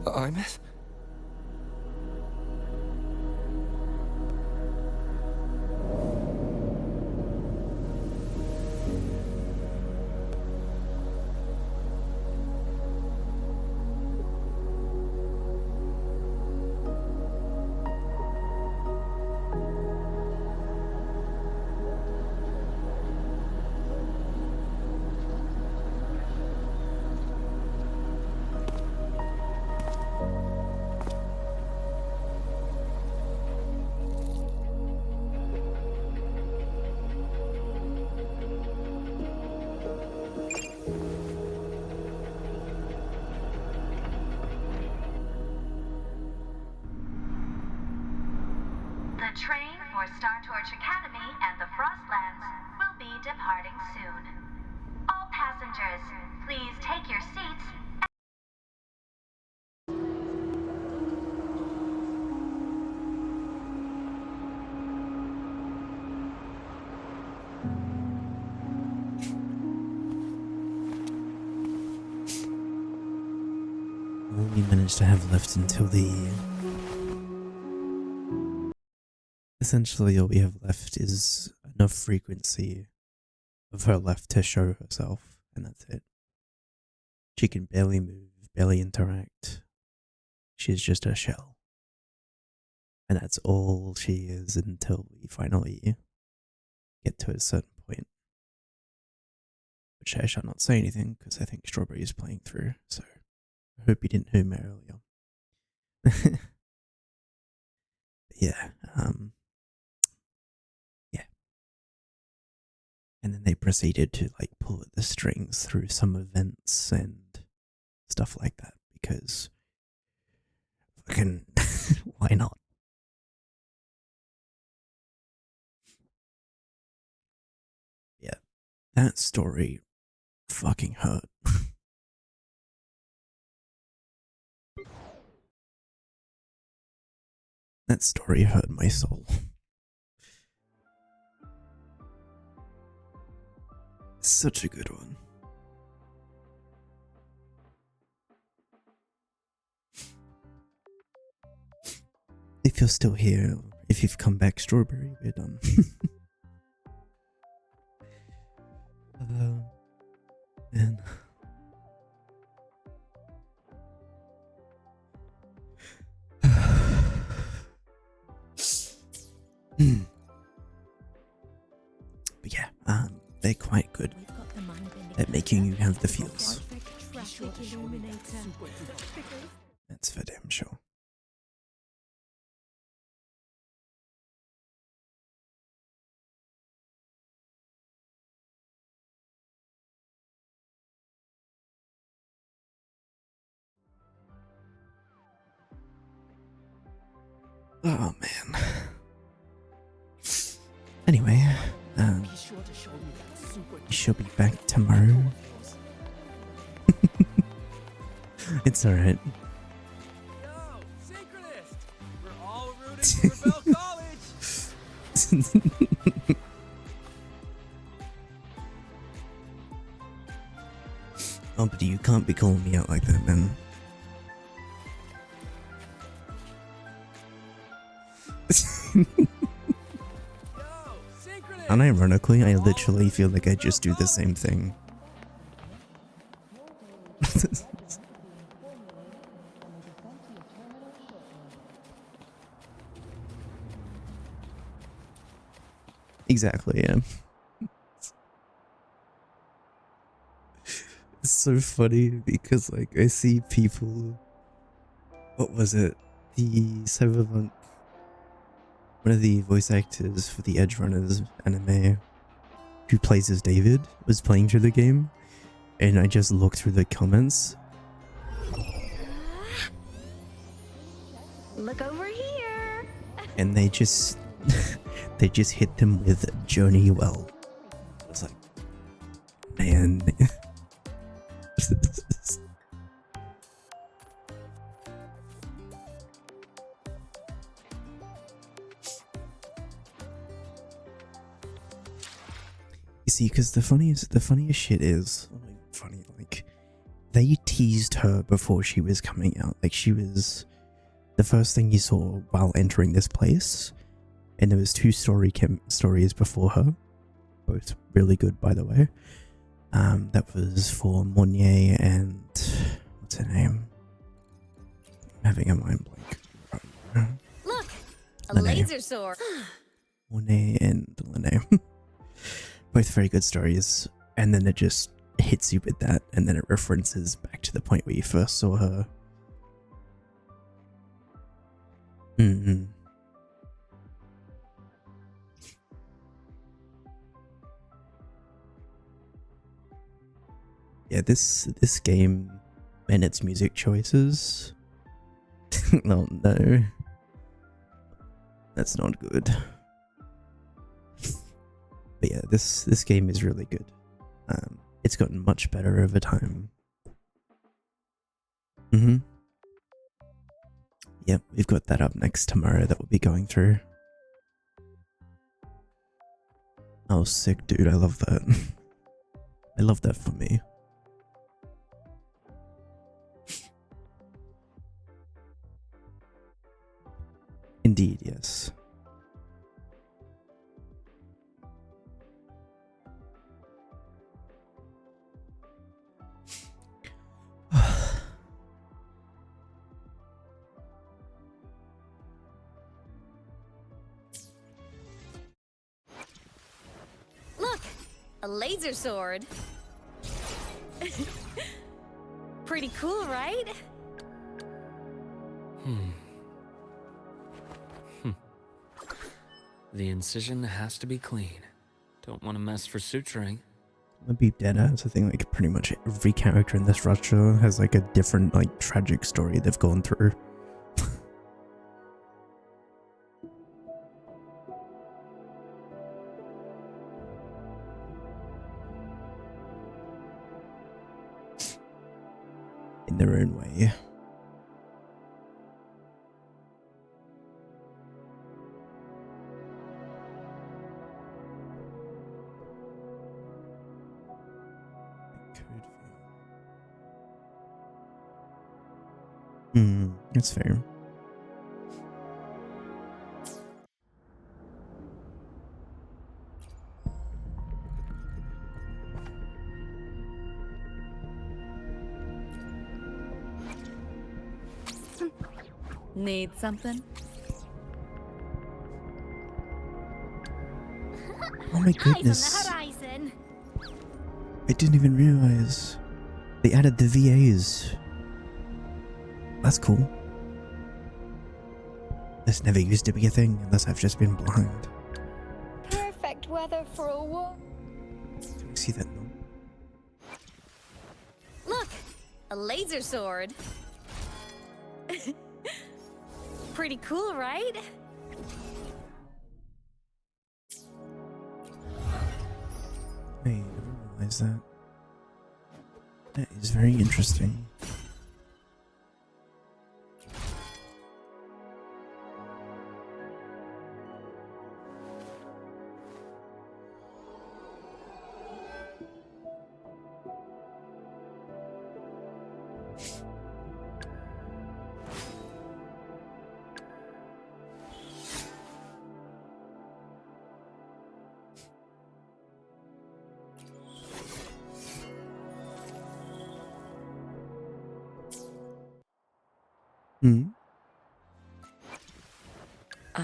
Imeth? The train for Star Torch Academy and the Frostlands will be departing soon. All passengers, please take your seats. All we managed to have left until the... Essentially all we have left is enough frequency of her left to show herself, and that's it. She can barely move, barely interact. She's just a shell. And that's all she is until we finally get to a certain point. Which I shall not say anything, because I think Strawberry is playing through, so I hope you didn't hear me earlier. Yeah, yeah. And then they proceeded to like pull at the strings through some events and stuff like that, because fucking why not? Yeah, that story fucking hurt. That story hurt my soul. Such a good one. If you're still here, if you've come back, Strawberry, we're done. Man. But yeah, they're quite good at making you have the feels. That's for damn sure. Oh man. Anyway, she'll be back tomorrow. It's alright. We're all rooting for Bell College. Oh, but you can't be calling me out like that, man. Unironically, I literally feel like I just do the same thing. Exactly, yeah. It's so funny because, like, I see people. What was it? The Cyberpunk. One of the voice actors for the Edge Runners anime, who plays as David, was playing through the game, and I just looked through the comments. Look over here. And they just hit them with Journey well. I was like, man. You see, because the funniest shit is, funny, like, they teased her before she was coming out. Like, she was the first thing you saw while entering this place, and there was two stories before her, both really good, by the way. That was for Monnier and what's her name? I'm having a mind blank. Look, a Lene. laser sword. Monet and Lene. Both very good stories, and then it just hits you with that, and then it references back to the point where you first saw her. Yeah, this game and its music choices. Oh no. That's not good. But yeah, this game is really good. It's gotten much better over time. Yep, we've got that up next tomorrow that we'll be going through. Oh, sick, dude. I love that. I love that for me. Indeed, yes. Look! A laser sword! Pretty cool, right? The incision has to be clean. Don't want to mess for suturing. I'd be dead ass. I think like pretty much every character in this Rush show has like a different like tragic story they've gone through. In their own way. That's fair. Need something? Oh my goodness. I didn't even realize they added the VAs. That's cool. This never used to be a thing unless I've just been blind. Perfect weather for a walk. Do you see that now? Look! A laser sword! Pretty cool, right? I never realized that. That is very interesting.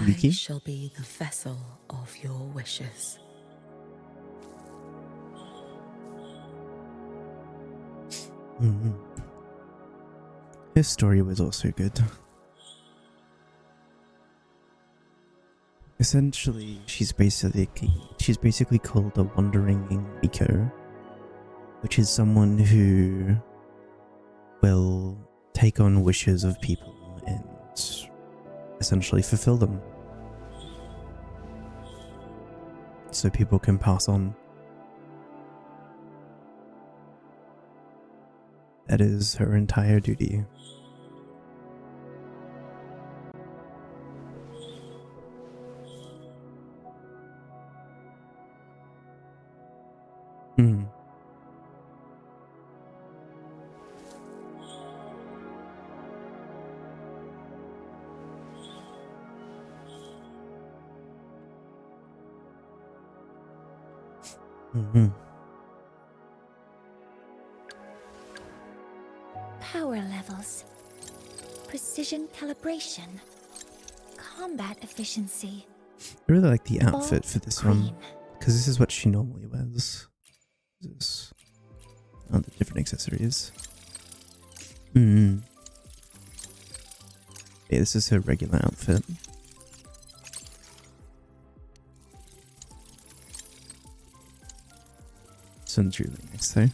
I shall be the vessel of your wishes. His story was also good. Essentially, she's basically called a wandering Miko, which is someone who will take on wishes of people and essentially fulfill them. So people can pass on. That is her entire duty. Power levels, precision calibration, combat efficiency. I really like the outfit for this one, because this is what she normally wears. This on the different accessories. Yeah, this is her regular outfit. Sounds really nice though.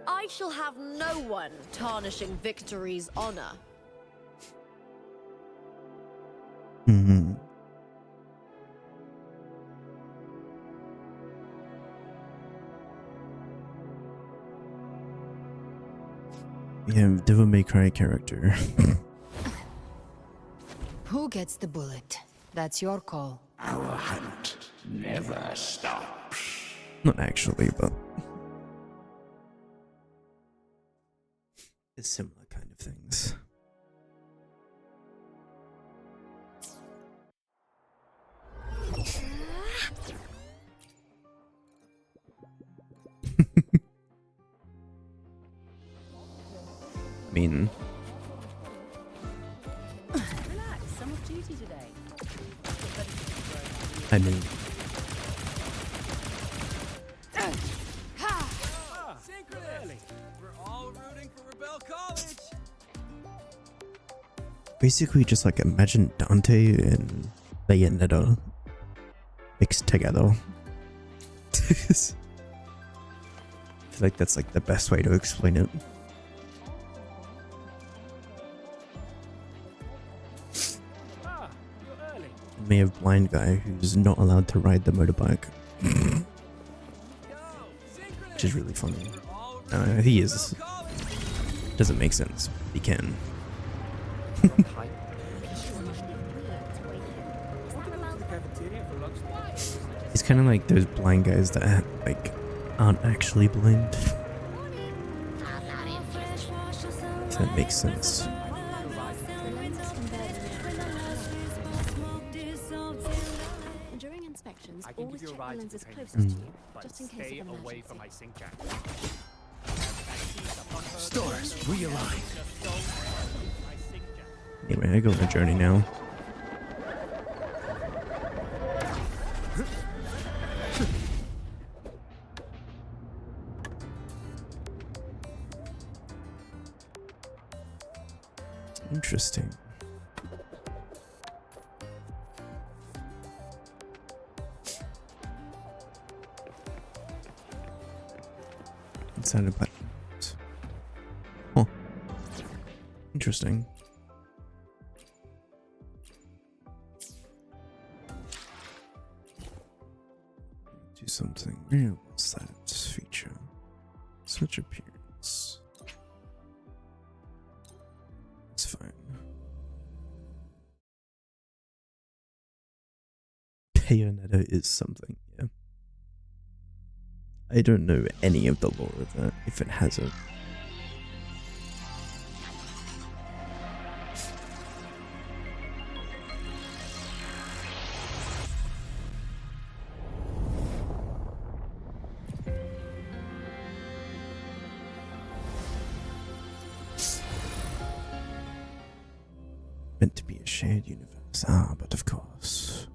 I shall have no one tarnishing victory's honor. Yeah, Devil May Cry character. Who gets the bullet? That's your call. Our hunt never stops. Not actually, but it's similar kind of things. I mean, Relax, some off duty today. I mean, We're all rooting for Rebel College. basically just like imagine Dante and Bayonetta mixed together. I feel like that's like the best way to explain it. We have a blind guy who's not allowed to ride the motorbike. Which is really funny. He is. Doesn't make sense. He can. He's kind of like those blind guys that like aren't actually blind. If that makes sense. During inspections, I can always give you a check ride the to the lenses train closest station, to you, but just in case stay of an away emergency. from my sink jack. Stars realign. Anyway, I go on a journey now. Interesting. Inside of platforms. Huh. Interesting. Do something. Where was that feature? Switch appearance. It's fine. Bayonetta is something, yeah. I don't know any of the lore of that, if it has it. Meant to be a shared universe. Ah, but of course.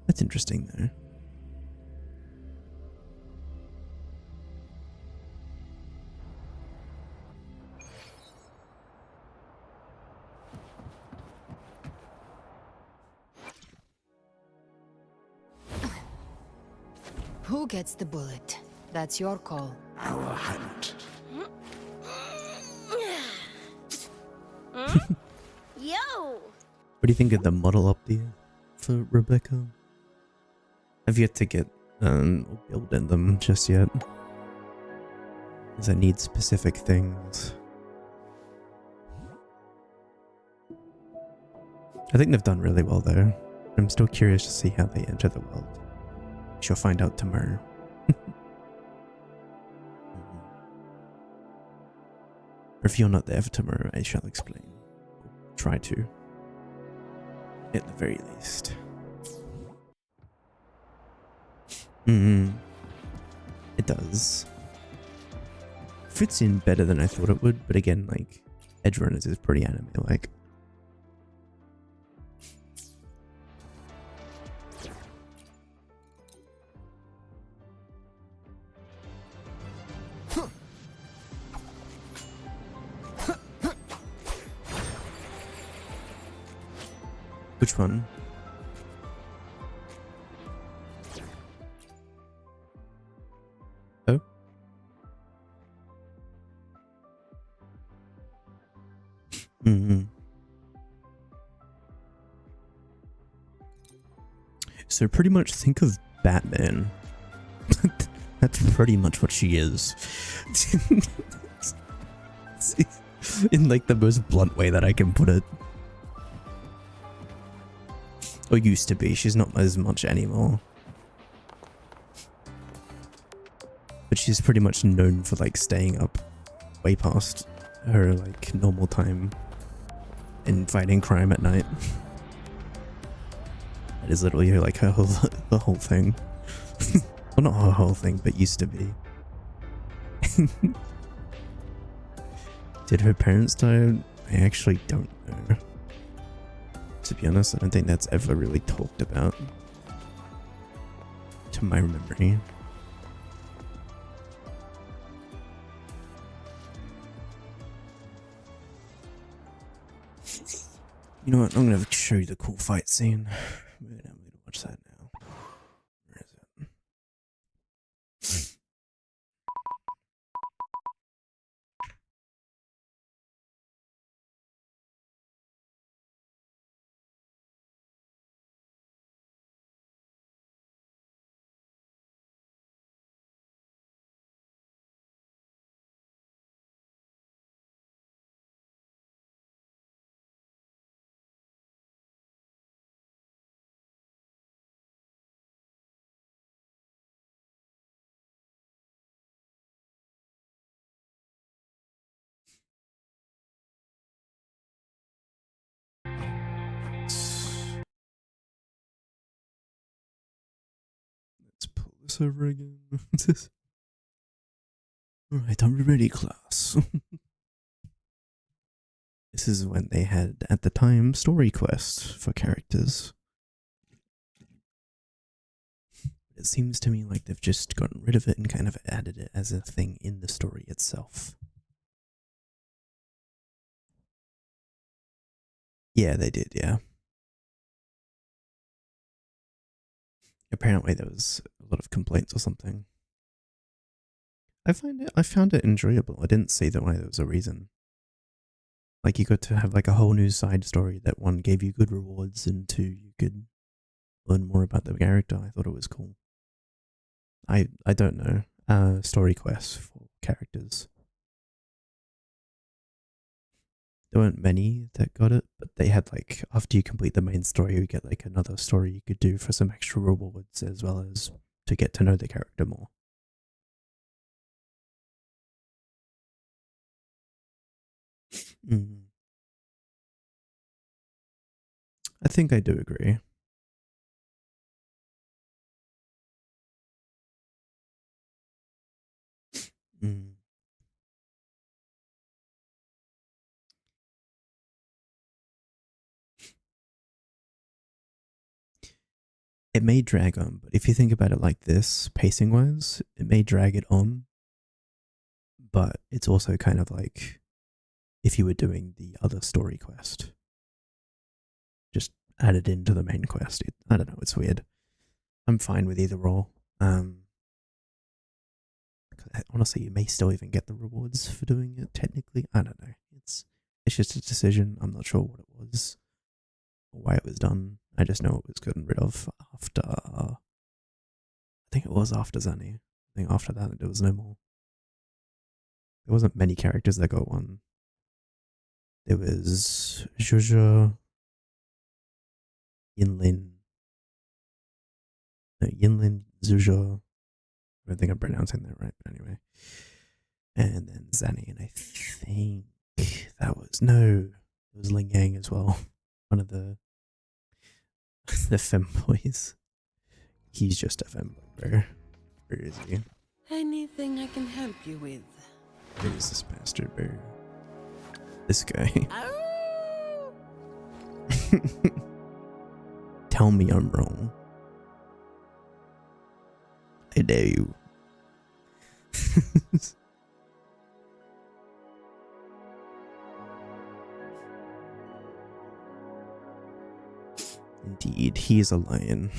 That's interesting, though. Who gets the bullet? That's your call. Our hunt. Yo! What do you think of the model up there for Rebecca? I've yet to get or build in them just yet, because I need specific things. I think they've done really well though. I'm still curious to see how they enter the world. She'll find out tomorrow. Or if you're not there for tomorrow, I shall explain. Try to. At the very least. It does. Fits in better than I thought it would, but again, like, Edge Runners is pretty anime-like. Which one? Oh? So pretty much think of Batman. That's pretty much what she is. In like the most blunt way that I can put it. Or used to be. She's not as much anymore. But she's pretty much known for like staying up way past her like normal time and fighting crime at night. That is literally like her whole thing. Well, not her whole thing, but used to be. Did her parents die? I actually don't know. To be honest, I don't think that's ever really talked about. To my memory. You know what? I'm gonna show you the cool fight scene. We're gonna watch that now. Where is it? Let's pull this over again. Alright, are we ready, class? This is when they had, at the time, story quests for characters. It seems to me like they've just gotten rid of it and kind of added it as a thing in the story itself. Yeah, they did, yeah. Apparently there was a lot of complaints or something. I found it enjoyable. I didn't see that why there was a reason. Like, you got to have like a whole new side story that one gave you good rewards and two, you could learn more about the character. I thought it was cool. I don't know. Story quests for characters. There weren't many that got it, but they had like, after you complete the main story, you get like another story you could do for some extra rewards as well as to get to know the character more. I think I do agree. It may drag on, but if you think about it like this, pacing wise, it may drag it on, but it's also kind of like if you were doing the other story quest. Just add it into the main quest. I don't know, it's weird. I'm fine with either or. Honestly, you may still even get the rewards for doing it, technically. I don't know. It's just a decision. I'm not sure what it was or why it was done. I just know it was gotten rid of after... I think it was after Zanny. I think after that, there was no more. There wasn't many characters that got one. There was Zhuzha, Yinlin, Zhuzha. I don't think I'm pronouncing that right, but anyway. And then Zanny, and I think that was... No, it was Ling Yang as well. One of the femboys. He's just a femboy, bro. Where is he? Anything I can help you with? Where is this bastard, bro? This guy. Tell me I'm wrong. I dare you. Indeed, he is a lion.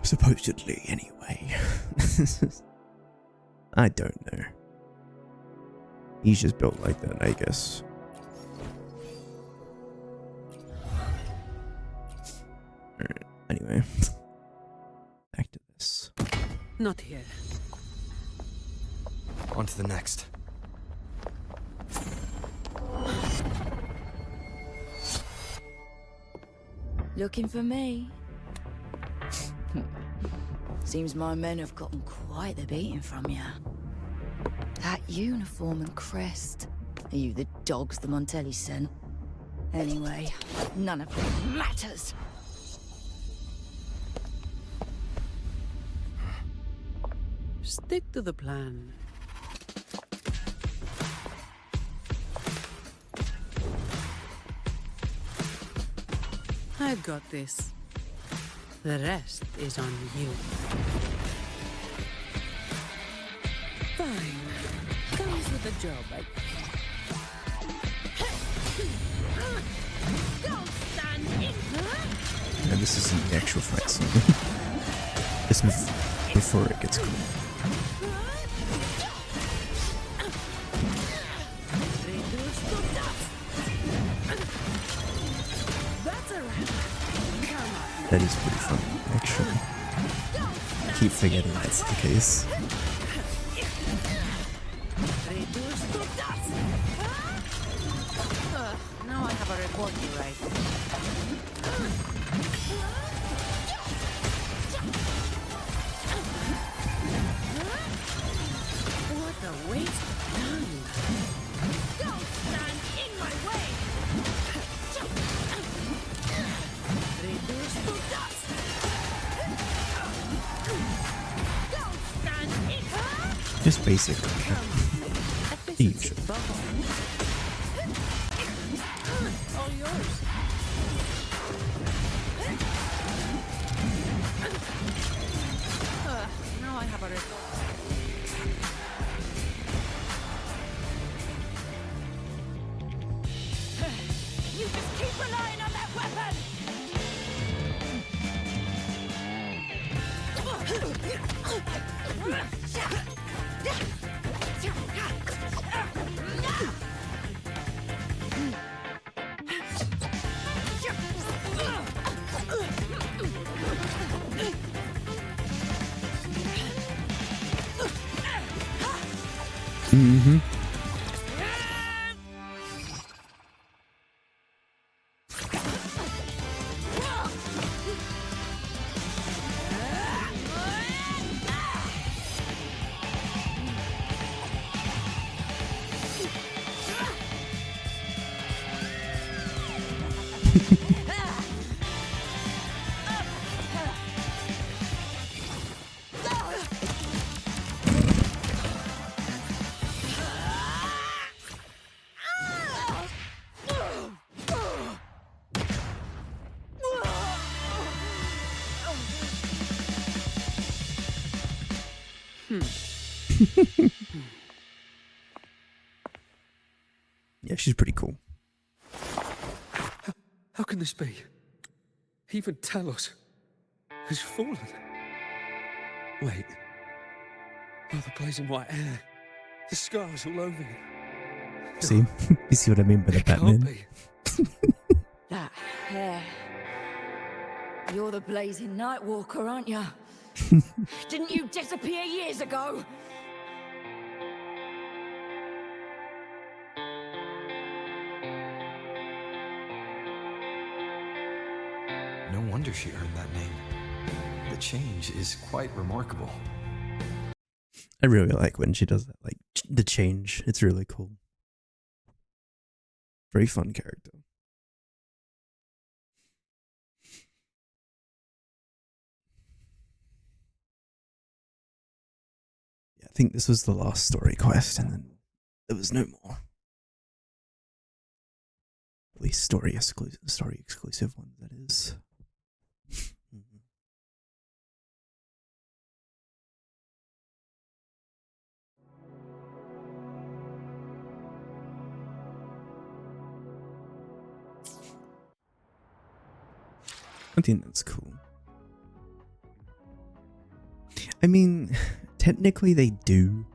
Supposedly, anyway. I don't know. He's just built like that, I guess. Alright, anyway. Back to this. Not here. On to the next. Looking for me? Seems my men have gotten quite the beating from you. That uniform and crest. Are you the dogs the Montelli sent? Anyway, none of it matters. Stick to the plan. I've got this. The rest is on you. Fine. Comes with the job, Yeah, this isn't the actual fight scene. This is before it gets cool. That is pretty fun, actually. I keep forgetting that's the case. Now I have a report to write. What a waste of time. Don't stand in my way. Reduce to dust. Don't stand in. Just basic. Each. All yours. Now I have a report. You just keep relying on that weapon! Mm-hmm. Yeah, she's pretty cool. How can this be? Even Talos has fallen. Wait. Oh, the blazing white hair. The scars all over him. See? You see what I mean by the Batman? Can't be. That hair. You're the blazing Nightwalker, aren't you? Didn't you disappear years ago? No wonder she earned that name. The change is quite remarkable. I really like when she does that, like the change. It's really cool. Very fun character. Yeah, I think this was the last story quest, and then there was no more. At least story exclusive ones, that is. I think that's cool. I mean, technically they do.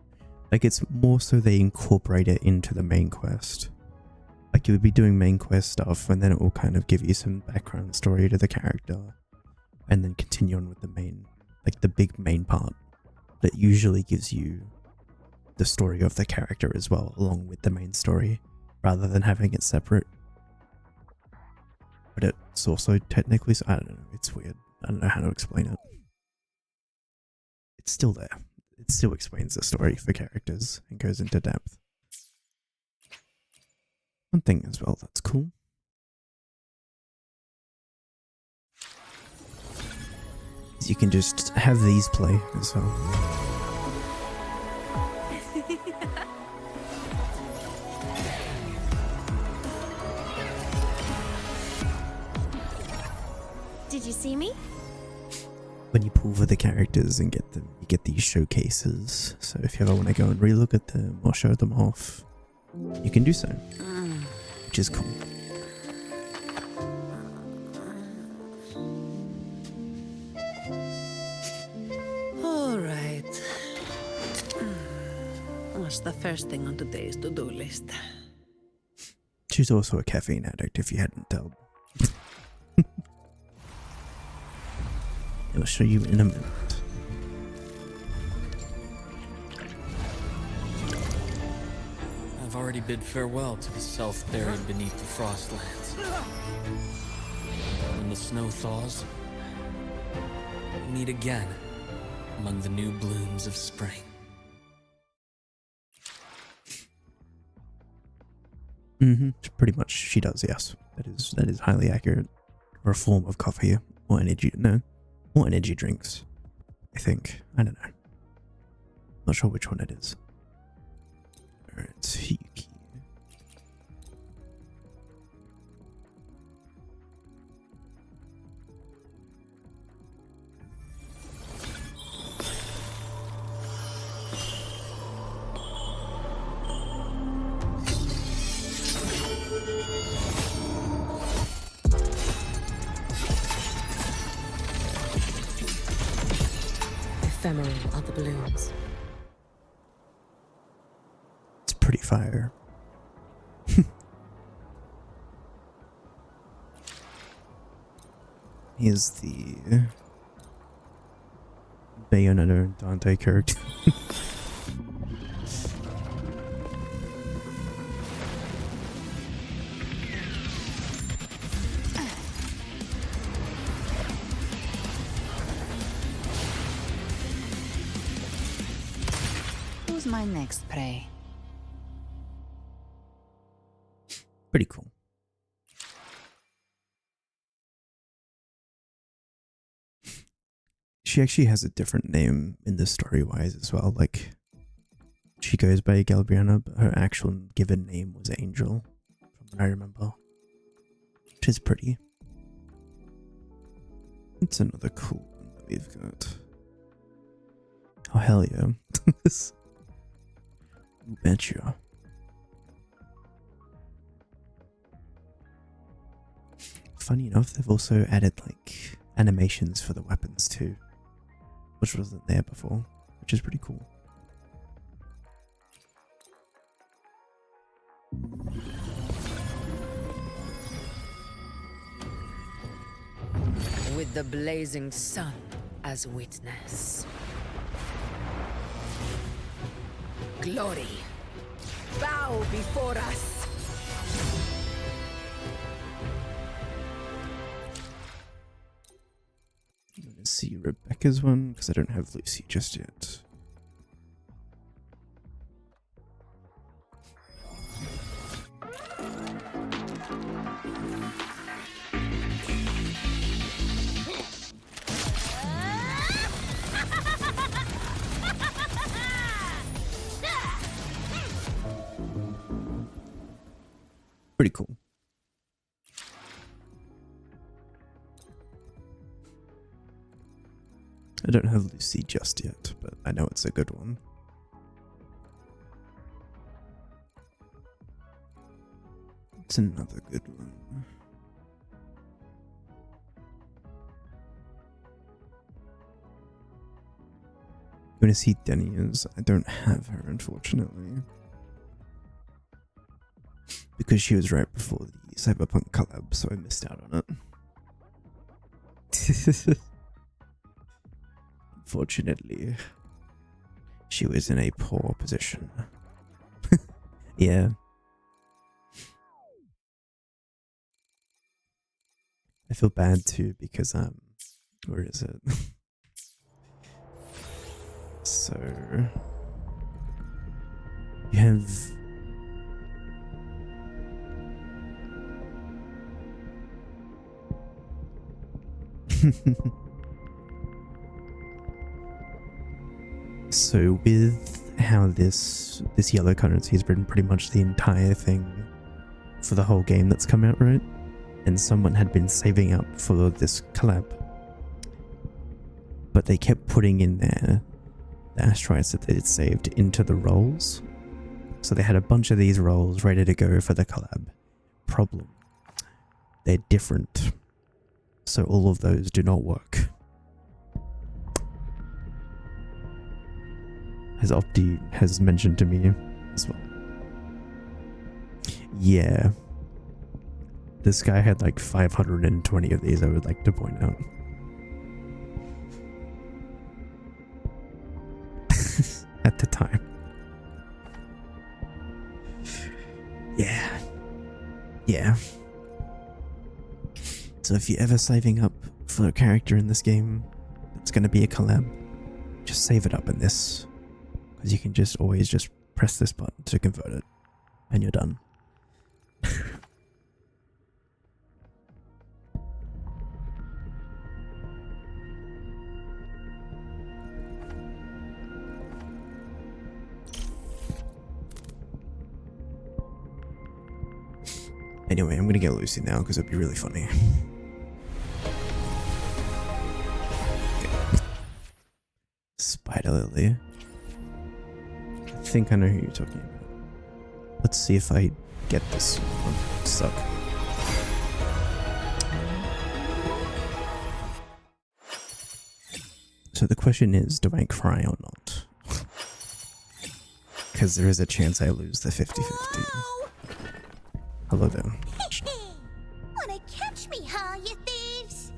Like, it's more so they incorporate it into the main quest. Like, you would be doing main quest stuff, and then it will kind of give you some background story to the character. and then continue on with the main, like the big main part that usually gives you the story of the character as well, along with the main story, rather than having it separate. But it's also technically, I don't know, it's weird. I don't know how to explain it. It's still there. It still explains the story for characters and goes into depth. One thing as well that's cool is you can just have these play as well. Did you see me? When you pull for the characters and get them, you get these showcases. So if you ever want to go and relook at them or show them off, you can do so, which is cool. All right. What's the first thing on today's to-do list? She's also a caffeine addict, if you hadn't told. I'll show you in a minute. I've already bid farewell to the self buried beneath the frostlands. When the snow thaws, we'll meet again among the new blooms of spring. Pretty much she does, yes. That is highly accurate. Or a form of coffee or energy, no. Or energy drinks, I think. I don't know. Not sure which one it is. Alright, Hiki. Ephemeral are the blooms. It's pretty fire. Here's the Bayonetta Dante character. Who's my next prey? Pretty cool. She actually has a different name in the story-wise as well. Like, she goes by Galbriana, but her actual given name was Angel, from what I remember. Which is pretty. It's another cool one that we've got. Oh, hell yeah. Betcha. Funny enough, they've also added like animations for the weapons too, which wasn't there before, which is pretty cool. With the blazing sun as witness. Glory, bow before us. I'm gonna see Rebecca's one because I don't have Lucy just yet. Pretty cool. I don't have Lucy just yet, but I know it's a good one. It's another good one. You want to see Denia's? I don't have her, unfortunately. Because she was right before the Cyberpunk collab, so I missed out on it. Unfortunately, she was in a poor position. Yeah. I feel bad too because where is it? So you have so with how this yellow currency has been pretty much the entire thing for the whole game that's come out, right? And someone had been saving up for this collab, but they kept putting in there the asteroids that they had saved into the rolls. So they had a bunch of these rolls ready to go for the collab. Problem, they're different, so all of those do not work. As Opti has mentioned to me as well. Yeah. This guy had like 520 of these, I would like to point out. At the time. Yeah. Yeah. So if you're ever saving up for a character in this game that's going to be a collab, just save it up in this. Because you can just always just press this button to convert it. And you're done. Anyway, I'm gonna get Lucy now because it'd be really funny. Okay. Spider Lily. I think I know who you're talking about. Let's see if I get this one stuck. So the question is, do I cry or not? Because there is a chance I lose the 50-50. Hello there. Wanna catch me, huh, you thieves?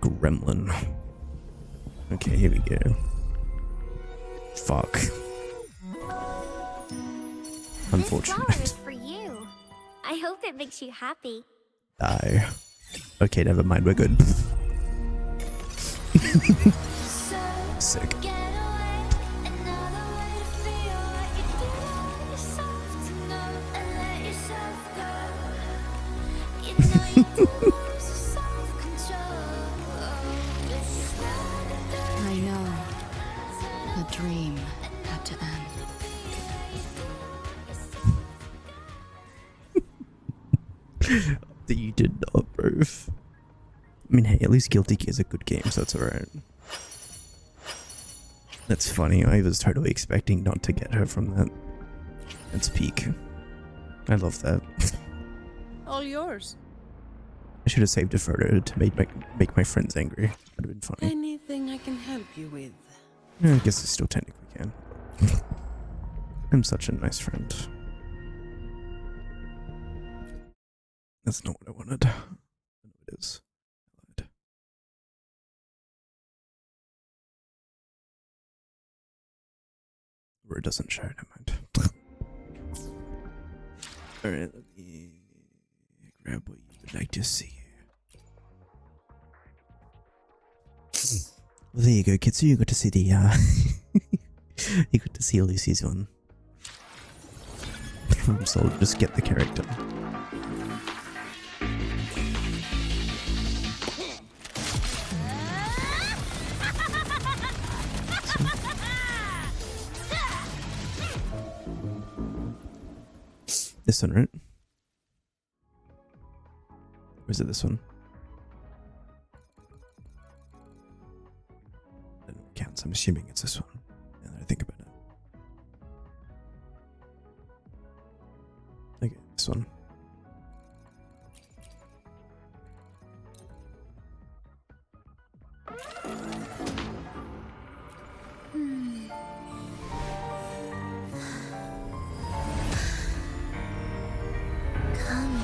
Gremlin. Okay, here we go. Fuck. Unfortunate. This flower is for you. I hope it makes you happy. Die. Okay, never mind, we're good. Sick. I know. The dream had to end. That you did not, bro. I mean, hey, at least Guilty Gear is a good game, so it's alright. That's funny, I was totally expecting not to get her from that. That's peak. I love that. All yours. I should have saved a photo to make my friends angry. That'd have been funny. Anything I can help you with? Yeah, I guess I still technically can. I'm such a nice friend. That's not what I wanted. I know it is. Or it doesn't show, never mind. Alright, let me grab what you would like to see. Well, there you go, kids. So you got to see the you got to see Lucy's one. So just get the character. This one, right? Or is it this one? That counts. I'm assuming it's this one. Now that I think about it. Okay, this one. Come,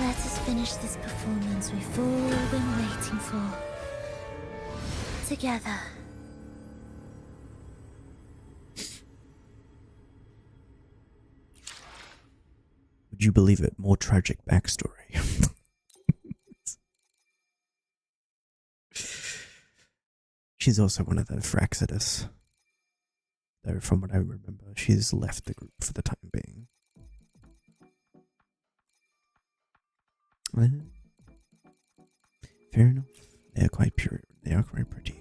let us finish this performance we've all been waiting for. together. Would you believe it? More tragic backstory. She's also one of the Fraxidus. Though from what I remember, she's left the group for the time being. Fair enough. They are quite pure. They are quite pretty.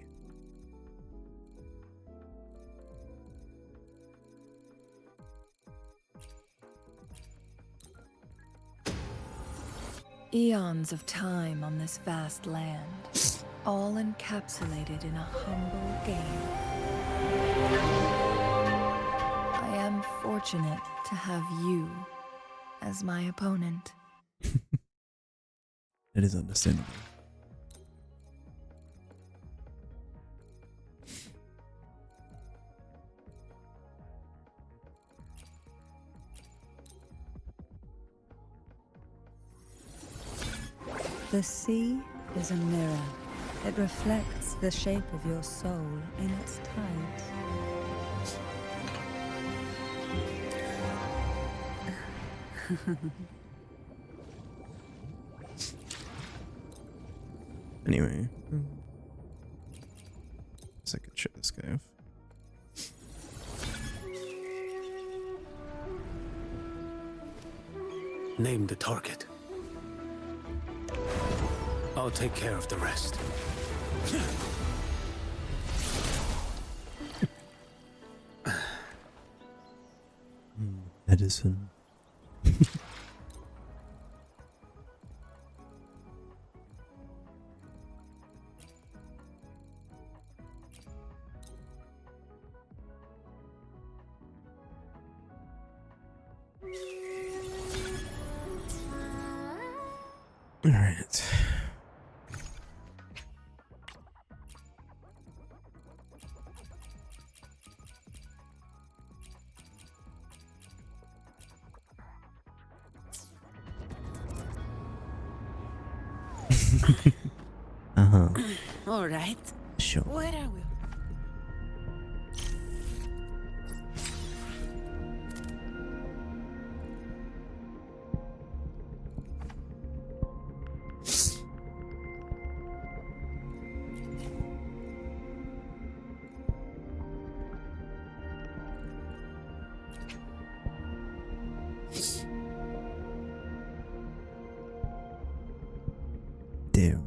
Eons of time on this vast land, all encapsulated in a humble game. I am fortunate to have you as my opponent. It is understandable. The sea is a mirror. It reflects the shape of your soul in its tides. Anyway. So I could shut this guy off. Name the target. I'll take care of the rest. Edison. All right. Uh-huh. All right. Sure. Where are we? Damn.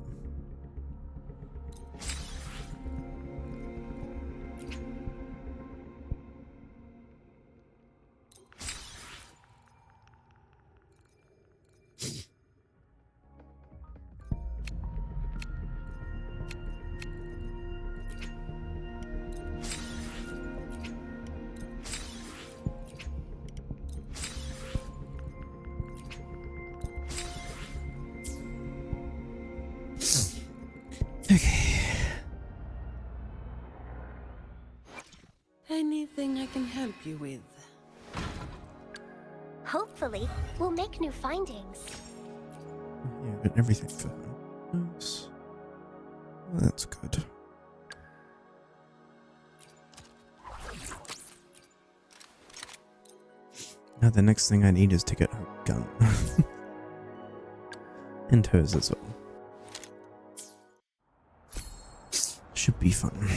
Okay. Anything I can help you with? Hopefully, we'll make new findings. Yeah, got everything for her. Nice. Well, that's good. Now the next thing I need is to get her gun. And hers as well. Should be fun.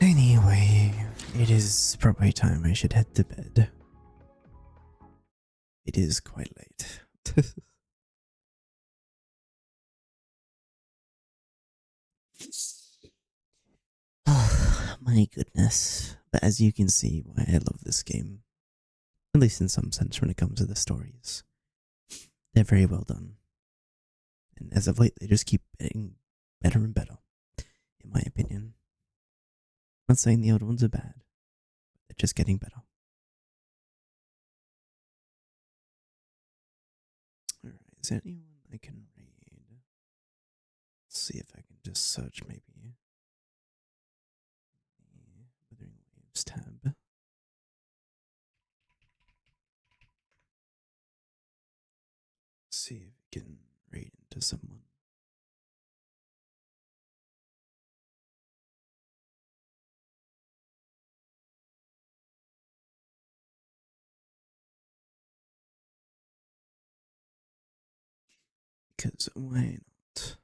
Anyway, it is probably time I should head to bed. It is quite late. Oh, my goodness. But as you can see why I love this game, at least in some sense when it comes to the stories, they're very well done. And as of late, they just keep getting better and better, in my opinion. Not saying the old ones are bad, they're just getting better. Alright, is there anyone I can read? Let's see if I can just search maybe. Wuthering Waves to someone. Because why not?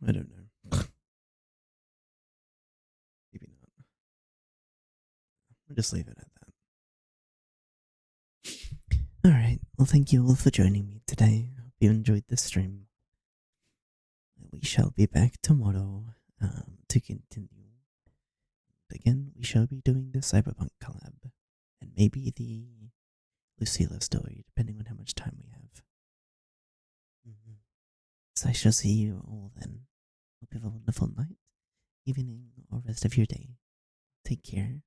I don't know. Maybe not. We'll just leave it at that. Alright, well, thank you all for joining me today. Hope you enjoyed the stream. We shall be back tomorrow to continue. Again, we shall be doing the Cyberpunk collab and maybe the Lucilla story, depending on how much time we have. So I shall see you all then. Hope you have a wonderful night, evening, or rest of your day. Take care.